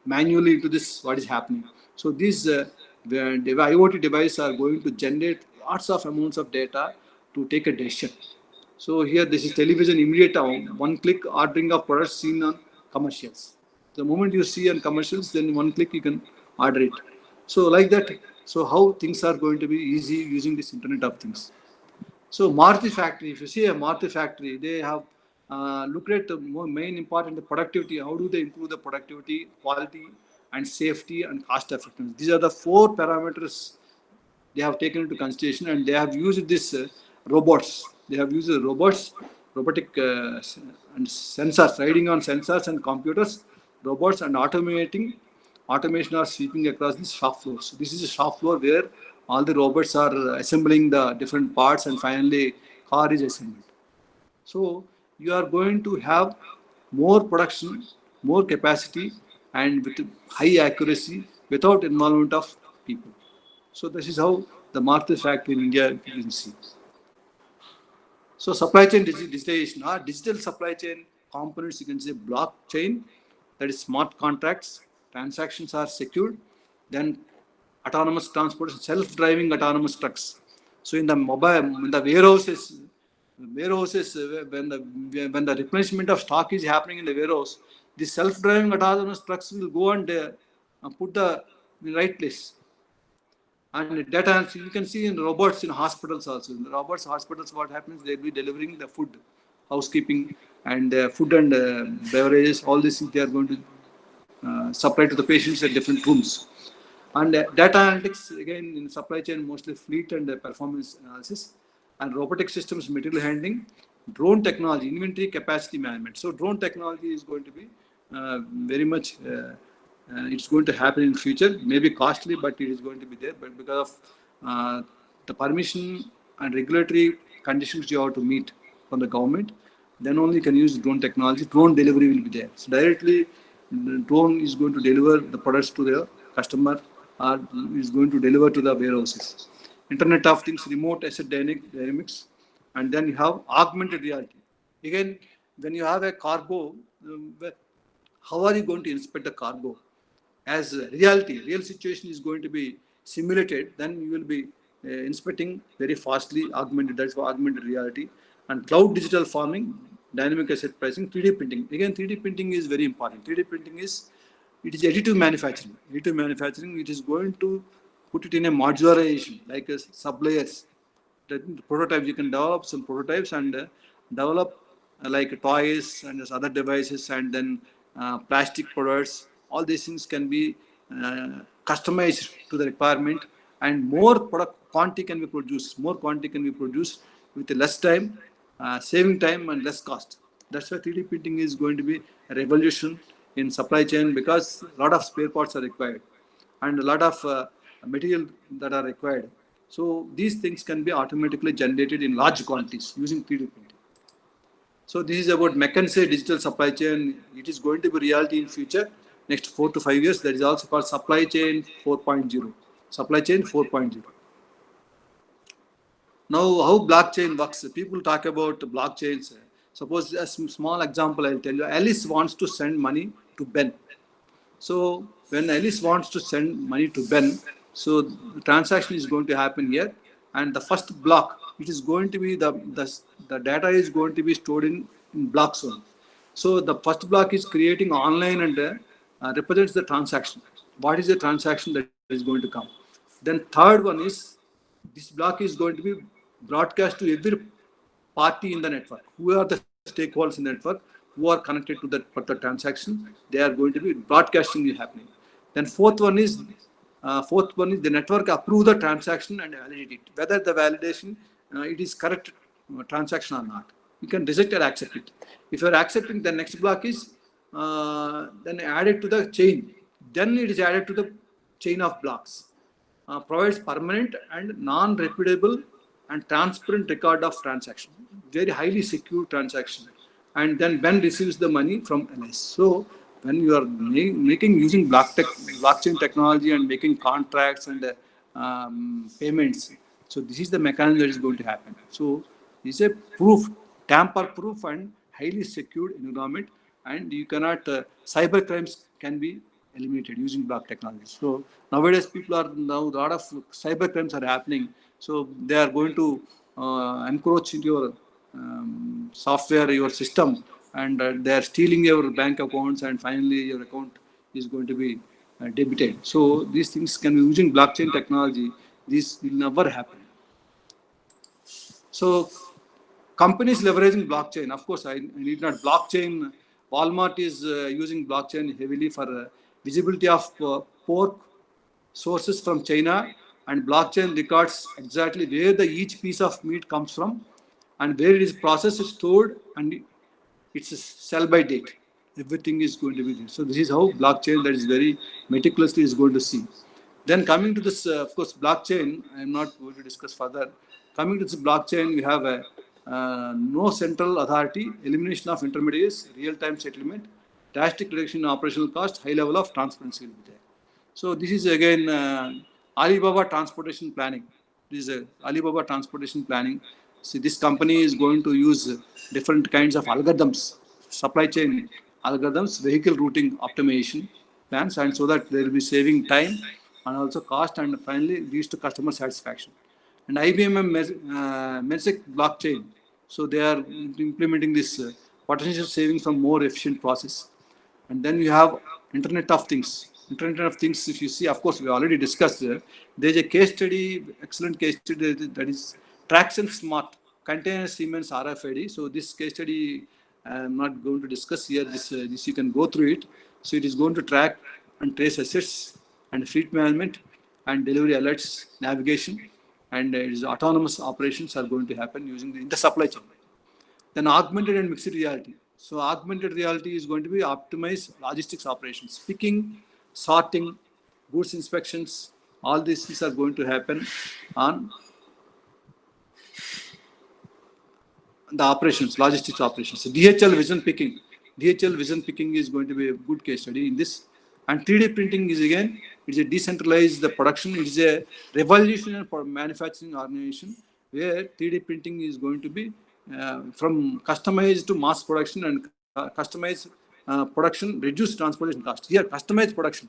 manually into this what is happening. So these the IoT devices are going to generate lots of amounts of data to take a decision. So here this is television immediate one-click ordering of products seen on commercials. The moment you see on commercials, then one click you can order it. So like that. So how things are going to be easy using this Internet of Things. So Maruti factory, if you see a Maruti factory, they have looked at the main important productivity. How do they improve the productivity, quality, and safety and cost effectiveness? These are the 4 parameters they have taken into consideration, and they have used this robots. They have used robots, robotic and sensors, riding on sensors and computers, robots, and automation are sweeping across the shop floor. So this is a shop floor where all the robots are assembling the different parts, and finally car is assembled. So you are going to have more production, more capacity, and with high accuracy without involvement of people. So this is how the Maruti factory in India you can see. So supply chain digitization, or digital supply chain components, you can say blockchain, that is smart contracts, transactions are secured, then autonomous transport, self-driving autonomous trucks. So in the warehouses, when the replenishment of stock is happening in the warehouse, the self-driving autonomous trucks will go and put the right place. And data, you can see in robots in hospitals also. In the robots hospitals, what happens? They'll be delivering the food, housekeeping, and food and beverages. All these things they are going to supply to the patients at different rooms. And data analytics, again, in supply chain, mostly fleet and performance analysis. And robotic systems, material handling, drone technology, inventory capacity management. So drone technology is going to be very much... it's going to happen in future, maybe costly, but it is going to be there. But because of the permission and regulatory conditions you have to meet from the government, then only you can use drone technology. Drone delivery will be there. So directly, the drone is going to deliver the products to the customer, or is going to deliver to the warehouses. Internet of Things, remote asset dynamics, and then you have augmented reality. Again, when you have a cargo, how are you going to inspect the cargo? As real situation is going to be simulated, then you will be inspecting very fastly, augmented, that's for augmented reality. And cloud digital farming, dynamic asset pricing, 3D printing. Again, 3D printing is very important. 3D printing is additive manufacturing. Additive manufacturing, it is going to put it in a modularization, like a sub-layers. The prototypes, you can develop some prototypes and develop like toys and other devices, and then plastic products. All these things can be customized to the requirement, and more product quantity can be produced. More quantity can be produced with less time, saving time and less cost. That's why 3D printing is going to be a revolution in supply chain, because a lot of spare parts are required and a lot of material that are required. So these things can be automatically generated in large quantities using 3D printing. So this is about McKinsey digital supply chain. It is going to be reality in future, next 4 to 5 years. That is also called supply chain 4.0. Supply chain 4.0. Now, how blockchain works? People talk about blockchains. Suppose a small example I'll tell you. Alice wants to send money to Ben. So when Alice wants to send money to Ben, so the transaction is going to happen here, and the first block, it is going to be the data is going to be stored in block zone. So the first block is creating online and represents the transaction. What is the transaction that is going to come? Then third one is, this block is going to be broadcast to every party in the network. Who are the stakeholders in the network who are connected to that particular transaction? They are going to be broadcasting is happening. Then fourth one is the network approve the transaction and validate it. Whether the validation it is correct transaction or not. You can reject or accept it. If you are accepting, the next block is then added to the chain. Then it is added to the chain of blocks. Provides permanent and non-repeatable and transparent record of transaction. Very highly secure transaction. And then Ben receives the money from LS. So when you are using blockchain technology and making contracts and payments, so this is the mechanism that is going to happen. So this is a proof, tamper-proof and highly secured environment, and you cannot cyber crimes can be eliminated using block technology. So nowadays people are now, a lot of cyber crimes are happening. So they are going to encroach into your software, your system, and they are stealing your bank accounts, and finally your account is going to be debited. So these things can be using blockchain technology. This will never happen. So companies leveraging blockchain, of course, I need not blockchain. Walmart is using blockchain heavily for visibility of pork sources from China, and blockchain records exactly where each piece of meat comes from and where it is processed, stored, and it's a sell by date. Everything is going to be there. So this is how blockchain, that is very meticulously, is going to see. Then coming to this, of course, blockchain, I am not going to discuss further. Coming to this blockchain, we have a no central authority, elimination of intermediaries, real-time settlement, drastic reduction in operational cost, high level of transparency will be there. So this is again Alibaba transportation planning. This is Alibaba transportation planning. See, this company is going to use different kinds of algorithms, supply chain algorithms, vehicle routing optimization plans, and so that they will be saving time and also cost, and finally leads to customer satisfaction. And IBM Mensec blockchain. So they are implementing this potential savings from more efficient process. And then you have Internet of Things. Internet of Things, if you see, of course, we already discussed there. There's a case study, excellent case study, that is Traction Smart Container Siemens RFID. So this case study, I'm not going to discuss here. This you can go through it. So it is going to track and trace assets and fleet management and delivery alerts, navigation, and its autonomous operations are going to happen using in the supply chain. Then augmented and mixed reality. So augmented reality is going to be optimized logistics operations, picking, sorting, goods inspections. All these things are going to happen on the operations, logistics operations. So DHL vision picking. DHL vision picking is going to be a good case study in this. And 3D printing is again, it's a decentralized production. It is a revolution for manufacturing organization where 3D printing is going to be from customized to mass production, and customized production, reduce transportation cost. Here, customized production.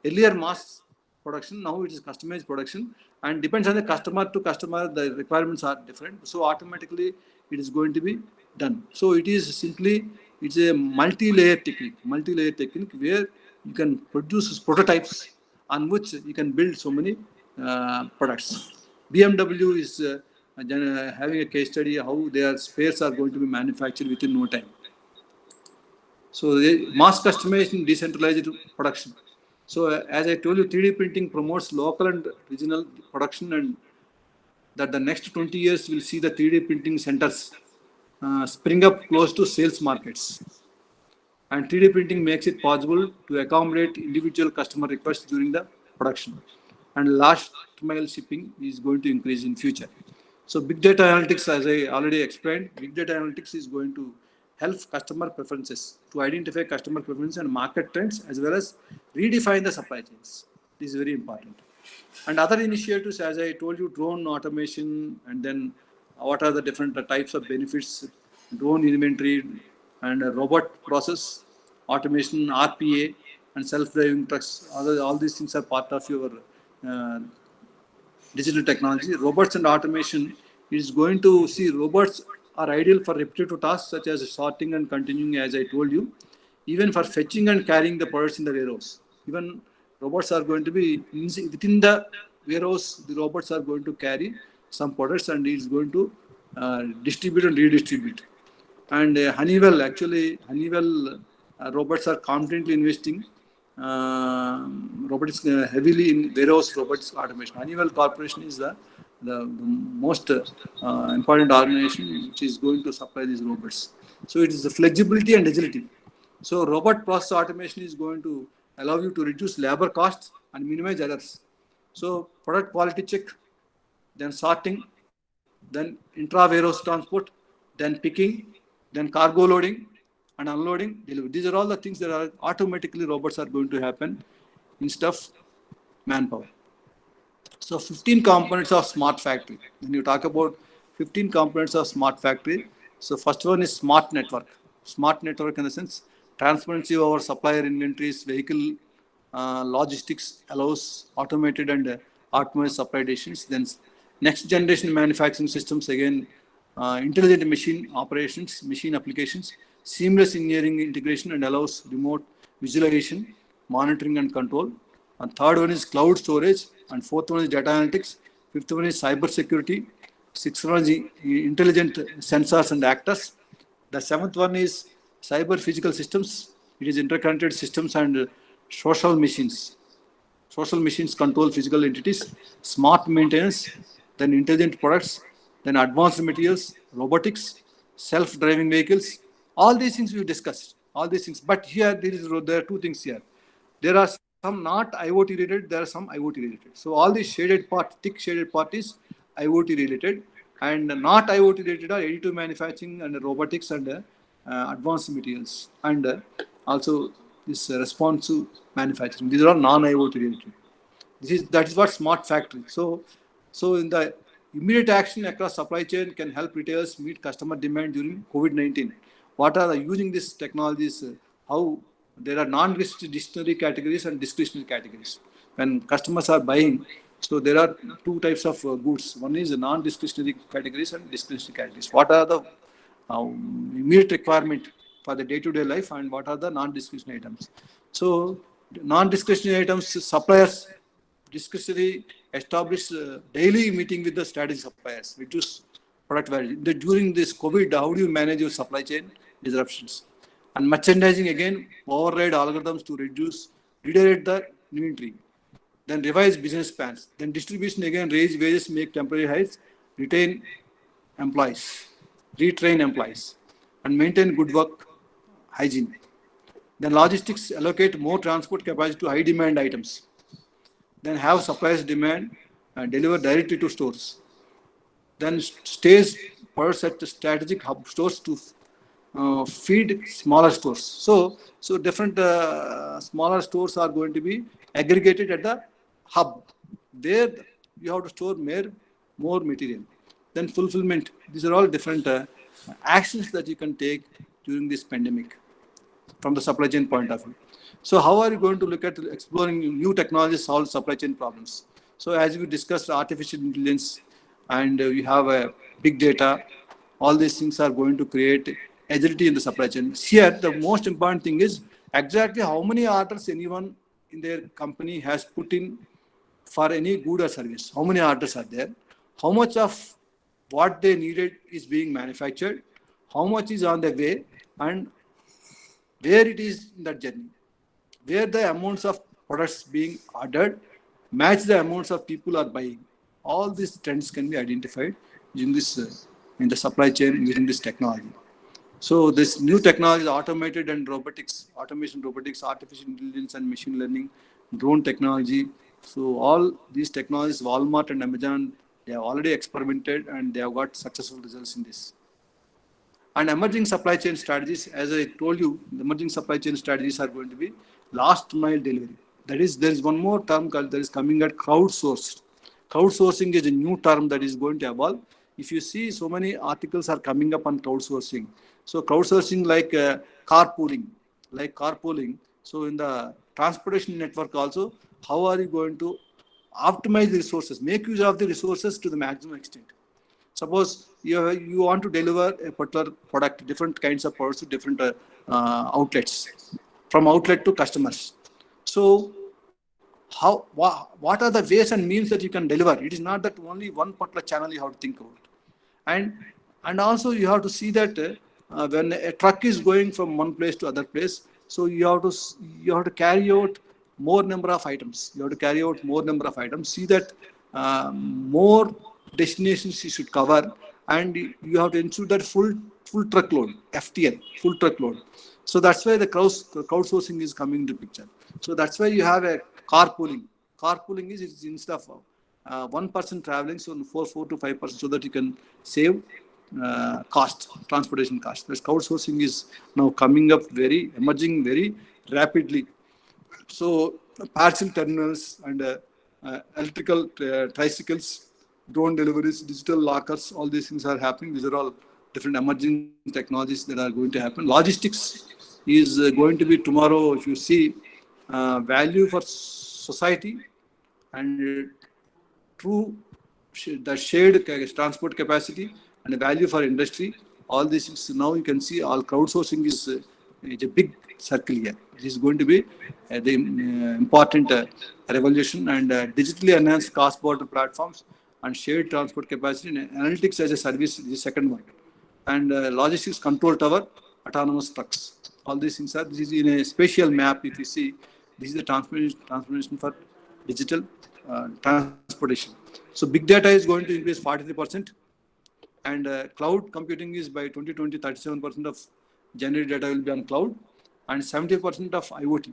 Earlier mass production, now it is customized production, and depends on the customer to customer, the requirements are different. So automatically it is going to be done. So it is simply, it's a multi-layer technique where you can produce prototypes on which you can build so many products. BMW is having a case study how their spares are going to be manufactured within no time. So mass customization, decentralized production. So as I told you, 3D printing promotes local and regional production, and that the next 20 years will see the 3D printing centers spring up close to sales markets. And 3D printing makes it possible to accommodate individual customer requests during the production. And last mile shipping is going to increase in future. So big data analytics, as I already explained, big data analytics is going to help customer preferences, to identify customer preferences and market trends, as well as redefine the supply chains. This is very important. And other initiatives, as I told you, drone automation, and then what are the different types of benefits, drone inventory and robot process automation, RPA, and self-driving trucks. All these things are part of your digital technology. Robots and automation is going to see robots are ideal for repetitive tasks such as sorting and continuing, as I told you, even for fetching and carrying the products in the warehouse. Even robots are going to be within the warehouse. The robots are going to carry some products and is going to distribute and redistribute. And Honeywell robots are confidently investing robotics heavily in warehouse robotics automation. Honeywell Corporation is the most important organization which is going to supply these robots. So it is the flexibility and agility. So robot process automation is going to allow you to reduce labor costs and minimize errors. So product quality check, then sorting, then intra-warehouse transport, then picking, then cargo loading and unloading, delivery. These are all the things that are automatically robots are going to happen instead of manpower. So 15 components of smart factory. When you talk about 15 components of smart factory, so first one is smart network. Smart network in the sense transparency of our supplier inventories, vehicle logistics allows automated and optimized supply decisions. Then next generation manufacturing systems, again, intelligent machine operations, machine applications, seamless engineering integration and allows remote visualization, monitoring and control. And third one is cloud storage, and fourth one is data analytics, fifth one is cyber security, sixth one is intelligent sensors and actors. The seventh one is cyber physical systems. It is interconnected systems and social machines. Social machines control physical entities, smart maintenance, then intelligent products, then advanced materials, robotics, self-driving vehicles. All these things we discussed. All these things. But here there are two things here. There are some not IoT related. There are some IoT related. So all these shaded part, thick shaded part is IoT related, and not IoT related are additive manufacturing and robotics and advanced materials, and also this responsive manufacturing. These are all non-IoT related. That is what smart factory. So in the immediate action across supply chain can help retailers meet customer demand during COVID-19. What are using these technologies? How there are non-discretionary categories and discretionary categories. When customers are buying, so there are two types of goods. One is non-discretionary categories and discretionary categories. What are the immediate requirement for the day-to-day life, and what are the non-discretionary items? So non-discretionary items, suppliers, discretionary, establish daily meeting with the strategic suppliers, reduce product value. During this COVID, how do you manage your supply chain disruptions? And merchandising, again, override algorithms to redirect the inventory. Then revise business plans. Then distribution, again, raise wages, make temporary hires, retain employees, retrain employees, and maintain good work hygiene. Then logistics, allocate more transport capacity to high demand items. Then have suppliers demand and deliver directly to stores. Then stage products at strategic hub stores to feed smaller stores. So different smaller stores are going to be aggregated at the hub. There you have to store more material. Then fulfillment. These are all different actions that you can take during this pandemic from the supply chain point of view. So how are you going to look at exploring new technologies to solve supply chain problems? So as we discussed, artificial intelligence, and we have a big data, all these things are going to create agility in the supply chain. Here, the most important thing is exactly how many orders anyone in their company has put in for any good or service. How many orders are there? How much of what they needed is being manufactured, how much is on the way, and where it is in that journey, where the amounts of products being ordered match the amounts of people are buying. All these trends can be identified using this in the supply chain using this technology. So this new technology, automated and robotics, automation, robotics, artificial intelligence and machine learning, drone technology. So all these technologies, Walmart and Amazon, they have already experimented and they have got successful results in this. And emerging supply chain strategies, as I told you, the emerging supply chain strategies are going to be last mile delivery. That is, there is one more term called, that is coming at crowdsourced. Crowdsourcing is a new term that is going to evolve. If you see, so many articles are coming up on crowdsourcing. So crowdsourcing like carpooling. So in the transportation network also, how are you going to optimize the resources, make use of the resources to the maximum extent? Suppose you want to deliver a particular product, different kinds of products to different outlets, from outlet to customers. So what are the ways and means that you can deliver? It is not that only one particular channel you have to think about. And also you have to see that when a truck is going from one place to other place, so you have to carry out more number of items. You have to carry out more number of items. See that more destinations you should cover, and you have to ensure that full truckload, FTL, full truckload. So that's why the crowdsourcing is coming into picture. So that's why you have a carpooling. Carpooling is instead of one person traveling, so 4 to 5%, so that you can save transportation cost. This crowdsourcing is now coming up emerging very rapidly. So parcel terminals and electrical tricycles, drone deliveries, digital lockers, all these things are happening. These are all different emerging technologies that are going to happen. Logistics is going to be tomorrow, if you see, value for society and true the shared transport capacity and the value for industry. All these things now you can see, all crowdsourcing is a big circle here. It is going to be the important revolution, and digitally enhanced cross-border platforms and shared transport capacity and analytics as a service is the second one. And logistics control tower, autonomous trucks. All these things are, this is in a spatial map. If you see, this is the transformation for digital transportation. So big data is going to increase 43%, and cloud computing is by 2020, 37% of generated data will be on cloud, and 70% of IoT.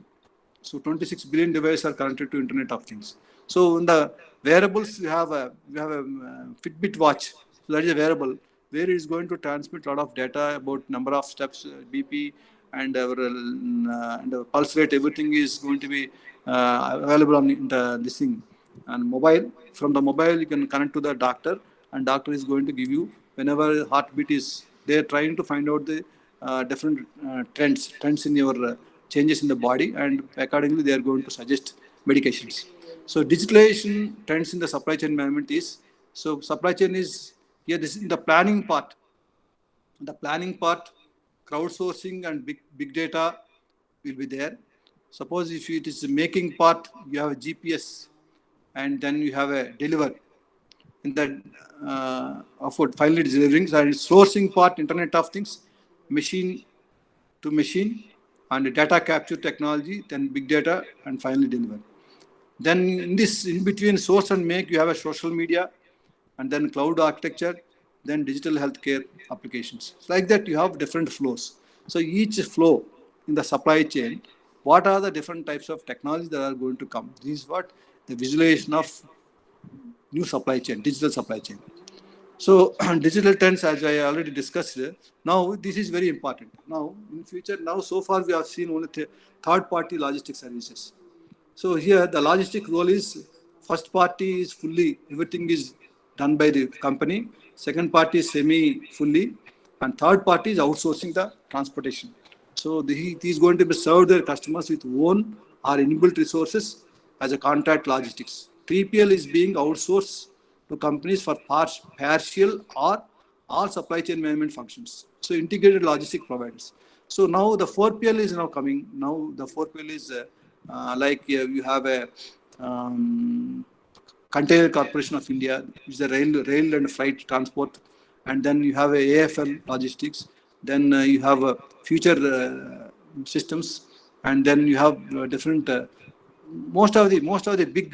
So 26 billion devices are connected to Internet of Things. So in the wearables, we have a Fitbit watch. So that is a wearable where it is going to transmit a lot of data about number of steps, BP, and our pulse rate. Everything is going to be available on this thing. And mobile, from the mobile you can connect to the doctor, and doctor is going to give you, whenever heartbeat is, they are trying to find out the different trends in your changes in the body, and accordingly they are going to suggest medications. So digitalization trends in the supply chain management is, so supply chain is here, this is in the planning part. The planning part, crowdsourcing and big data will be there. Suppose if it is the making part, you have a GPS, and then you have a deliver. In the finally delivering, and sourcing part, Internet of Things, machine to machine, and data capture technology, then big data, and finally deliver. Then in this, in between source and make, you have a social media, and then cloud architecture, then digital healthcare applications. So like that, you have different flows. So each flow in the supply chain, what are the different types of technologies that are going to come? This is what the visualization of new supply chain, digital supply chain. So digital trends, as I already discussed, now this is very important. Now in future, now so far we have seen only third-party logistics services. So here the logistic role is, first party is fully, everything is done by the company. Second party is semi-fully, and third party is outsourcing the transportation. So he is going to be served their customers with own or inbuilt resources as a contract logistics. 3PL is being outsourced to companies for partial or all supply chain management functions. So integrated logistic providers. So now the 4PL is now coming. Now the 4PL is you have a Container Corporation of India, which is the rail and freight transport, and then you have a AFL Logistics, then you have future systems, and then you have different most of the big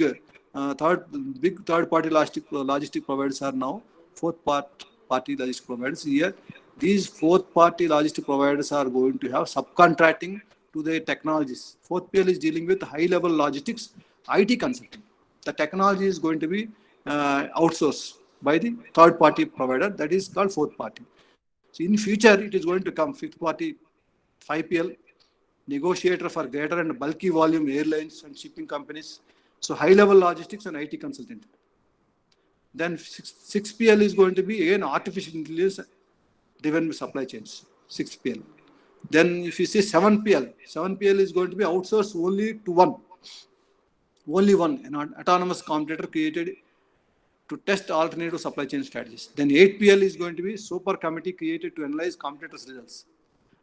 third party logistic providers are now party logistic providers. Here, these fourth party logistic providers are going to have subcontracting to their technologies. 4PL is dealing with high level logistics, IT consulting. The technology is going to be outsourced by the third party provider, that is called fourth party. So in future, it is going to come fifth party, 5PL, negotiator for greater and bulky volume airlines and shipping companies. So high level logistics and IT consultant. Then 6PL is going to be again artificial intelligence driven supply chains, 6PL. Then if you see 7PL is going to be outsourced only to one, an autonomous competitor created to test alternative supply chain strategies. Then 8PL is going to be super committee created to analyze competitors' results.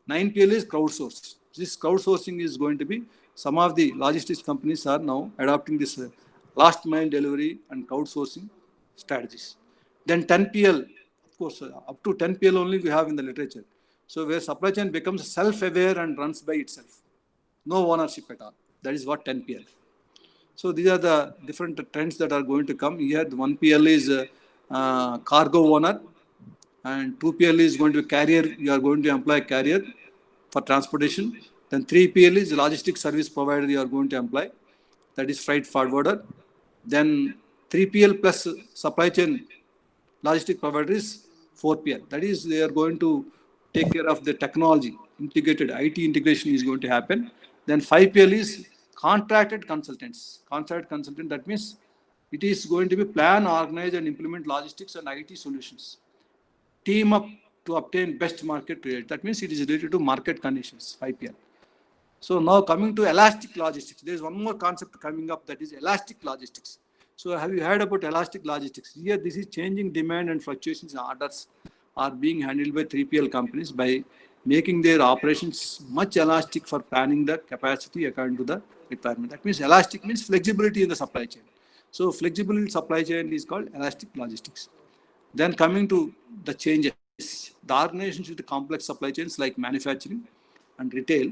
9PL is crowdsourced. This crowdsourcing is going to be, some of the logistics companies are now adopting this last mile delivery and crowdsourcing strategies. Then 10PL, of course, up to 10PL only we have in the literature. So where supply chain becomes self-aware and runs by itself. No ownership at all. That is what 10PL. So these are the different trends that are going to come here. The 1PL is cargo owner, and 2PL is going to be carrier. You are going to employ a carrier for transportation. Then 3PL is logistics service provider you are going to employ. That is freight forwarder. Then 3PL plus supply chain logistic provider is 4PL. That is, they are going to take care of the technology. Integrated IT integration is going to happen. Then 5PL is contracted consultants. Contracted consultant, that means it is going to be plan, organize and implement logistics and IT solutions. Team up to obtain best market rate. That means it is related to market conditions, 5PL. So now coming to elastic logistics, there is one more concept coming up, that is elastic logistics. So have you heard about elastic logistics? Here this is changing demand and fluctuations in orders are being handled by 3PL companies by making their operations much elastic for planning the capacity according to the requirement. That means elastic means flexibility in the supply chain. So flexible in supply chain is called elastic logistics. Then coming to the changes, the organizations with the complex supply chains like manufacturing and retail,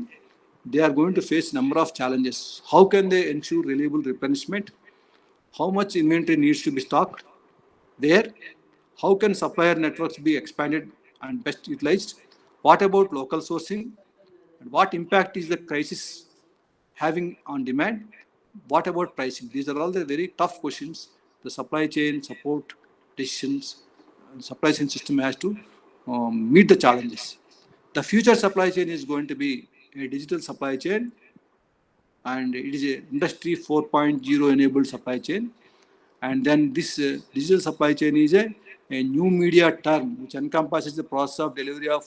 they are going to face a number of challenges. How can they ensure reliable replenishment? How much inventory needs to be stocked? Where? How can supplier networks be expanded and best utilized? What about local sourcing? And what impact is the crisis having on demand? What about pricing? These are all the very tough questions. The supply chain support decisions, supply chain system has to meet the challenges. The future supply chain is going to be a digital supply chain, and it is a industry 4.0 enabled supply chain. And then this digital supply chain is a new media term which encompasses the process of delivery of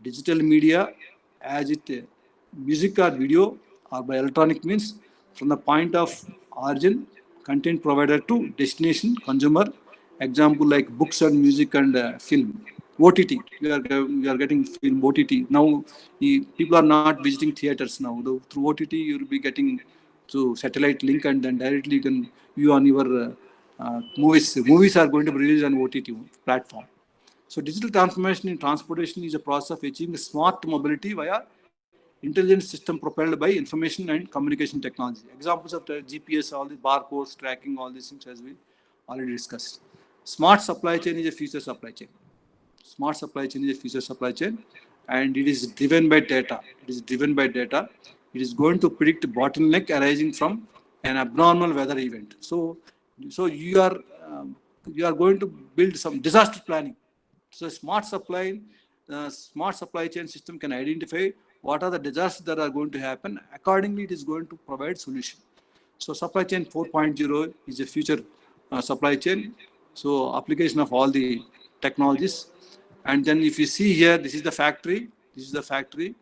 digital media, as it music or video or by electronic means, from the point of origin, content provider to destination consumer. Example like books and music and film. OTT, we are getting film OTT. Now, people are not visiting theaters now. Through OTT, you will be getting to satellite link and then directly you can view on your movies. Movies are going to be released on OTT platform. So digital transformation in transportation is a process of achieving smart mobility via intelligent system propelled by information and communication technology. Examples of the GPS, all the barcodes, tracking, all these things as we already discussed. Smart supply chain is a future supply chain. Smart supply chain is a future supply chain, and it is driven by data. It is driven by data. It is going to predict bottleneck arising from an abnormal weather event. So you are going to build some disaster planning. So smart supply chain system can identify what are the disasters that are going to happen. Accordingly, it is going to provide solution. So supply chain 4.0 is a future supply chain. So application of all the technologies. And then if you see here, this is the factory. This is the factory.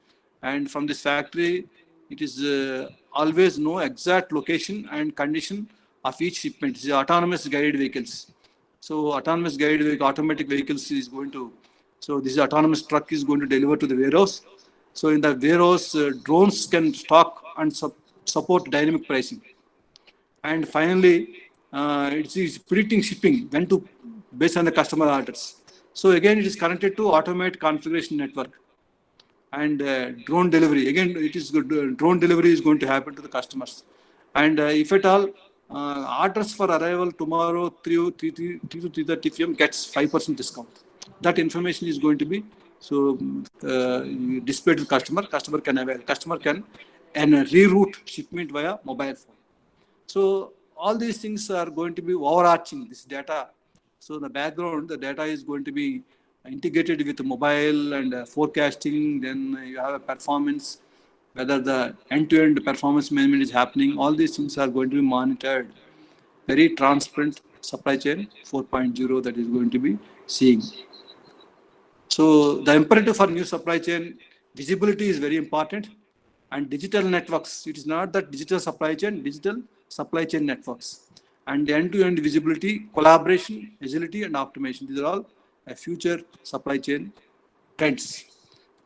And from this factory, it is always know exact location and condition of each shipment. This is autonomous guided vehicles. So autonomous guided vehicle, automatic vehicles is going to, so this autonomous truck is going to deliver to the warehouse. So in the warehouse, drones can stock and support dynamic pricing. And finally, it's predicting shipping when to based on the customer orders. So again, it is connected to automate configuration network and drone delivery. Again, it is good. Drone delivery is going to happen to the customers. And if at all, orders for arrival tomorrow 3 to 3:30 p.m. gets 5% discount. That information is going to be displayed to the customer. Customer can avail. Customer can and reroute shipment via mobile phone. So all these things are going to be overarching this data. So in the background, the data is going to be integrated with mobile and forecasting. Then you have a performance, whether the end-to-end performance management is happening. All these things are going to be monitored. Very transparent supply chain 4.0 that is going to be seeing. So the imperative for new supply chain visibility is very important, and digital networks. It is not that digital supply chain networks, and end-to-end visibility, collaboration, agility, and optimization. These are all future supply chain trends.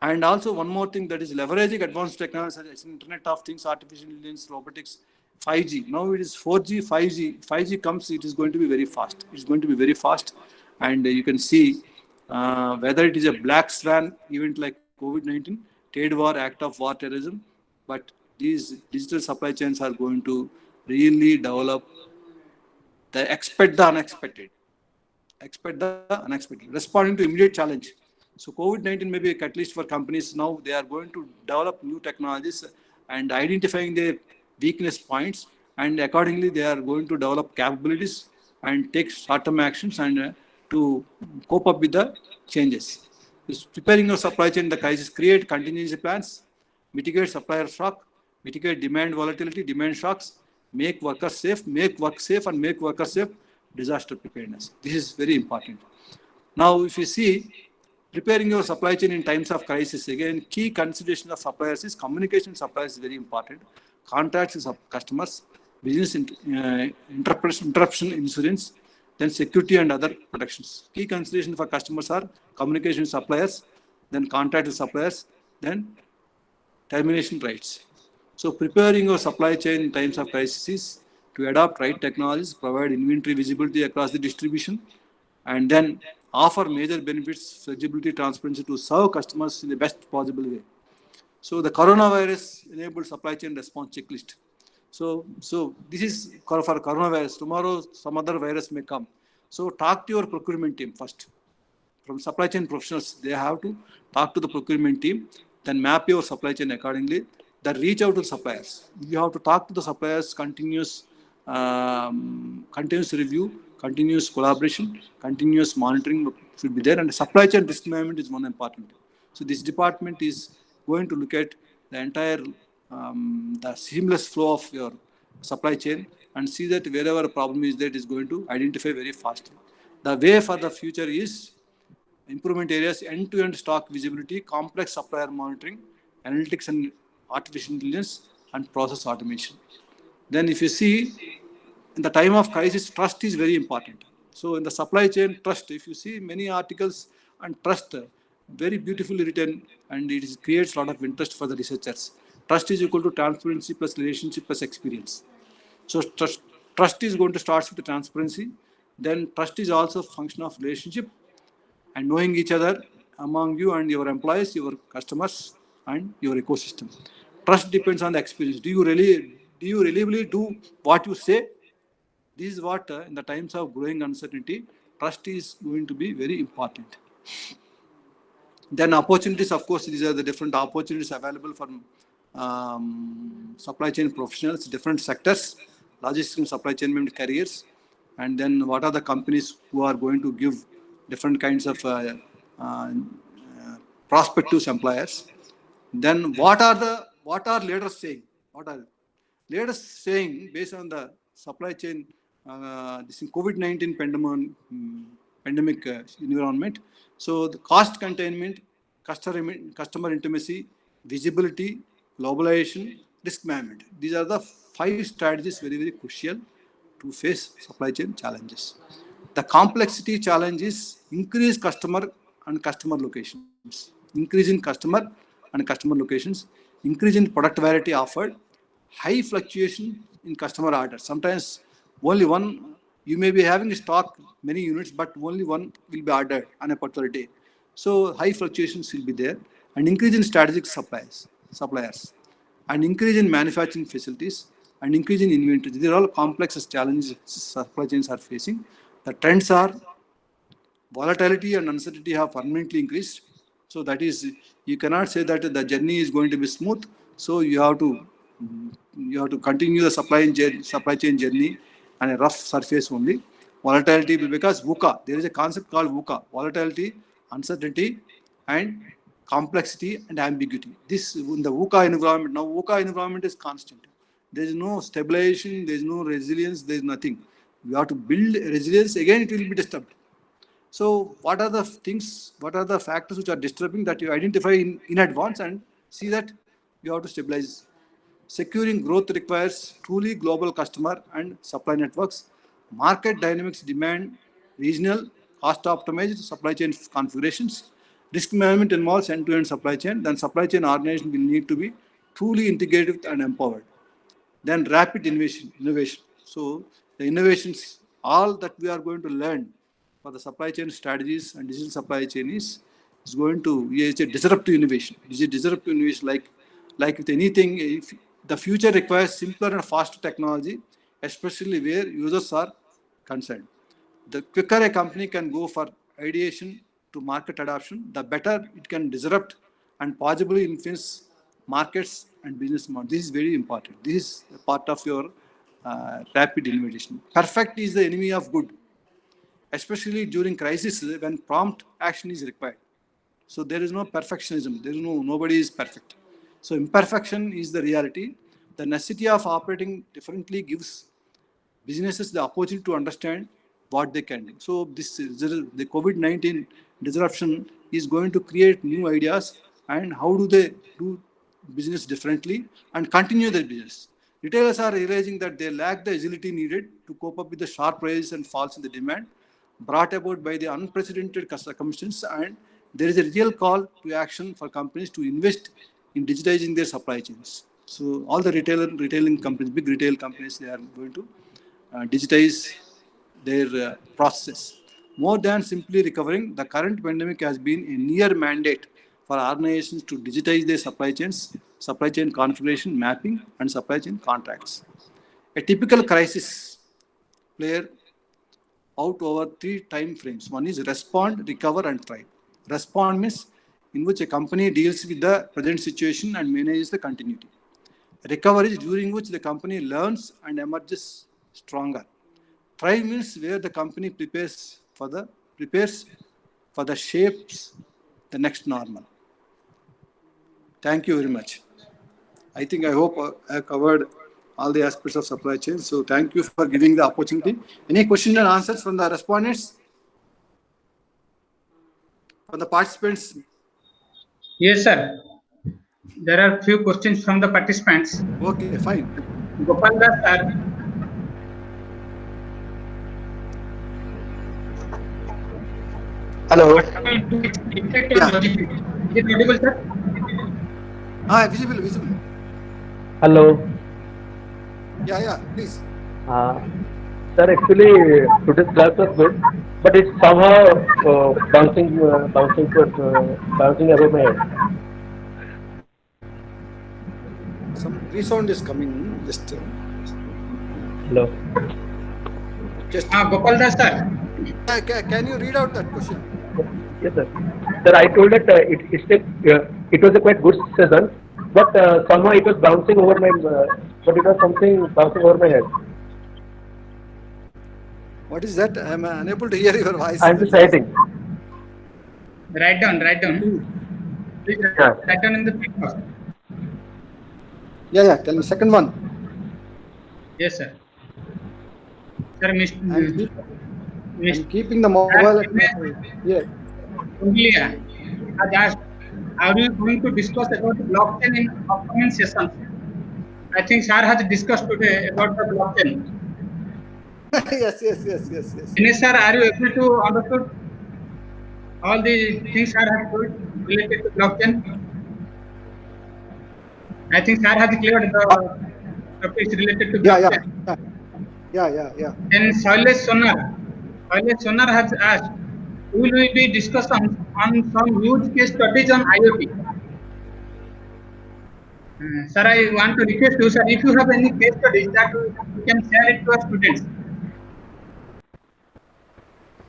And also one more thing, that is leveraging advanced technology such as Internet of Things, artificial intelligence, robotics, 5G. Now it is 4G, 5G. 5G comes, it is going to be very fast. It's going to be very fast, and you can see whether it is a black swan event like COVID-19, trade war, act of war, terrorism, but these digital supply chains are going to really develop expect the unexpected, responding to immediate challenge. So COVID-19 may be a catalyst for companies. Now they are going to develop new technologies and identifying their weakness points, and accordingly they are going to develop capabilities and take short-term actions and to cope up with the changes. Preparing your supply chain in the crisis, create contingency plans, mitigate supplier shock, mitigate demand volatility, demand shocks, make workers safe, make work safe, and make workers safe, disaster preparedness. This is very important. Now, if you see, preparing your supply chain in times of crisis, again, key consideration of suppliers is communication. Suppliers is very important. Contacts with customers, business interruption insurance, then security and other protections. Key consideration for customers are communication with suppliers, then contact with suppliers, then termination rights. So preparing your supply chain in times of crisis is to adopt right technologies, provide inventory visibility across the distribution, and then offer major benefits, flexibility, transparency to serve customers in the best possible way. So the coronavirus enabled supply chain response checklist. So this is for coronavirus. Tomorrow some other virus may come. So talk to your procurement team first. From supply chain professionals, they have to talk to the procurement team, then map your supply chain accordingly, then reach out to suppliers. You have to talk to the suppliers, continuous review, continuous collaboration, continuous monitoring should be there, and supply chain risk management is one important. So this department is going to look at the entire the seamless flow of your supply chain and see that wherever a problem is there, it is going to identify very fastly. The way for the future is improvement areas, end-to-end stock visibility, complex supplier monitoring, analytics and artificial intelligence, and process automation. Then if you see, in the time of crisis, trust is very important. So in the supply chain, trust, if you see many articles and trust, very beautifully written, and it creates a lot of interest for the researchers. Trust is equal to transparency plus relationship plus experience. So trust is going to start with the transparency. Then trust is also a function of relationship and knowing each other among you and your employees, your customers, and your ecosystem. Trust depends on the experience. Do you really do what you say? This is what in the times of growing uncertainty, trust is going to be very important. Then opportunities, of course, these are the different opportunities available for supply chain professionals, different sectors, logistics and supply chain management careers, and then what are the companies who are going to give different kinds of prospective employers. Then what are leaders saying? What are leaders saying based on the supply chain, this COVID-19 pandemic environment? So the cost containment, customer intimacy, visibility, globalization, risk management. These are the 5 strategies very, very crucial to face supply chain challenges. The complexity challenge is increase customer and customer locations. Increase in customer and customer locations, increase in product variety offered, high fluctuation in customer orders. Sometimes only one You may be having stock many units, but only one will be ordered on a particular day. So high fluctuations will be there, and increase in strategic suppliers, and increase in manufacturing facilities, and increase in inventory. These are all complex challenges supply chains are facing. The trends are volatility and uncertainty have permanently increased. So that is, you cannot say that the journey is going to be smooth. So you have to continue the supply chain journey on a rough surface only. Volatility because VUCA, there is a concept called VUCA: volatility, uncertainty, and complexity and ambiguity. This in the VUCA environment. Now VUCA environment is constant. There is no stabilization, there is no resilience, there is nothing. You have to build resilience, again it will be disturbed. So what are the things, what are the factors which are disturbing that you identify in advance and see that you have to stabilize. Securing growth requires truly global customer and supply networks. Market dynamics demand regional, cost optimized supply chain configurations. Risk management involves end-to-end supply chain. Then supply chain organization will need to be truly integrated and empowered. Then rapid innovation. So the innovations, all that we are going to learn for the supply chain strategies and digital supply chain is going to, it's a disruptive innovation. It's a disruptive innovation like with anything. If the future requires simpler and faster technology, especially where users are concerned. The quicker a company can go for ideation to market adoption, the better it can disrupt and possibly influence markets and business models. This is very important. This is a part of your rapid innovation. Perfect is the enemy of good, especially during crisis when prompt action is required. So there is no perfectionism. There is nobody is perfect. So imperfection is the reality. The necessity of operating differently gives businesses the opportunity to understand what they can do. So the COVID-19 disruption is going to create new ideas and how do they do business differently and continue their business. Retailers are realizing that they lack the agility needed to cope up with the sharp rise and falls in the demand brought about by the unprecedented circumstances, and there is a real call to action for companies to invest in digitizing their supply chains. So all the retailing companies, big retail companies, they are going to digitize their processes. More than simply recovering, the current pandemic has been a near mandate for organizations to digitize their supply chains, supply chain configuration, mapping, and supply chain contracts. A typical crisis player out over 3 time frames. One is respond, recover, and thrive. Respond means in which a company deals with the present situation and manages the continuity. Recover is during which the company learns and emerges stronger. Thrive means where the company prepares for the shapes the next normal. Thank you very much. I hope I have covered all the aspects of supply chain. So thank you for giving the opportunity. Any questions and answers from the respondents? From the participants? Yes, sir. There are few questions from the participants. Okay, fine. Gopal Das, sir. Hello. Is it audible, sir? Visible. Hello. Yeah, please. Sir, actually, today's class was good, but it's somehow bouncing above my head. Some resound is coming. Just. Hello. Just. Gopal Das, sir. Can you read out that question? Yes, sir. Sir, I told that it was a quite good session, but somehow it was bouncing over my. But it was something bouncing over my head. What is that? I am unable to hear your voice. I am just writing. Write down. Please write down in the paper. Yeah. Tell me second one. Yes, sir. Sir, I'm keeping the mobile at my ear. Only I asked, are you going to discuss about the blockchain in upcoming sessions? I think sir has discussed today about the blockchain. Yes. Dinesh sir, are you able to understand all the things sir has told related to blockchain? I think sir has cleared the topics related to blockchain. Yeah. Then Shailesh Sonar has asked, will we be discussing on some huge case studies on IoT? Sir, I want to request you, sir, if you have any case studies that you can share it to our students.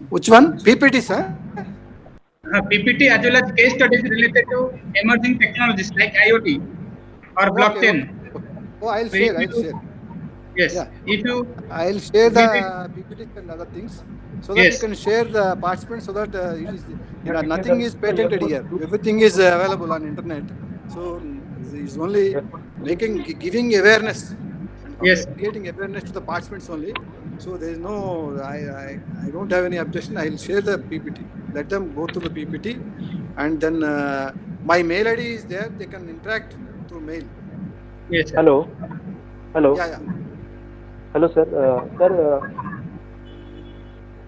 Which one? PPT, sir? PPT as well as case studies related to emerging technologies like IoT or blockchain. Okay. Oh, I'll So if share. you, yes, Yeah. if you I'll share give the PPT and other things so that you can share the participants so that it is nothing is patented here. Everything is available on internet. So it's only giving awareness and creating awareness to the participants only. So there is no, I don't have any objection. I'll share the PPT. Let them go through the PPT, and then my mail ID is there. They can interact through mail. Yes. Sir. Hello. Yeah. Hello, sir.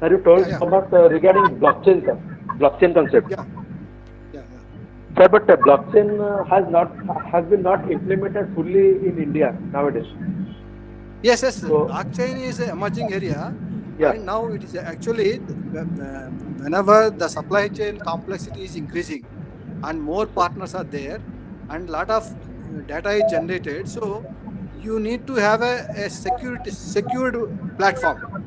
Sir, you told about regarding blockchain concept. Yeah. Sir, but blockchain has been not implemented fully in India nowadays. Yes. So, blockchain is an emerging area, and now it is actually whenever the supply chain complexity is increasing, and more partners are there, and lot of data is generated. So you need to have a secured platform.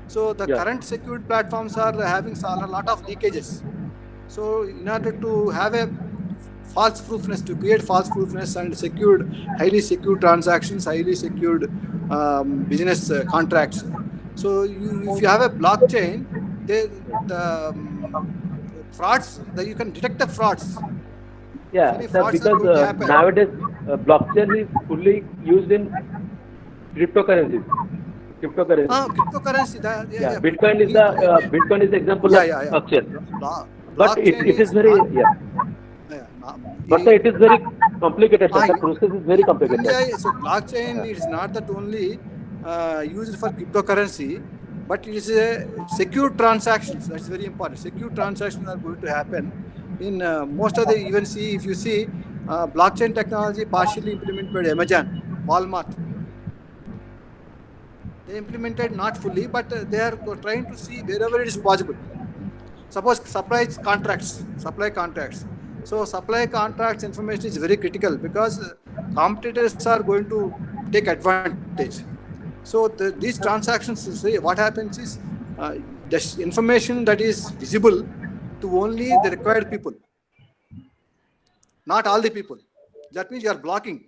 So the current secured platforms are having a lot of leakages. So in order to have a false proofness, to create false proofness and highly secured transactions, highly secured business contracts. So if you have a blockchain, the frauds, you can detect the frauds. Yeah, sir, because nowadays blockchain is fully used in cryptocurrency. Cryptocurrency. Bitcoin is the example of blockchain. But it is very But it is very complicated. The process is very complicated. So blockchain is not that only used for cryptocurrency, but it is a secure transactions. That's very important. Secure transactions are going to happen in most of the events. If you see blockchain technology partially implemented by Amazon, Walmart. They implemented not fully, but they are trying to see wherever it is possible. Suppose supply contracts. So supply contracts information is very critical because competitors are going to take advantage. So these transactions, what happens is the information that is visible to only the required people, not all the people. That means you are blocking.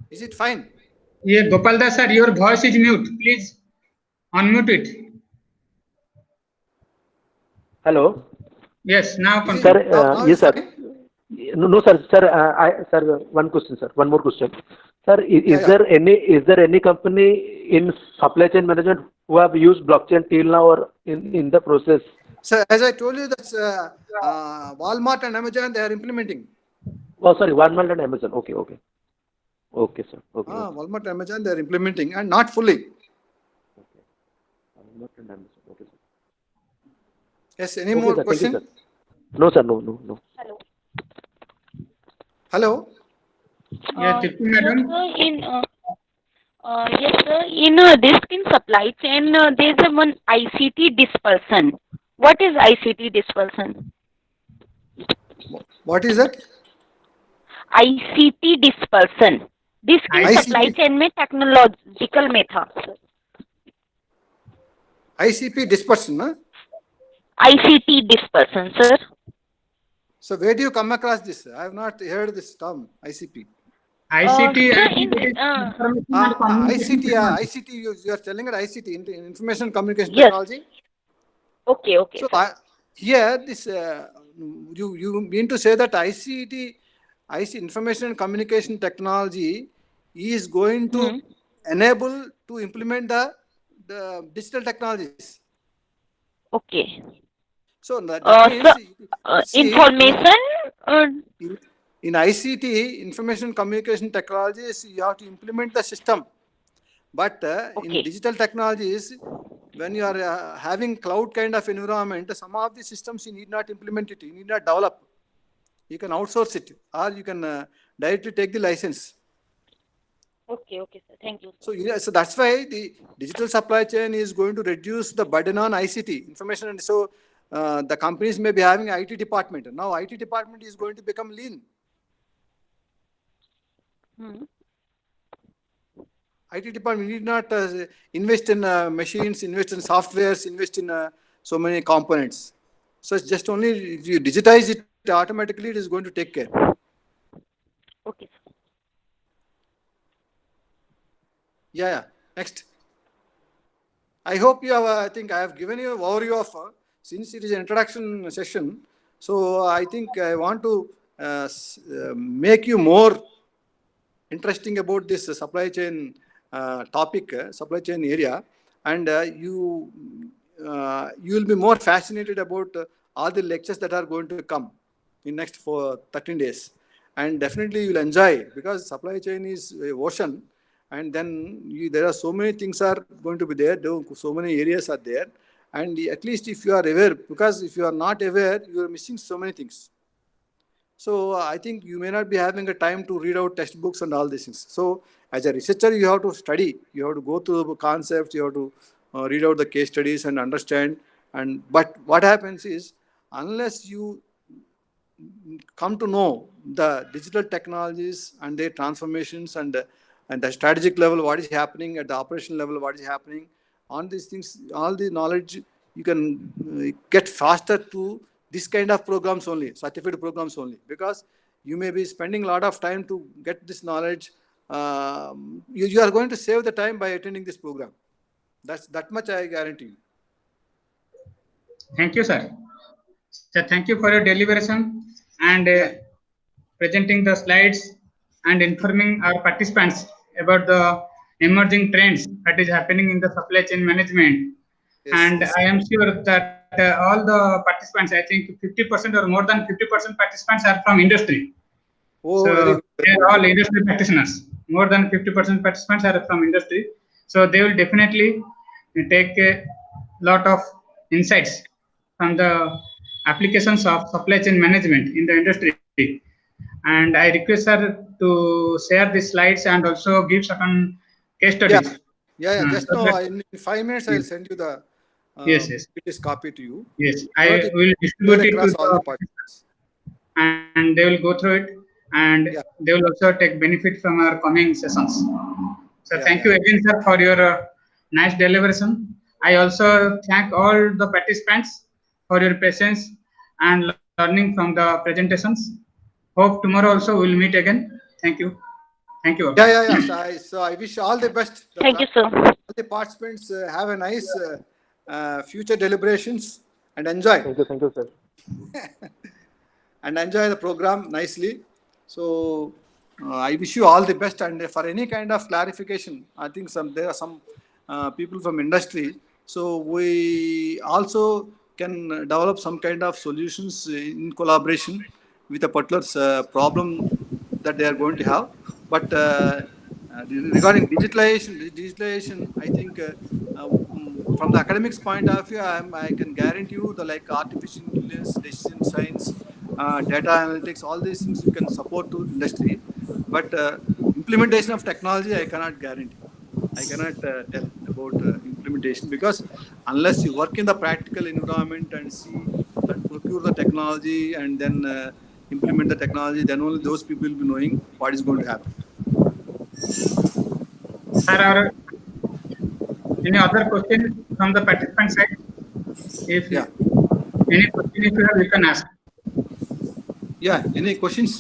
Is it fine? Yeah, Gopaldas sir, your voice is mute. Please unmute it. Hello. Yes, now sir. Yes, sir. No, sir. Sir, one question, sir. One more question, sir. Is there any company in supply chain management who have used blockchain till now or in the process? So as I told you, that's Walmart and Amazon, they are implementing. Oh, sorry, Walmart and Amazon. Okay, sir. Okay. Walmart and Amazon, they are implementing and not fully. Okay. Walmart and Amazon. Okay, sir. Yes, any more questions? No, sir. No. Hello? Yes, madam. Yes, sir. In this in supply chain, there is one ICT dispersion. What is ICT dispersion? What is it? ICT dispersion. This in supply chain में technological method. ICP dispersion, huh? ICT dispersion, sir. So where do you come across this? I have not heard this term, ICP. ICT. ICT. You are telling it ICT, information communication technology. Okay. So here this you mean to say that ICT information and communication technology is going to enable to implement the digital technologies. Okay. So that means information. In ICT, information communication technologies, you have to implement the system. But in digital technologies, when you are having cloud kind of environment, some of the systems you need not implement it, you need not develop. You can outsource it, or you can directly take the license. Okay, okay, sir. Thank you, So, sir. yeah, so that's why the digital supply chain is going to reduce the burden on ICT information. And so the companies may be having IT department. Now IT department is going to become lean. Hmm. IT department need not invest in machines, invest in softwares, invest in so many components. So it's just only if you digitize it automatically, it is going to take care. Okay, sir. Yeah, yeah. Next. I hope you have, I think I have given you an overview of, since it is an introduction session, so I think I want to make you more interesting about this supply chain topic, supply chain area, and you will be more fascinated about all the lectures that are going to come in next for 13 days, and definitely you will enjoy because supply chain is a ocean, and then there are so many things are going to be there. So many areas are there, and at least if you are aware, because if you are not aware, you are missing so many things. So I think you may not be having a time to read out textbooks and all these things. So as a researcher, you have to study, you have to go through the concepts, you have to read out the case studies and understand. And but what happens is, unless you come to know the digital technologies and their transformations and the strategic level, what is happening at the operational level, what is happening on these things, all the knowledge you can get faster to this kind of programs only, certificate programs only, because you may be spending a lot of time to get this knowledge. You are going to save the time by attending this program. That's that much I guarantee you. Thank you, sir. So thank you for your deliberation and presenting the slides and informing our participants about the emerging trends that is happening in the supply chain management. Yes, and yes. I am sure that all the participants, I think 50% or more than 50% participants are from industry. Oh, so very good. they are all industry practitioners. More than 50% participants are from industry. So they will definitely take a lot of insights from the applications of supply chain management in the industry. And I request her to share the slides and also give certain case Yeah, studies. yeah. Just So now, that, in 5 minutes, I'll send you the yes, yes, PPT's copy to you. yes. So that I you will can distribute it to across all the the participants. and they will go through it, and Yeah, they will also take benefit from our coming sessions. So thank you yeah. again, sir, for your nice deliberation. I also thank all the participants for your patience and learning from the presentations. Hope tomorrow also we'll meet again. Thank you. Thank you all. Yeah. So I wish all the best. Thank you, sir. All the participants have a nice future deliberations and enjoy. Thank you, sir. And enjoy the program nicely. So I wish you all the best. And for any kind of clarification, I think there are some people from industry. So we also can develop some kind of solutions in collaboration with a particular problem that they are going to have. But regarding digitalization, I think from the academics point of view, I can guarantee you the like artificial intelligence, decision science, data analytics, all these things you can support to industry. But implementation of technology, I cannot guarantee. I cannot tell about implementation, because unless you work in the practical environment and see and procure the technology and then implement the technology, then only those people will be knowing what is going to happen. Sir, any other question from the participant side? If Yeah. any question if you have, you can ask. Yeah. Any questions?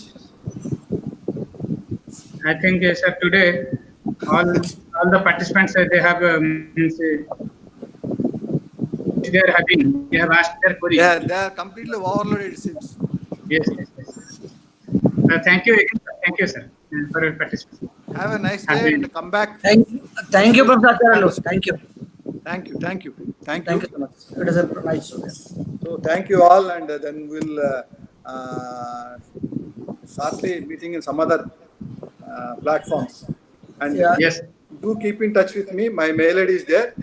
I think, sir, today all the participants they have which they are having, they have asked their query. Yeah, they are completely overloaded, it seems. Yes. Thank you again. Thank you, sir, for your participation. Have a nice day and come back. Thank you, Professor Acharyulu. Thank you. Thank you Thank you so much. It is a nice program. So thank you all, and then we'll shortly meeting in some other platforms. And Yes. do keep in touch with me. My mail ID is there.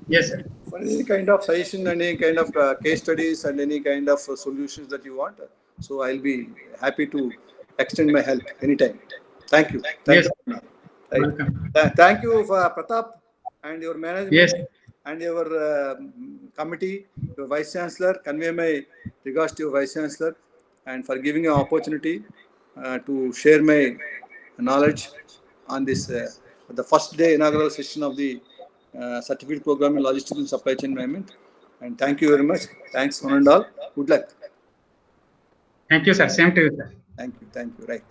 Yes, sir. For any kind of suggestion, any kind of case studies, and any kind of solutions that you want, so I'll be happy to extend my help anytime. Thank you. Yes. You. Right. Welcome. Thank you for Pratap and your management Yes. and your committee, your Vice Chancellor. Convey my regards to your Vice Chancellor and for giving an opportunity to share my knowledge on this the first day inaugural session of the certificate program in logistics and supply chain management. And thank you very much. Thanks one and all. Good luck. Thank you, sir. Same to you, sir. Thank you. Thank you. Right.